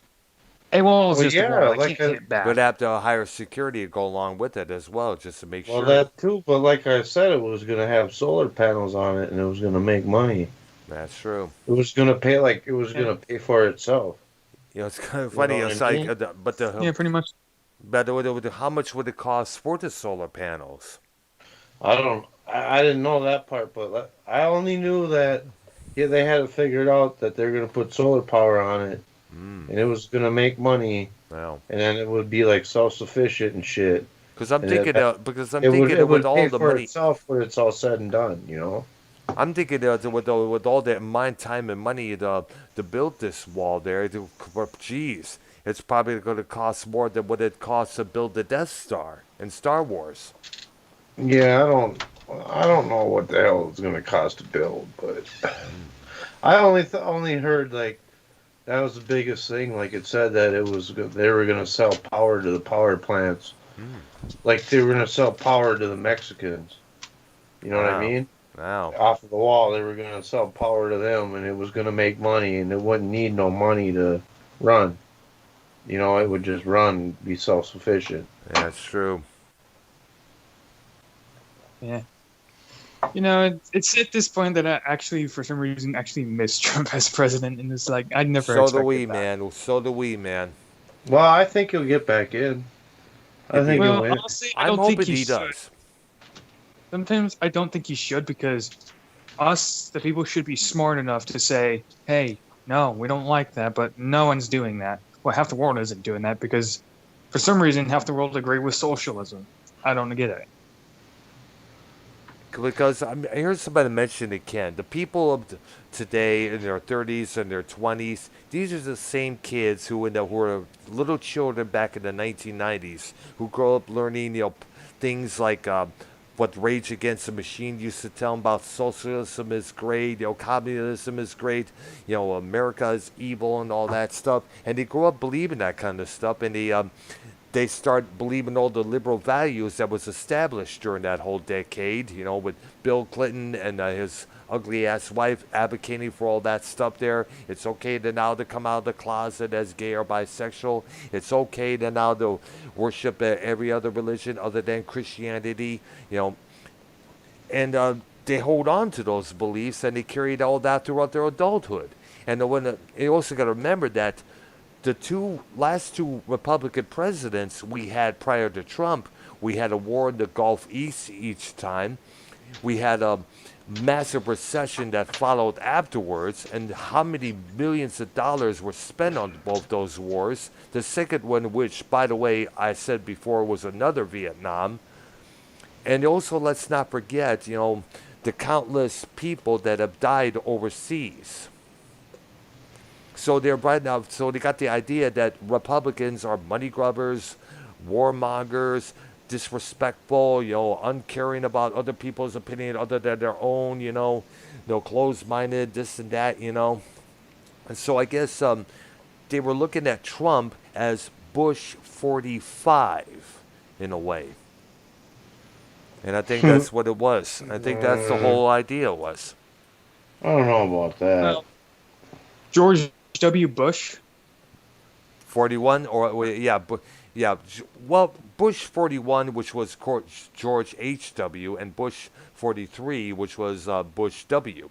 a wall is just a wall. Like can't hit back. Would have to hire security to go along with it as well, just to make sure. Well, that too, but like I said, it was going to have solar panels on it, and it was going to make money. That's true. It was going to pay going to pay for itself. It's kind of funny. It's like, yeah, pretty much. But how much would it cost for the solar panels? I didn't know that part, but I only knew that they had it figured out that they're going to put solar power on it, and it was going to make money. Wow. And then it would be like self-sufficient and shit. Because I'm thinking with all the money itself when it's all said and done, I'm thinking with all that mind, time, and money to build this wall there, it's probably going to cost more than what it costs to build the Death Star in Star Wars. Yeah, I don't know what the hell it's going to cost to build, but I only heard like that was the biggest thing. Like it said that they were going to sell power to the power plants, like they were going to sell power to the Mexicans. You know what I mean? Wow. Off of the wall, they were going to sell power to them, and it was going to make money, and it wouldn't need no money to run. It would just run, be self-sufficient. Yeah, that's true. Yeah. It's at this point that I actually, for some reason, actually miss Trump as president, and it's like I never. So do we, man. So do we, man. Well, I think he'll get back in. I think he'll win. Honestly, I'm hoping he does. Sometimes I don't think he should because us, the people, should be smart enough to say, "Hey, no, we don't like that," but no one's doing that. Well, half the world isn't doing that because, for some reason, half the world agree with socialism. I don't get it. Because I heard somebody mention it, Ken. The people of today in their 30s and their 20s, these are the same kids who were little children back in the 1990s who grew up learning, things like what Rage Against the Machine used to tell them about socialism is great, communism is great, America is evil and all that stuff. And they grew up believing that kind of stuff, and they start believing all the liberal values that was established during that whole decade, with Bill Clinton and his ugly-ass wife advocating for all that stuff there. It's okay to come out of the closet as gay or bisexual. It's okay to worship every other religion other than Christianity, And they hold on to those beliefs, and they carried all that throughout their adulthood. And you also got to remember that the last two Republican presidents we had prior to Trump, we had a war in the Gulf each time. We had a massive recession that followed afterwards, and how many millions of dollars were spent on both those wars. The second one, which, by the way, I said before was another Vietnam. And also, let's not forget, the countless people that have died overseas. So they're right now. So they got the idea that Republicans are money grubbers, warmongers, disrespectful, uncaring about other people's opinion other than their own, closed-minded, this and that, And so I guess they were looking at Trump as Bush 45 in a way. And I think that's what it was. I think that's the whole idea was. I don't know about that. Well, George W. Bush. 41 well, Bush 41, which was George H.W., and Bush 43, which was Bush W.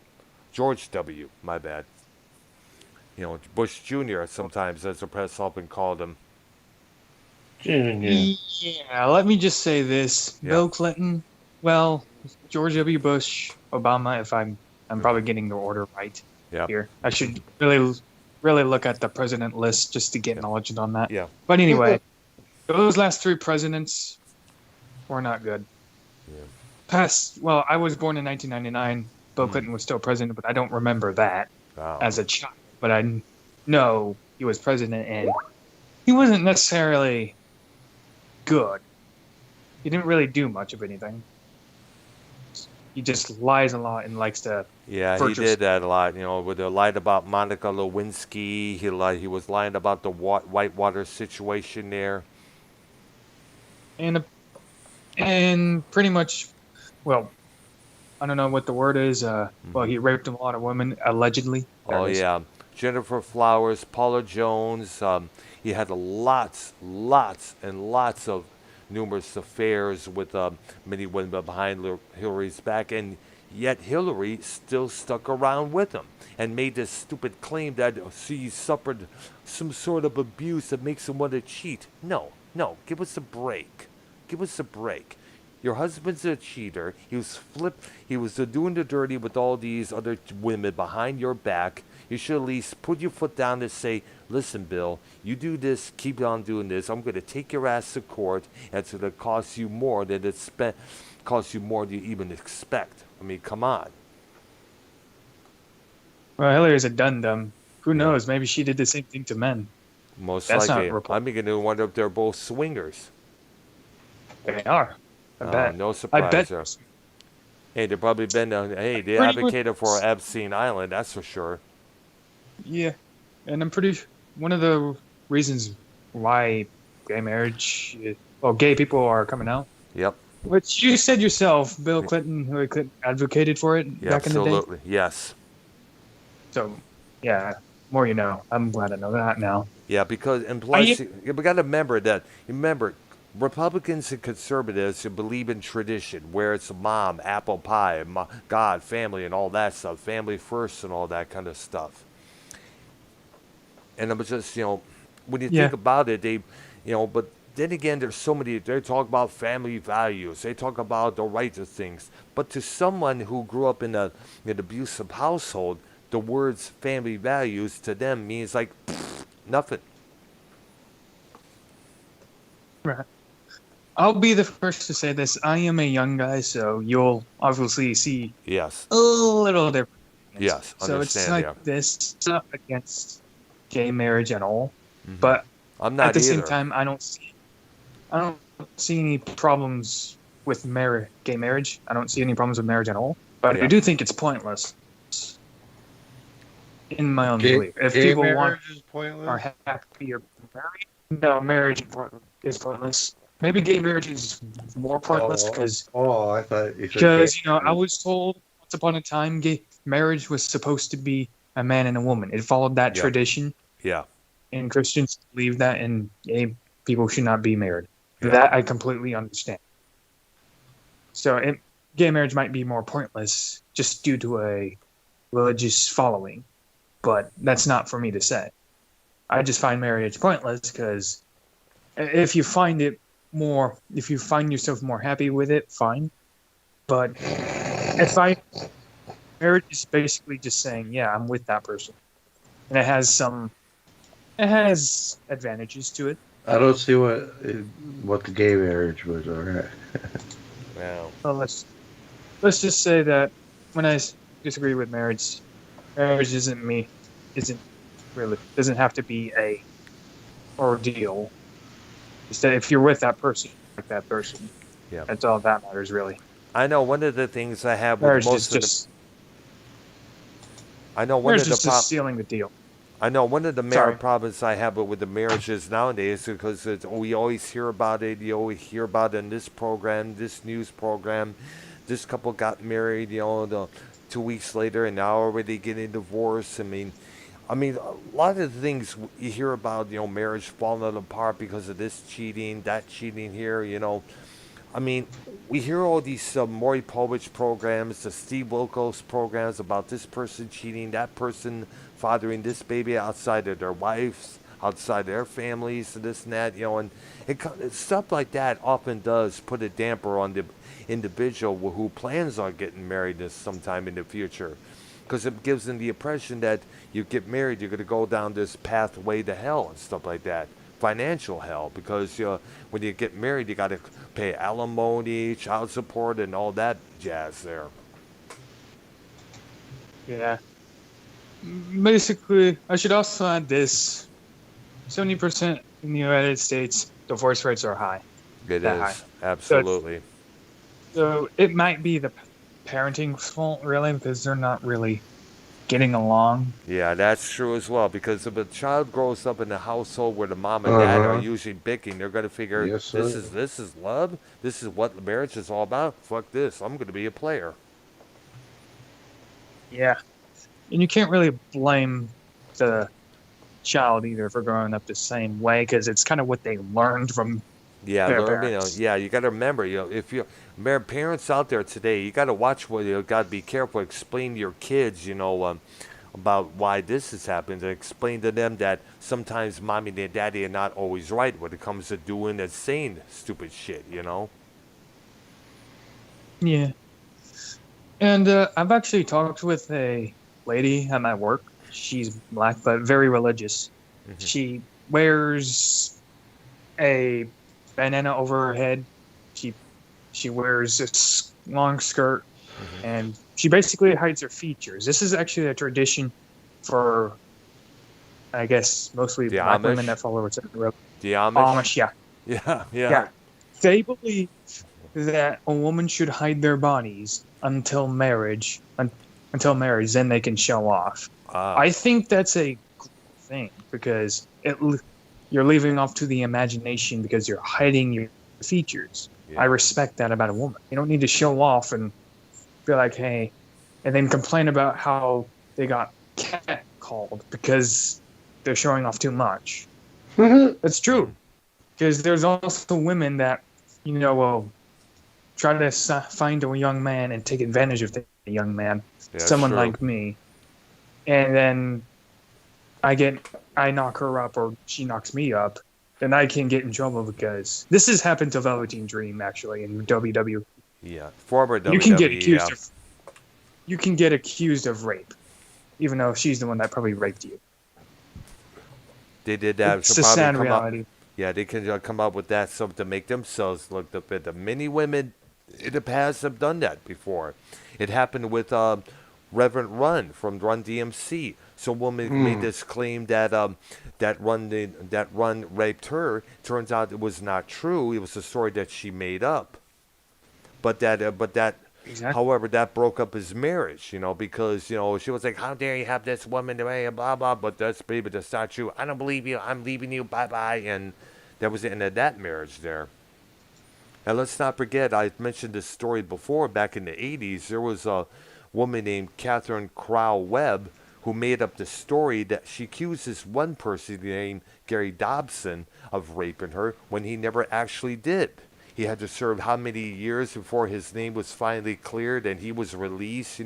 George W., my bad. Bush Jr. sometimes, as the press often called him. Yeah, let me just say this. Yeah. Bill Clinton, well, George W. Bush, Obama, if I'm probably getting the order right here. I should really look at the president list just to get knowledge on that. Yeah. But anyway, those last 3 presidents were not good. Yeah. Well, I was born in 1999. Bill Clinton was still president, but I don't remember that as a child. But I know he was president, and he wasn't necessarily good. He didn't really do much of anything. He just lies a lot and likes to. Yeah, he did that a lot. With the lied about Monica Lewinsky, he was lying about the Whitewater situation there. And pretty much, well, I don't know what the word is. Well, he raped a lot of women allegedly. Oh yeah, Jennifer Flowers, Paula Jones. He had lots and lots of numerous affairs with many women behind Hillary's back, and yet Hillary still stuck around with him and made this stupid claim that she suffered some sort of abuse that makes him want to cheat. No, give us a break. Give us a break. Your husband's a cheater. He was doing the dirty with all these other women behind your back. You should at least put your foot down and say, listen, Bill, you do this, keep on doing this. I'm going to take your ass to court, and it's going to cost you more than you even expect. I mean, come on. Well, Hillary's a dum-dum. Who knows? Maybe she did the same thing to men. Most likely. I'm beginning to wonder if they're both swingers. They are. I bet. No surprise I bet. there. Hey, they've probably been. They advocated for Epstein Island. That's for sure. Yeah, and I'm pretty. One of the reasons why gay marriage, gay people are coming out. Yep. Which you said yourself, Bill Clinton, who advocated for it back in the day. Absolutely, yes. So, yeah, more you know. I'm glad I know that now. Yeah, because and plus, we got to remember that. Remember, Republicans and conservatives believe in tradition, where it's mom, apple pie, God, family, and all that stuff. Family first and all that kind of stuff. And it was just, when you think about it, but then again, there's so many, they talk about family values. They talk about the rights of things. But to someone who grew up in an abusive household, the words family values to them means like nothing. Right. I'll be the first to say this. I am a young guy, so you'll obviously see a little different. Yes, so it's like this. It's not against gay marriage at all, but I'm not at the either. same time, I don't see any problems with gay marriage. I don't see any problems with marriage at all. But I do think it's pointless. In my own belief, if people are happier married, no, marriage is pointless. Maybe gay marriage is more pointless because I thought I was told once upon a time gay marriage was supposed to be a man and a woman. It followed that tradition. Yeah. And Christians believe that, and gay people should not be married. That I completely understand. So gay marriage might be more pointless just due to a religious following, but that's not for me to say. I just find marriage pointless because if you find yourself more happy with it, fine. But marriage is basically just saying, yeah, I'm with that person. And it has advantages to it. I don't see what the gay marriage was. All right. Wow. Well, let's just say that when I disagree with marriage, marriage isn't really doesn't have to be a ordeal. Instead, if you're with that person, like that person, Yeah. that's all that matters, really. I know one of the things I have with Marriage is most of just. I know one Marriage of the is just sealing the deal. I know one of the Sorry. problems I have with the marriages nowadays is because we always hear about it. You always hear about it in this program, this news program. This couple got married, 2 weeks later, and now already getting divorced. I mean, a lot of the things you hear about, marriage falling apart because of this cheating, that cheating here, I mean, we hear all these Maury Povich programs, the Steve Wilkos programs about this person cheating, that person fathering this baby outside of their wives, outside their families, and this and that, and stuff like that often does put a damper on the individual who plans on getting married sometime in the future. Because it gives them the impression that you get married, you're going to go down this pathway to hell and stuff like that. Financial hell, because when you get married, you got to pay alimony, child support, and all that jazz there. Yeah. Basically, I should also add this: 70% in the United States, divorce rates are high. It is high. Absolutely. So it might be the parenting's fault, really, because they're not really getting along. Yeah, that's true as well. Because if a child grows up in a household where the mom and dad are usually bickering, they're going to figure this is love. This is what marriage is all about. Fuck this. I'm going to be a player. Yeah, and you can't really blame the child either for growing up the same way, because it's kind of what they learned from their parents. You got to remember, if you're parents out there today, you got to watch what you got to be careful. Explain to your kids, about why this has happened, and explain to them that sometimes mommy and daddy are not always right when it comes to doing and saying stupid shit. Yeah. And I've actually talked with a lady at my work. She's black, but very religious. Mm-hmm. She wears a bandana over her head. She wears this long skirt, and she basically hides her features. This is actually a tradition for, I guess, mostly the black Amish? women that follow it. The Amish? Amish, Yeah. Yeah. They believe that a woman should hide their bodies until marriage, then they can show off. I think that's a good thing, because you're leaving off to the imagination because you're hiding your features. Yeah. I respect that about a woman. You don't need to show off and feel like, hey, and then complain about how they got catcalled because they're showing off too much. That's true. Because there's also women that, will try to find a young man and take advantage of the young man, someone like me, and then I knock her up or she knocks me up, then I can get in trouble, because this has happened to Velveteen Dream actually in WWE. Yeah, former WWE. You can get accused of rape, even though she's the one that probably raped you. They did that. It's a sad reality. Yeah, they can come up with that stuff to make themselves look the better. Many women in the past have done that before. It happened with Reverend Run from Run DMC. So a woman made this claim that Run raped her. Turns out it was not true. It was a story that she made up. But that exactly. However, that broke up his marriage, because, she was like, how dare you have this woman, blah, blah, but that's not true. I don't believe you. I'm leaving you. Bye-bye. And that was the end of that marriage there. And let's not forget, I mentioned this story before, back in the 80s, there was a woman named Catherine Crow Webb who made up the story that she accused this one person named Gary Dobson of raping her when he never actually did. He had to serve how many years before his name was finally cleared and he was released,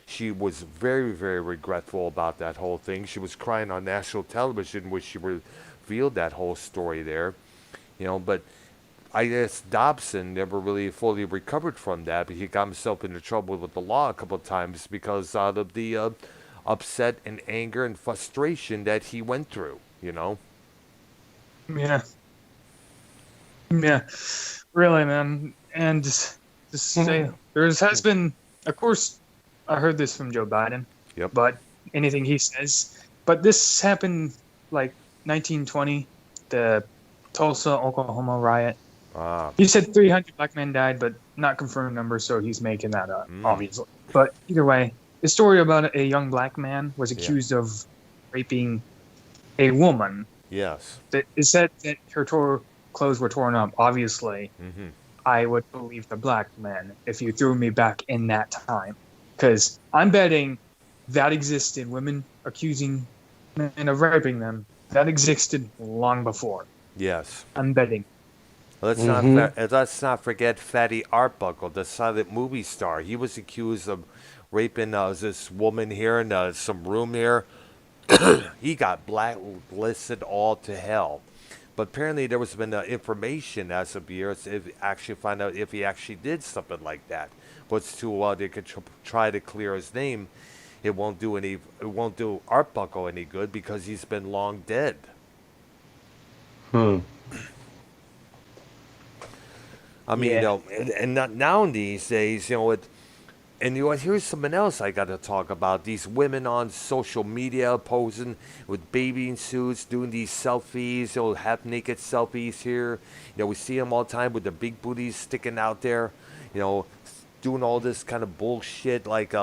She was very, very regretful about that whole thing. She was crying on national television when she revealed that whole story there, but I guess Dobson never really fully recovered from that, but he got himself into trouble with the law a couple of times because out of the upset and anger and frustration that he went through, Yeah. Yeah, really, man. And just say, there has been, of course, I heard this from Joe Biden. Yep. But anything he says. But this happened like 1920, the Tulsa, Oklahoma riot. He said 300 black men died, but not confirmed numbers, so he's making that up, obviously. But either way, the story about a young black man was accused of raping a woman. Yes. It said that her clothes were torn up. Obviously, I would believe the black man if you threw me back in that time. Because I'm betting that existed, women accusing men of raping them. That existed long before. Yes. I'm betting. Let's not forget Fatty Arbuckle, the silent movie star. He was accused of raping this woman here in some room here. He got blacklisted all to hell. But apparently there was been information as of years if actually find out if he actually did something like that. What's too they could try to clear his name. It won't do Arbuckle any good because he's been long dead. I mean, and now these days, and here's something else I got to talk about. These women on social media posing with bathing suits, doing these selfies, half-naked selfies here. We see them all the time with the big booties sticking out there, doing all this kind of bullshit like,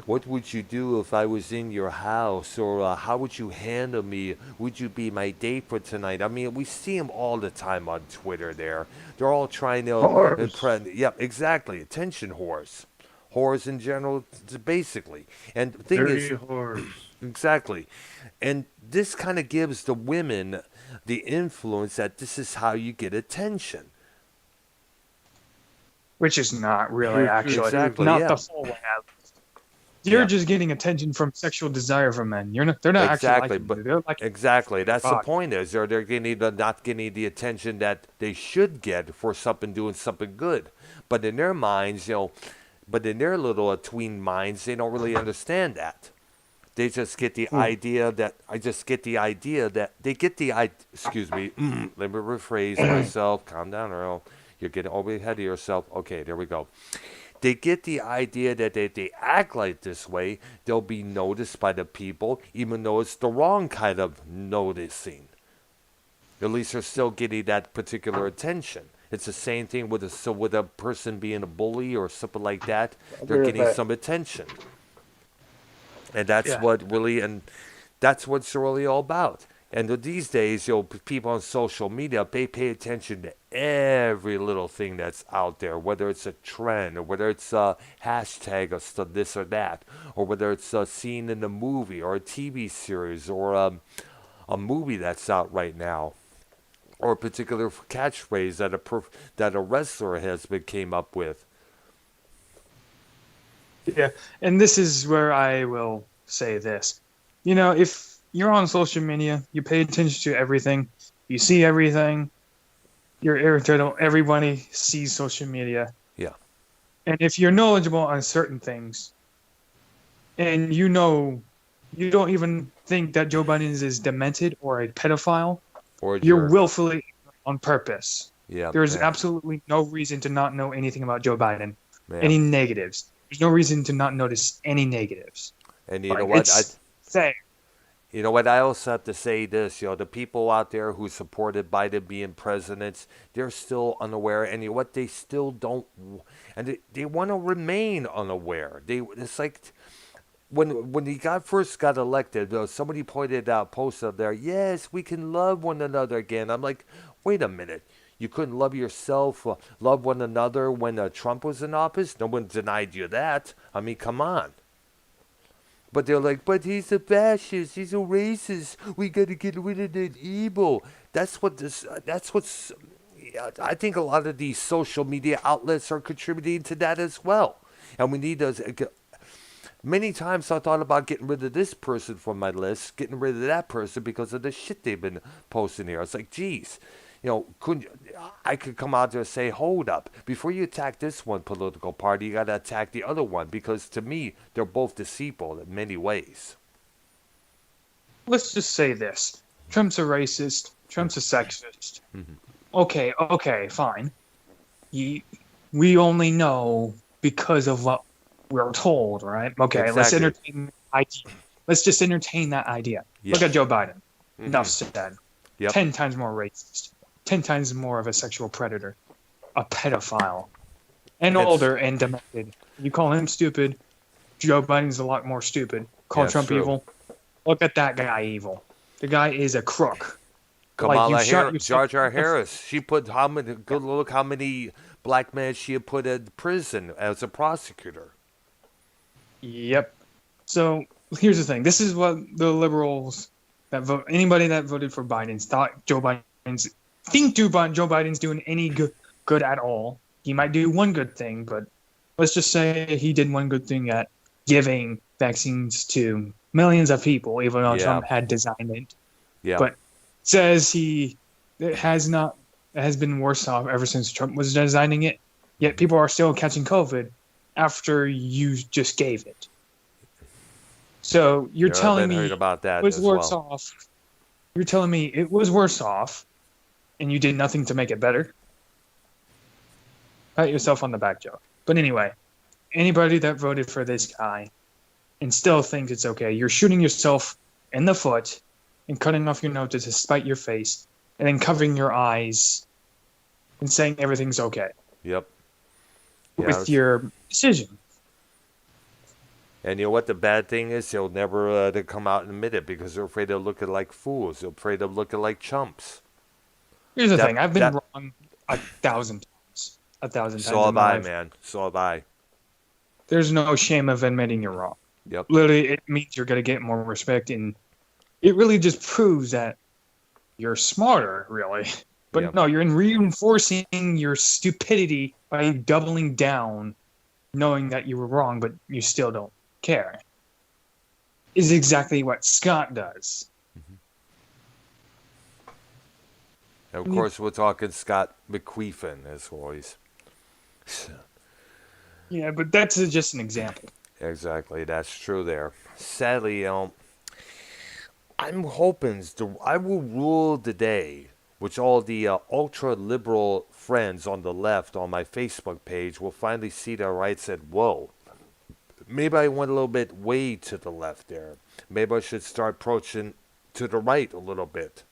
what would you do if I was in your house? Or how would you handle me? Would you be my date for tonight? I mean, we see them all the time on Twitter there. They're all trying to impress. Yep, exactly. Attention whores. Whores in general, basically. And the thing is, whores. Exactly. And this kind of gives the women the influence that this is how you get attention. Which is not really actually Exactly, not the full way out. You're just getting attention from sexual desire from men. They're not actually liking you. They're like, exactly. That's the God. point. Is they're not getting the attention that they should get for doing something good. But in their minds, but in their little tween minds, they don't really understand that. They just get the idea that excuse me. Let me rephrase myself. Calm down, Earl. You're getting over ahead of yourself. Okay, there we go. They get the idea that if they act like this way, they'll be noticed by the people, even though it's the wrong kind of noticing. At least they're still getting that particular attention. It's the same thing with a person being a bully or something like that. They're getting some attention. And that's that's what it's really all about. And these days, people on social media, they pay attention to every little thing that's out there, whether it's a trend or whether it's a hashtag or this or that, or whether it's a scene in a movie or a TV series or a movie that's out right now, or a particular catchphrase that a wrestler came up with. Yeah, and this is where I will say this. If you're on social media, you pay attention to everything, you see everything, you're irritable, everybody sees social media. Yeah. And if you're knowledgeable on certain things, and you don't even think that Joe Biden is demented or a pedophile, or you're willfully on purpose. Yeah. There's absolutely no reason to not know anything about Joe Biden. Any negatives. There's no reason to not notice any negatives. And you know what? Say. You know what? I also have to say this. The people out there who supported Biden being president, they're still unaware. And you know what? They still don't, and they want to remain unaware. It's like when he first got elected, somebody posted up there, yes, we can love one another again. I'm like, wait a minute. You couldn't love yourself, love one another when Trump was in office? No one denied you that. I mean, come on. But they're like, but he's a fascist, he's a racist, we got to get rid of that evil. That's what's, I think a lot of these social media outlets are contributing to that as well. And we need those. Many times I thought about getting rid of this person from my list, getting rid of that person because of the shit they've been posting here. It's like, geez. I could come out there and say, hold up. Before you attack this one political party, you got to attack the other one. Because to me, they're both deceitful in many ways. Let's just say this. Trump's a racist. Trump's a sexist. Okay, fine. We only know because of what we're told, right? Okay, let's Exactly. entertain the idea. Let's just entertain that idea. Yeah. Look at Joe Biden. Mhm. Enough said. Yep. 10 times more racist. 10 times more of a sexual predator. A pedophile. And It's- older and demented. You call him stupid. Joe Biden's a lot more stupid. Call Yeah, Trump true. evil. Look at that guy evil. The guy is a crook. Kamala you shot Harris, yourself Jar in the Harris. She put how many? Good look how many black men she had put in prison as a prosecutor. Yep. So here's the thing. This is what the liberals that vote. Anybody that voted for Biden thought Joe Biden's Joe Biden's doing any good at all. He might do one good thing, but let's just say he did one good thing at giving vaccines to millions of people, even though Yeah. Trump had designed it. Yeah. But says it has been worse off ever since Trump was designing it. Yet people are still catching COVID after you just gave it. So you're Yeah, telling I've me heard about that it was as worse well. off. You're telling me it was worse off, and you did nothing to make it better. Pat yourself on the back, Joe. But anyway, anybody that voted for this guy and still thinks it's okay, you're shooting yourself in the foot and cutting off your nose to spite your face, and then covering your eyes and saying everything's okay Yep. Yeah, with your decision. And you know what the bad thing is? They'll never they come out and admit it because they're afraid of looking like fools. They're afraid of looking like chumps. Here's the thing: I've been wrong 1,000 times. 1,000 times. So have in my I, life. man. So have I. There's no shame of admitting you're wrong. Yep. Literally, it means you're gonna get more respect, and it really just proves that you're smarter, really. But Yep. no, you're reinforcing your stupidity by doubling down, knowing that you were wrong, but you still don't care. Is exactly what Scott does. And of course, we're talking Scott McQueefin, as always. Yeah, but that's just an example. Exactly, that's true there. Sadly, I'm hoping I will rule the day, which all the ultra-liberal friends on the left on my Facebook page will finally see their right, said, whoa, maybe I went a little bit way to the left there. Maybe I should start approaching to the right a little bit.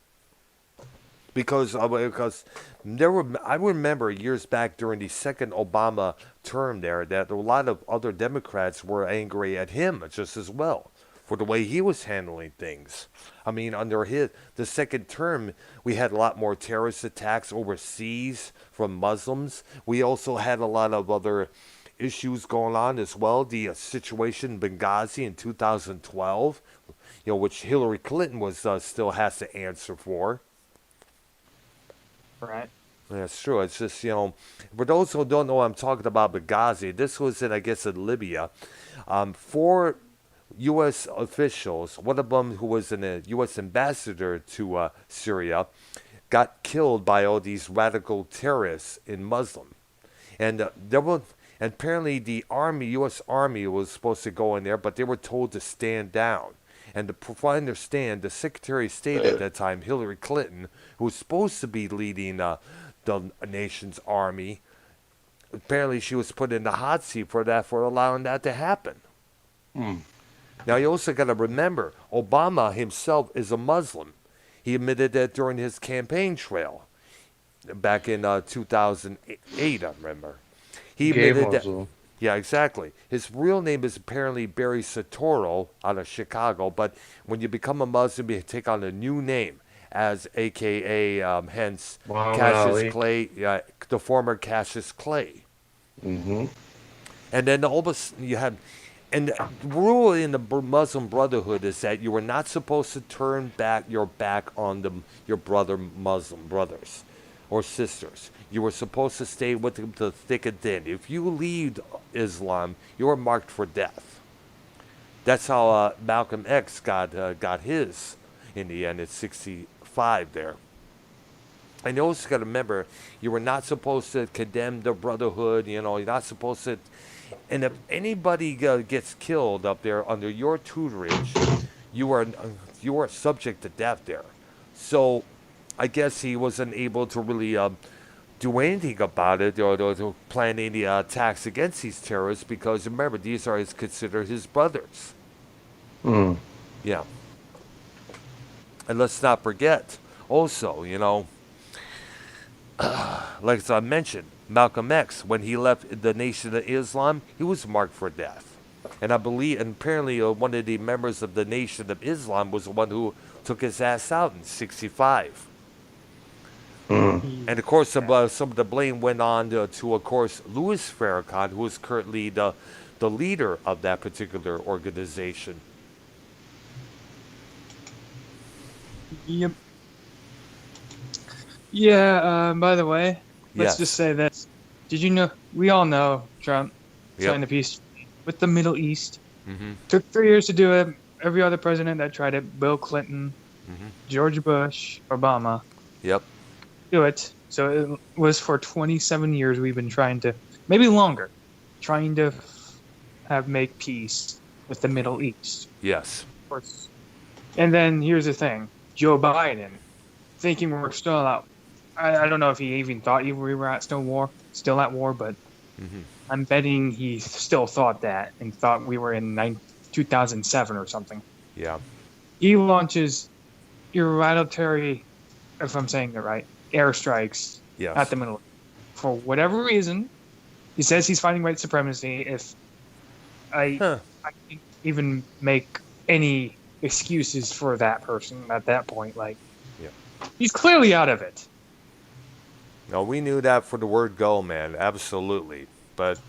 Because I remember years back during the second Obama term there that a lot of other Democrats were angry at him just as well for the way he was handling things. I mean, under the second term, we had a lot more terrorist attacks overseas from Muslims. We also had a lot of other issues going on as well. The situation in Benghazi in 2012, which Hillary Clinton was still has to answer for. Right. That's true. It's just, for those who don't know what I'm talking about Benghazi, this was in, I guess, in Libya. 4 U.S. officials, one of them who was a U.S. ambassador to Syria, got killed by all these radical terrorists in Muslim. And apparently the U.S. Army was supposed to go in there, but they were told to stand down. And to understand, the Secretary of State at that time, Hillary Clinton, who was supposed to be leading the nation's army, apparently she was put in the hot seat for allowing that to happen. Now, you also got to remember, Obama himself is a Muslim. He admitted that during his campaign trail back in 2008, I remember. He admitted that. Yeah, exactly. His real name is apparently Barry Soetoro out of Chicago, but when you become a Muslim, you take on a new name as AKA, hence Cassius Clay, the former Cassius Clay. Mm-hmm. And then all of a sudden you have, and the rule in the Muslim Brotherhood is that you are not supposed to turn your back on your Muslim brothers or sisters. You were supposed to stay with them to thick and thin. If you leave Islam, you are marked for death. That's how Malcolm X got his in the end at 65 there. And you also got to remember, you were not supposed to condemn the Brotherhood. You're not supposed to. And if anybody gets killed up there under your tutorage, you are subject to death there. So, I guess he wasn't able to really do anything about it or to plan any attacks against these terrorists because remember, these are considered his brothers. Mm. Yeah. And let's not forget, also, like I mentioned, Malcolm X, when he left the Nation of Islam, he was marked for death. And I believe, and apparently one of the members of the Nation of Islam was the one who took his ass out in '65. And of course, some of the blame went on to of course, Louis Farrakhan, who is currently the leader of that particular organization. Yep. Yeah, by the way, let's Yes. just say this. Did you know, we all know Trump signed a peace with the Middle East. Mm-hmm. Took 3 years to do it. Every other president that tried it, Bill Clinton, George Bush, Obama, Yep. do it. So it was for 27 years we've been trying to, maybe longer, trying to make peace with the Middle East. Yes. Of course. And then here's the thing. Joe Biden, thinking we're still out. I don't know if he even thought we were still at war, but I'm betting he still thought that and thought we were in 2007 or something. Yeah. He launches unilateral, if I'm saying it right, airstrikes at the Middle East. For whatever reason, he says he's fighting white supremacy. If I can't even make any excuses for that person at that point, he's clearly out of it. No, we knew that for the word go, man. Absolutely. But,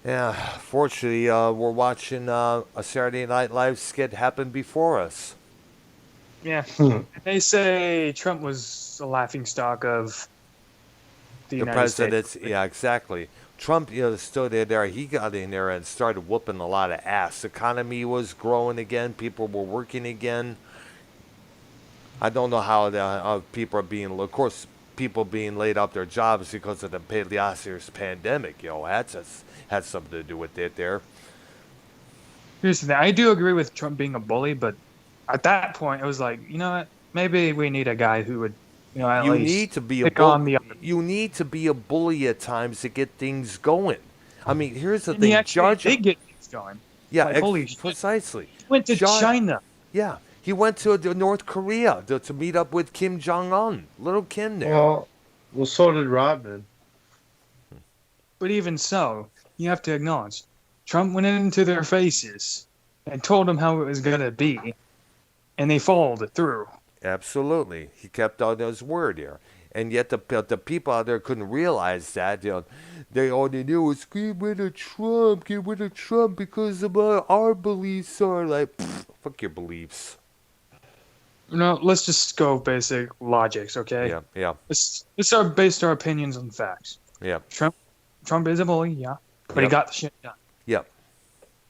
yeah, fortunately, we're watching a Saturday Night Live skit happen before us. Yeah. They say Trump was a laughingstock of the United president's, States. yeah, exactly. Trump, stood in there. He got in there and started whooping a lot of ass. The economy was growing again. People were working again. I don't know how people are being, of course, people being laid off their jobs because of the last year's pandemic. Had something to do with it there. Here's the thing. I do agree with Trump being a bully, but at that point, it was like, you know what? Maybe we need a guy who would, at You least need to be a pick on the other. You need to be a bully at times to get things going. I mean, here's the And thing. he actually did get things going. Yeah, Like, holy shit. precisely. He went to China. Yeah, he went to North Korea to meet up with Kim Jong-un. Little Kim there. Well, so did Rodman. But even so, you have to acknowledge, Trump went into their faces and told them how it was going to be, and they followed it through. Absolutely. He kept on his word here. And yet the people out there couldn't realize that. They only knew was get rid of Trump because of our beliefs are like, fuck your beliefs. No, let's just go basic logics, okay? Yeah. Let's base our opinions on facts. Yeah. Trump is a bully, yeah, but he got the shit done. Yep.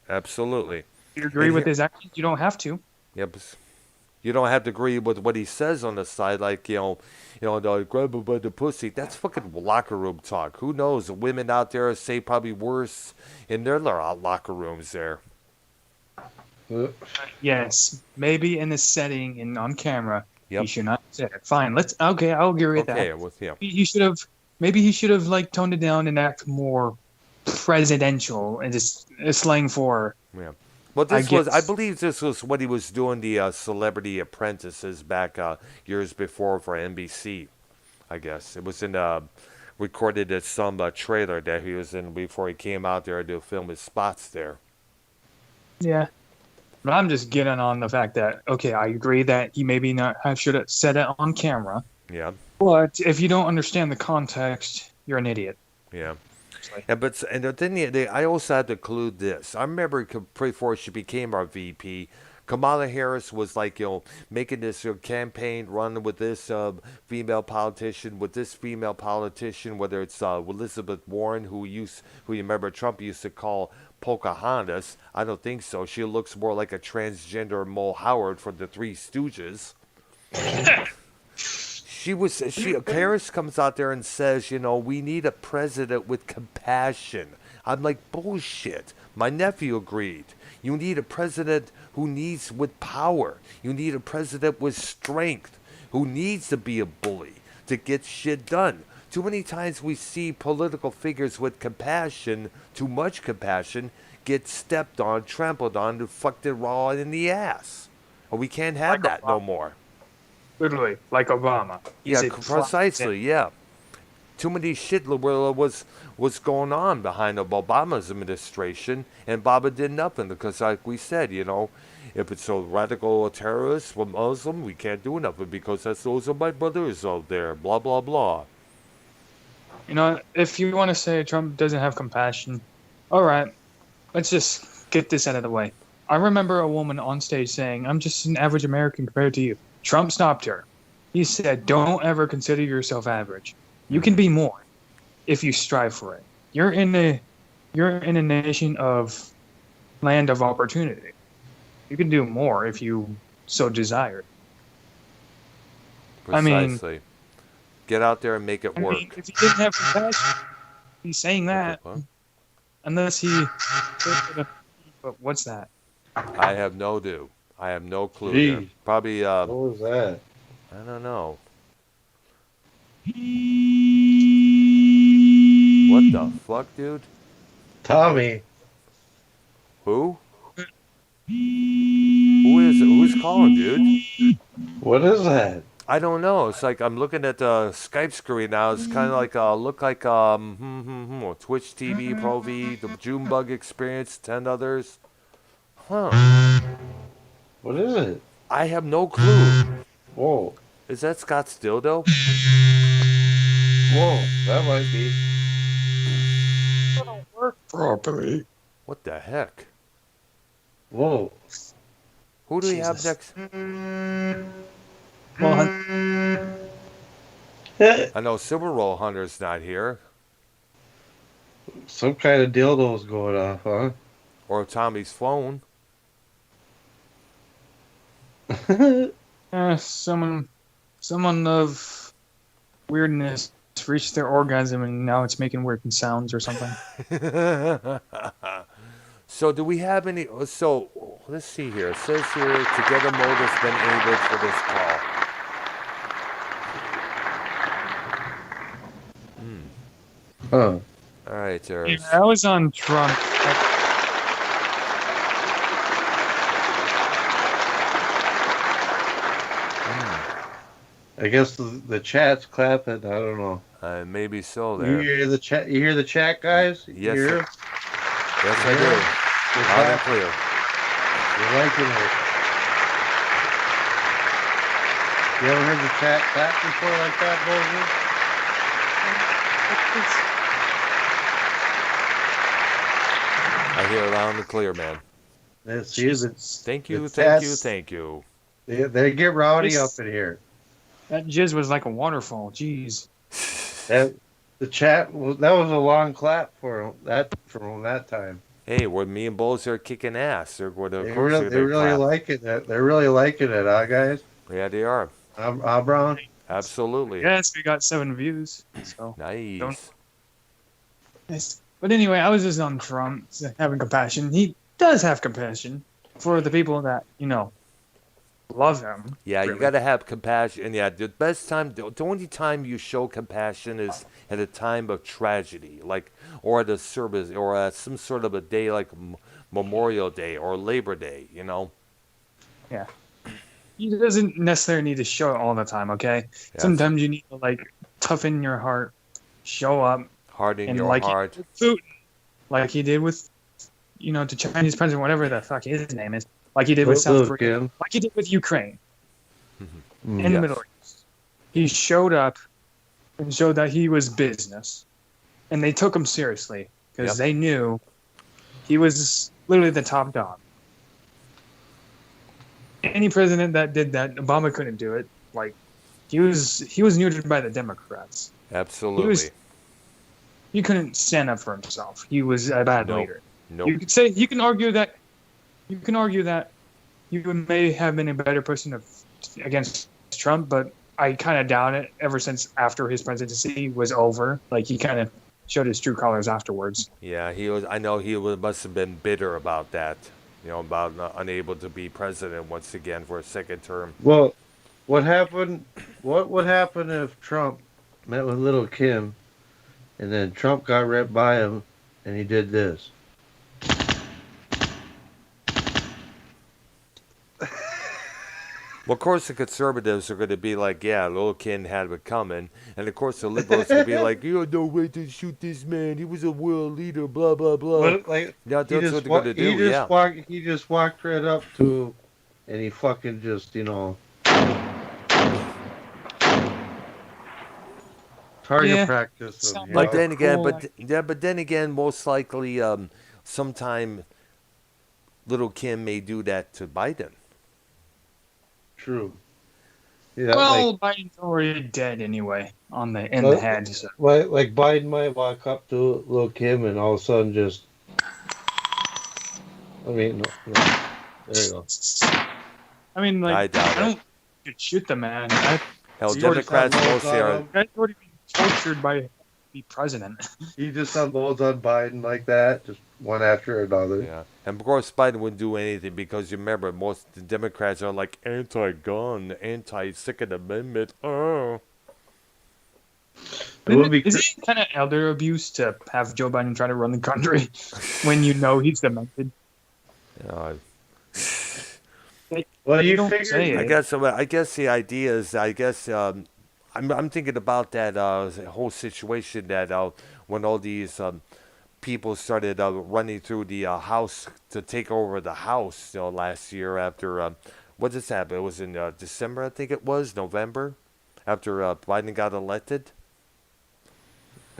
Absolutely. You agree with his actions? You don't have to. Yep. You don't have to agree with what he says on the side, like, the grab him by the pussy. That's fucking locker room talk. Who knows? The women out there say probably worse in their locker rooms there. Yes, maybe in the setting and on camera, Yep. he should not say it. Fine, I'll agree with Okay, that. with him. He should have like toned it down and act more presidential and just slang for. Yeah. Well, I believe this was what he was doing the Celebrity Apprentices back years before for NBC. I guess it was recorded at some trailer that he was in before he came out there to film his spots there. Yeah. But I'm just getting on the fact that, okay, I agree that he maybe not should have said it on camera. Yeah. But if you don't understand the context, you're an idiot. Yeah. And then I also had to include this. I remember before she became our VP, Kamala Harris was like, making this campaign run with this female politician, whether it's Elizabeth Warren, who you remember Trump used to call Pocahontas. I don't think so. She looks more like a transgender Mo Howard from the Three Stooges. Harris comes out there and says, we need a president with compassion. I'm like, bullshit. My nephew agreed. You need a president who needs with power. You need a president with strength, who needs to be a bully to get shit done. Too many times we see political figures with compassion, too much compassion, get stepped on, trampled on, and fucked it raw in the ass. And we can't have that no more. Literally, like Obama. Yeah, He's a precisely. Yeah. Too many shit was going on behind Obama's administration, and Baba did nothing because, like we said, if it's a radical terrorist or Muslim, we can't do nothing because those are my brothers out there. Blah blah blah. If you want to say Trump doesn't have compassion, all right, let's just get this out of the way. I remember a woman on stage saying, "I'm just an average American compared to you." Trump stopped her. He said, "Don't ever consider yourself average. You can be more if you strive for it. You're in a nation of land of opportunity. You can do more if you so desire." Precisely. Get out there and make it work. If he didn't have compassion, he's saying that. Unless he. But what's that? I have no clue. I have no clue. There. Probably. What was that? I don't know. What the fuck, dude? Tommy. Who? Who is it? Who's calling, dude? What is that? I don't know. It's like I'm looking at the Skype screen now. It's kind of like look like Twitch TV, Pro V, the Junebug Experience, 10 others. Huh? What is it? I have no clue. Whoa. Is that Scott Stildo? Whoa, that might be. It'll work properly. What the heck? Whoa. Who do we have next? I know Silver Roll Hunter's not here. Some kind of dildo's going off, huh? Or Tommy's phone. Someone of weirdness reached their orgasm and now it's making weird sounds or something. So do we have any? So let's see here. It says here Together Mode has been enabled for this call. Huh. All right, there. Yeah, I was on Trump. I guess the chat's clapping. I don't know. Maybe so. You There. hear the chat? You hear the chat, guys? Yes, You hear sir. it? Yes, I Yeah. do. You're Loud and clapping. clear. You're liking it. You ever heard the chat clap before like that, Bullzie? I hear it loud and clear, man. That's the, Thank you, the thank you, test. thank you. They get rowdy up in here. That jizz was like a waterfall. Jeez. The chat that was a long clap for that from that time. Hey, where me and Bullzie are kicking ass. They're going to. They really liking it. They're really liking it, huh, guys? Yeah, they are. Brown. Absolutely. Yes, we got 7 views. So Nice. Nice. But anyway, I was just on Trump having compassion. He does have compassion for the people that love him. Yeah, really. you got to have compassion. And yeah, the best time, the only time you show compassion is at a time of tragedy, or at a service, or at some sort of a day like Memorial Day or Labor Day, Yeah. He doesn't necessarily need to show it all the time, okay? Yes. Sometimes you need to, toughen your heart, show up. Harden and your heart. He did with Putin, like he did with, the Chinese president, whatever the fuck his name is. Like he did with South Korea. Like he did with Ukraine. In the Middle East. He showed up and showed that he was business. And they took him seriously because they knew he was literally the top dog. Any president that did that, Obama couldn't do it. He was neutered by the Democrats. Absolutely. He couldn't stand up for himself. He was a bad leader. Nope. You can argue that you may have been a better person against Trump, but I kind of doubt it. Ever since after his presidency was over, he kind of showed his true colors afterwards. Yeah, he was. I know must have been bitter about that. About not unable to be president once again for a second term. Well, what happened? What would happen if Trump met with little Kim, and then Trump got right by him, and he did this. Well, of course, the conservatives are going to be like, yeah, little Kim had it coming. And, of course, the liberals will be like, you had no right to shoot this man. He was a world leader, blah, blah, blah. Well, like, yeah, that's what they're going to do, He just walked right up to him, and he fucking just, target practice him. But then again, but then again, most likely, sometime little Kim may do that to Biden. True. Yeah, well, Biden's already dead anyway in the head. So. Like Biden might walk up to little Kim and all of a sudden just. I mean, no, there you go. I mean, like, I don't shoot the man. Hell, Democrats mostly are. Guy's already been tortured by the president. He just unloads on Biden like that, just one after another. Yeah, and of course Biden wouldn't do anything because you remember most the Democrats are like anti-gun, anti-Second Amendment. Oh. Is it kind of elder abuse to have Joe Biden try to run the country when you know he's demented? Well, you don't figure. say it. I guess the idea is, I'm thinking about that whole situation that when all these people started running through the house to take over the house, last year after what just happened? It was in December, I think it was November, after Biden got elected.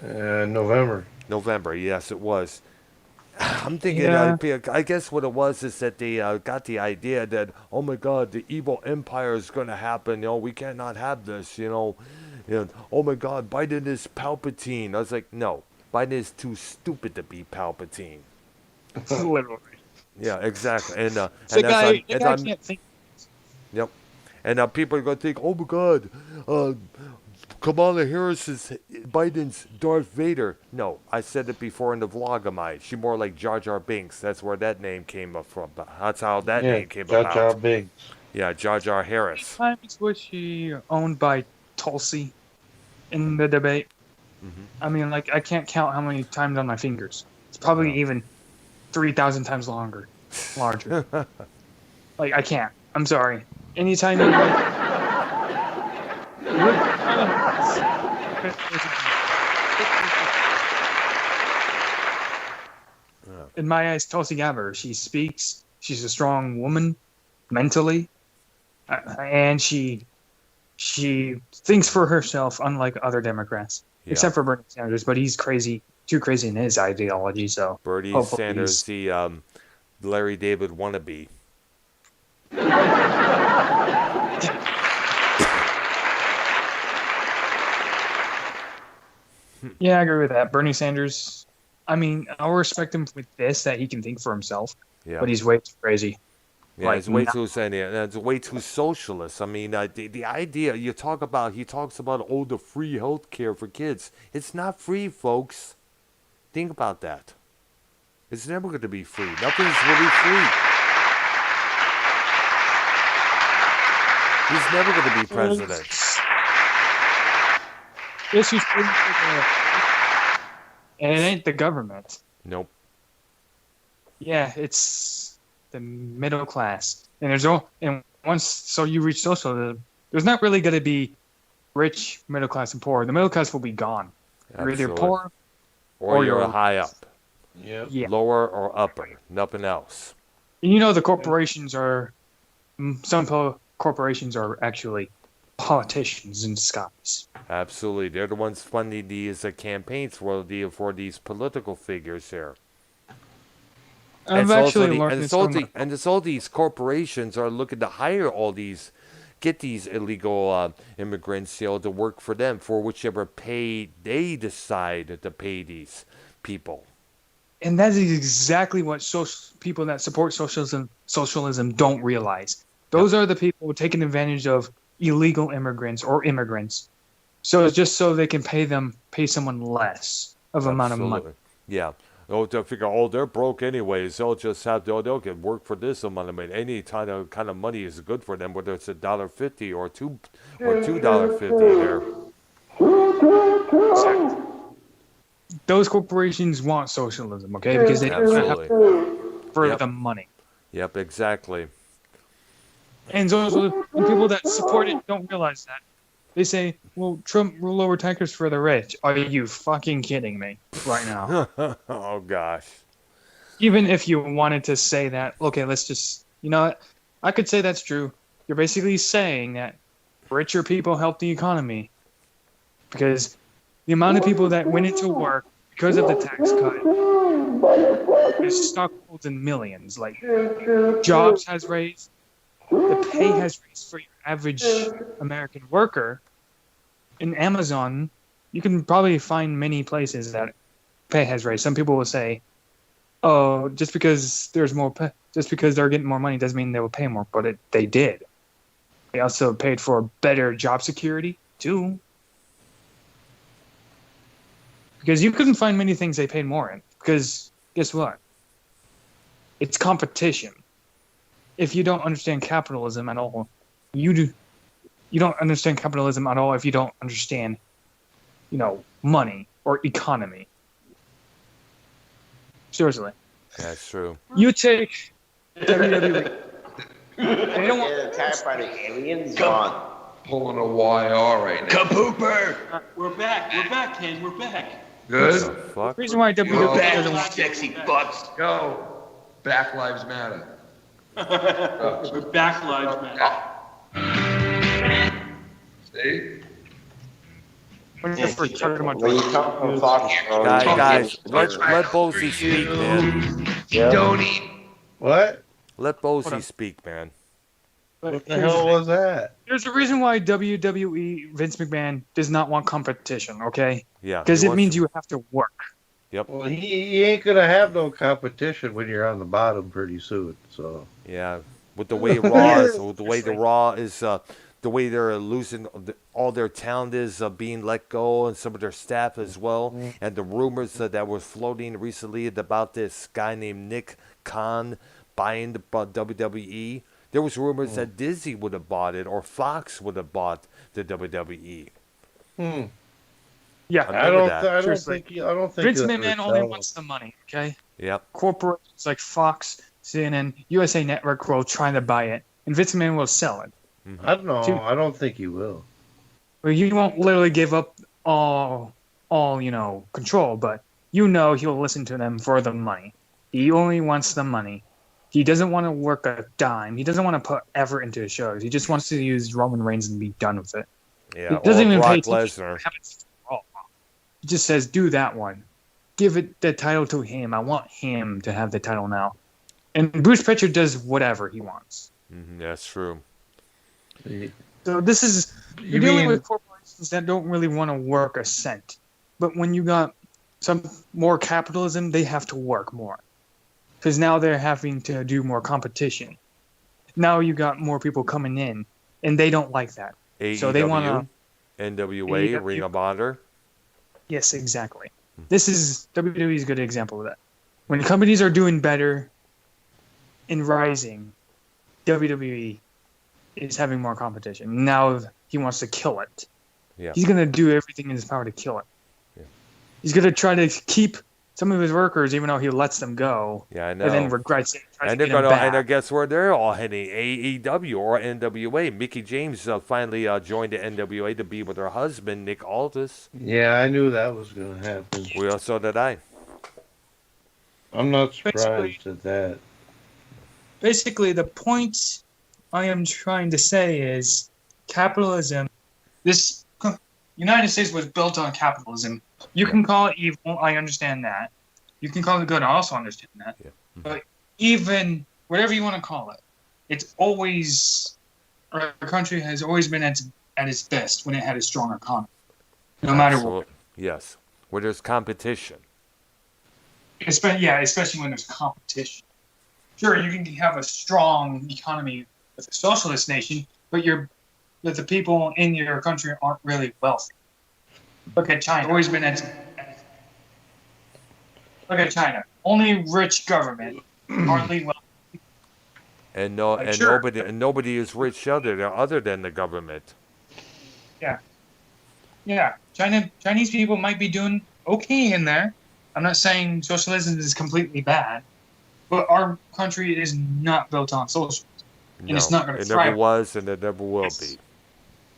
November. November, yes, it was. I'm thinking, I guess what it was is that they got the idea that, oh my God, the evil empire is going to happen. We cannot have this. Oh my God, Biden is Palpatine. I was like, no, Biden is too stupid to be Palpatine. Literally. Yeah, exactly. And the guy can't think. Yep. And people are going to think, oh my God, Kamala Harris is Biden's Darth Vader. No, I said it before in the vlog of mine. She's more like Jar Jar Binks. That's where that name came up from. That's how that name came about. Jar Jar Binks. Yeah, Jar Jar Harris. How many times was she owned by Tulsi in the debate? Mm-hmm. I mean, like, I can't count how many times on my fingers. It's probably even 3,000 times larger. Like, I can't. I'm sorry. Anytime you in my eyes, Tulsi Gabbard, she speaks. She's a strong woman mentally, and she thinks for herself, unlike other Democrats, except for Bernie Sanders. But he's crazy, too crazy in his ideology. So Bernie Sanders, the Larry David wannabe. Yeah, I agree with that. Bernie Sanders, I mean, I'll respect him with this, that he can think for himself, but he's way too crazy. Yeah, he's way too it's way too socialist. I mean, the idea he talks about, the free health care for kids. It's not free, folks. Think about that. It's never going to be free. Nothing's really free. He's never going to be president. Yes, he's pretty good. And it ain't the government. Nope. Yeah, it's the middle class. And once you reach socialism, there's not really going to be rich, middle class, and poor. The middle class will be gone. Absolutely. You're either poor or you're high up. Yep. Yeah. Lower or upper. Nothing else. And the corporations are corporations are actually politicians in disguise. Absolutely. They're the ones funding these campaigns for these political figures here. I've actually learned this and it's all these corporations are looking to hire get these illegal immigrants, to work for them for whichever pay they decide to pay these people. And that is exactly what people that support socialism don't realize. Those are the people taking advantage of illegal immigrants or immigrants. So it's just so they can pay someone less of amount of money. Yeah. They'll figure, they're broke anyways. They'll just they'll get work for this amount of money. Any kind of money is good for them, whether it's $1.50 or $2.50 there. those corporations want socialism, okay? Because they don't have to for the money. Yep, exactly. And also, the people that support it don't realize that. They say, well, Trump will lower taxes for the rich. Are you fucking kidding me right now? Oh, gosh. Even if you wanted to say that, okay, let's just, you know what? I could say that's true. You're basically saying that richer people help the economy. Because the amount of people that went into work because of the tax cut is stock holds in millions. Like, jobs has raised, the pay has raised for your average American worker. In Amazon, you can probably find many places that pay has raised. Some people will say, oh, just because there's more pay, just because they're getting more money doesn't mean they will pay more, but they did. They also paid for better job security, too. Because you couldn't find many things they paid more in. Because guess what? It's competition. If you don't understand capitalism at all, you don't understand capitalism at all if you don't understand, money or economy. Seriously. That's true. You take WWE. They don't want attacked by the aliens. Gone. Pulling a YR right now. Kapooper. We're back. We're back, Ken. We're back. Good. Fuck. The reason why WWE doesn't want sexy butts. Go. Back Lives Matter. We're back, lives matter. See? Guys, let Bullzie speak, man. Don't eat. What? Let Bullzie speak, man. What the hell was that? There's a reason why WWE Vince McMahon does not want competition, okay? Yeah. Because it means you have to work. Yep. Well, he ain't gonna have no competition when you're on the bottom pretty soon. So. Yeah, with the way Raw is, with the way the Raw is, the way they're losing all their talent is being let go, and some of their staff as well, and the rumors that were floating recently about this guy named Nick Khan buying the WWE. There was rumors that Disney would have bought it or Fox would have bought the WWE. Yeah, I don't think Vince McMahon only wants the money, okay? Yep. Corporations like Fox, CNN, USA Network will try to buy it, and Vince McMahon will sell it. I don't know. I don't think he will. Well, he won't literally give up all control, but he'll listen to them for the money. He only wants the money. He doesn't want to work a dime. He doesn't want to put effort into his shows. He just wants to use Roman Reigns and be done with it. Yeah, he doesn't even Brock pay Lesnar. He just says, do that one. Give it the title to him. I want him to have the title now. And Bruce Pritchard does whatever he wants. That's true. So this is... You're dealing with corporations that don't really want to work a cent. But when you got some more capitalism, they have to work more. Because now they're having to do more competition. Now you got more people coming in, and they don't like that. AEW, so they want to... NWA, Ring of Honor. Yes, exactly. WWE is a good example of that. When companies are doing better and rising, WWE is having more competition. Now he wants to kill it. Yeah. He's going to do everything in his power to kill it. Yeah. He's going to try to keep some of his workers, even though he lets them go. Yeah, I know. And then regrets it. And they're gonna, and guess where they're all heading? AEW or NWA. Mickey James finally joined the NWA to be with her husband, Nick Aldis. Yeah, I knew that was going to happen. Well, so did I. I'm not surprised at that. Basically, the point I am trying to say is capitalism. This United States was built on capitalism. You can call it evil. I understand that. You can call it good. I also understand that. Yeah. But even whatever you want to call it, it's always our country has always been at its best when it had a strong economy, no matter what. Yes, where there's competition. Especially when there's competition. Sure, you can have a strong economy with a socialist nation, but the people in your country aren't really wealthy. Look at China. Always been Look at China. Only rich government, hardly wealthy. And nobody is rich other than the government. Yeah. Chinese people might be doing okay in there. I'm not saying socialism is completely bad, but our country is not built on socialism, and it's not going to it never thrive. was, and it never will be.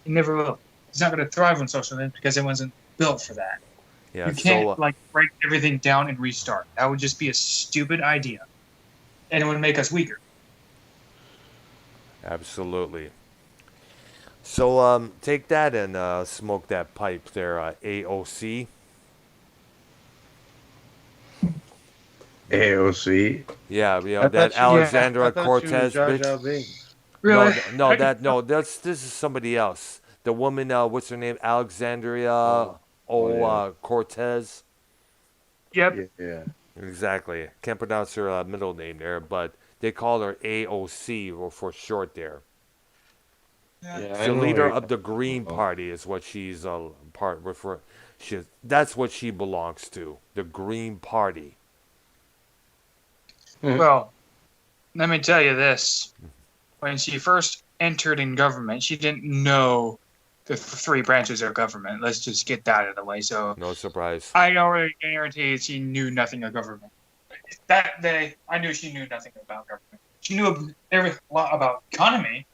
It never will. It's not going to thrive on socialism because it wasn't built for that. Yeah, You can't so like break everything down and restart. That would just be a stupid idea, and it would make us weaker. absolutely. So take that and smoke that pipe there, AOC. AOC. Yeah, I that thought Alexandra she was Cortez Jar bitch. Jar Binks. Really? No. This is somebody else. The woman, what's her name? Alexandria Cortez. Yep. Yeah. Exactly. Can't pronounce her middle name there, but they call her AOC or for short there. Yeah, The leader of the Green Party is what she's part refer. That's what she belongs to. The Green Party. Well, let me tell you this. When she first entered in government, she didn't know the three branches of government. Let's just get that out of the way. So No surprise. I already guarantee she knew nothing of government. That day, I knew she knew nothing about government. She knew a lot about economy,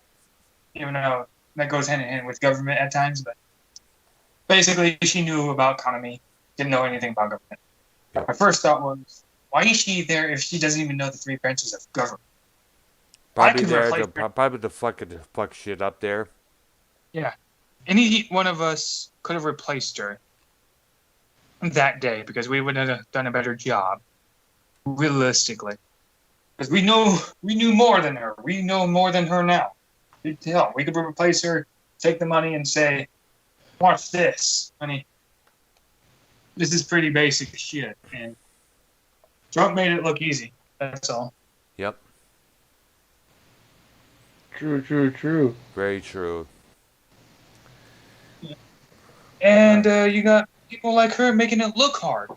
even though that goes hand in hand with government at times. But basically, she knew about economy, didn't know anything about government. My first thought was, why is she there if she doesn't even know the three branches of government? Probably to fuck shit up there. Yeah. Any one of us could have replaced her that day because we would have done a better job, realistically. Because we knew more than her. We know more than her now. Hell, we could replace her, take the money, and say, "Watch this, honey. This is pretty basic shit." And Trump made it look easy. That's all. Yep. True. Very true. And you got people like her making it look hard.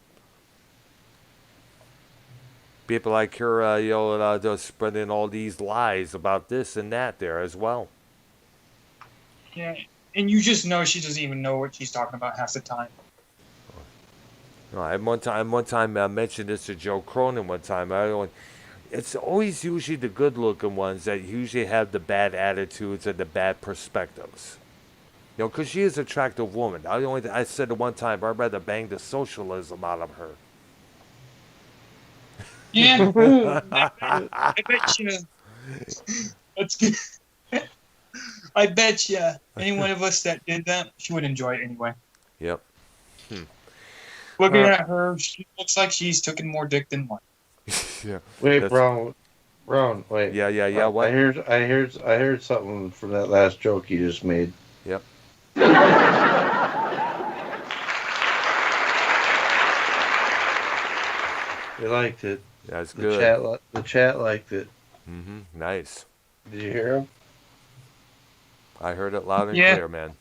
People like her, just spreading all these lies about this and that there as well. Yeah, and you just know she doesn't even know what she's talking about half the time. No, I one time mentioned this to Joe Cronin one time. It's always usually the good-looking ones that usually have the bad attitudes and the bad perspectives. You know, because she is an attractive woman. I said at one time, I'd rather bang the socialism out of her. Yeah, I bet you. That's good. I bet you any one of us that did that, she would enjoy it anyway. Yep. Looking at her, she looks like she's taken more dick than one. Yeah. Wait, Brown, wait. Yeah. What? I heard something from that last joke you just made. Yep. They liked it. That's good. The chat liked it. Nice. Did you hear him? I heard it loud and clear, man.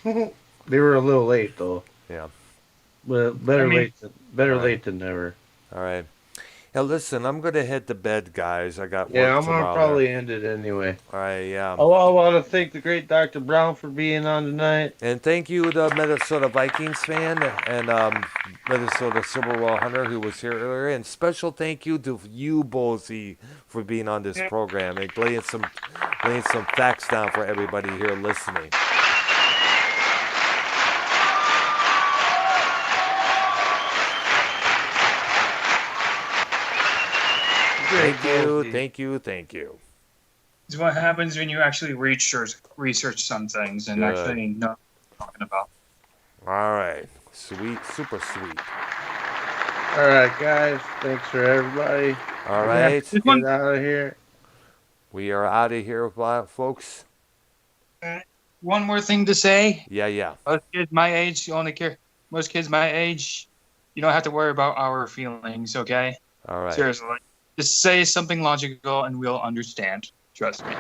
They were a little late though. Yeah. But better late than never. All right. Now listen, I'm gonna hit the bed, guys. I got work I'm tomorrow. gonna probably end it anyway. All right, yeah. I want to thank the great Dr. Brown for being on tonight. And thank you, the Minnesota Vikings fan and Minnesota Super Bowl hunter who was here earlier. And special thank you to you, Bullzie, for being on this program and laying some facts down for everybody here listening. Thank you. It's what happens when you actually research some things and actually know what you're talking about. All right. Sweet. Super sweet. All right, guys. Thanks for everybody. All right. Get out of here. We are out of here, folks. One more thing to say. Yeah. Most kids my age, most kids my age, you don't have to worry about our feelings, okay? All right. Seriously. Just say something logical and we'll understand. Trust me. All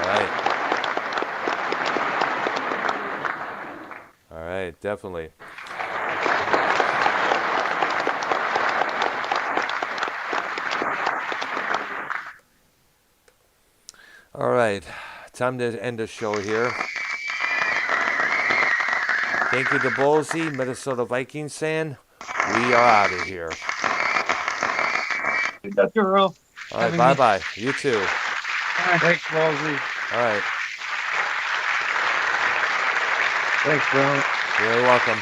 right. All right, definitely. All right, time to end the show here. Thank you to Bullzie, Minnesota Vikings fan. We are out of here. Good girl. All right, bye-bye. You too. Thanks, Bullzie. All right. Thanks, Brown. You're welcome.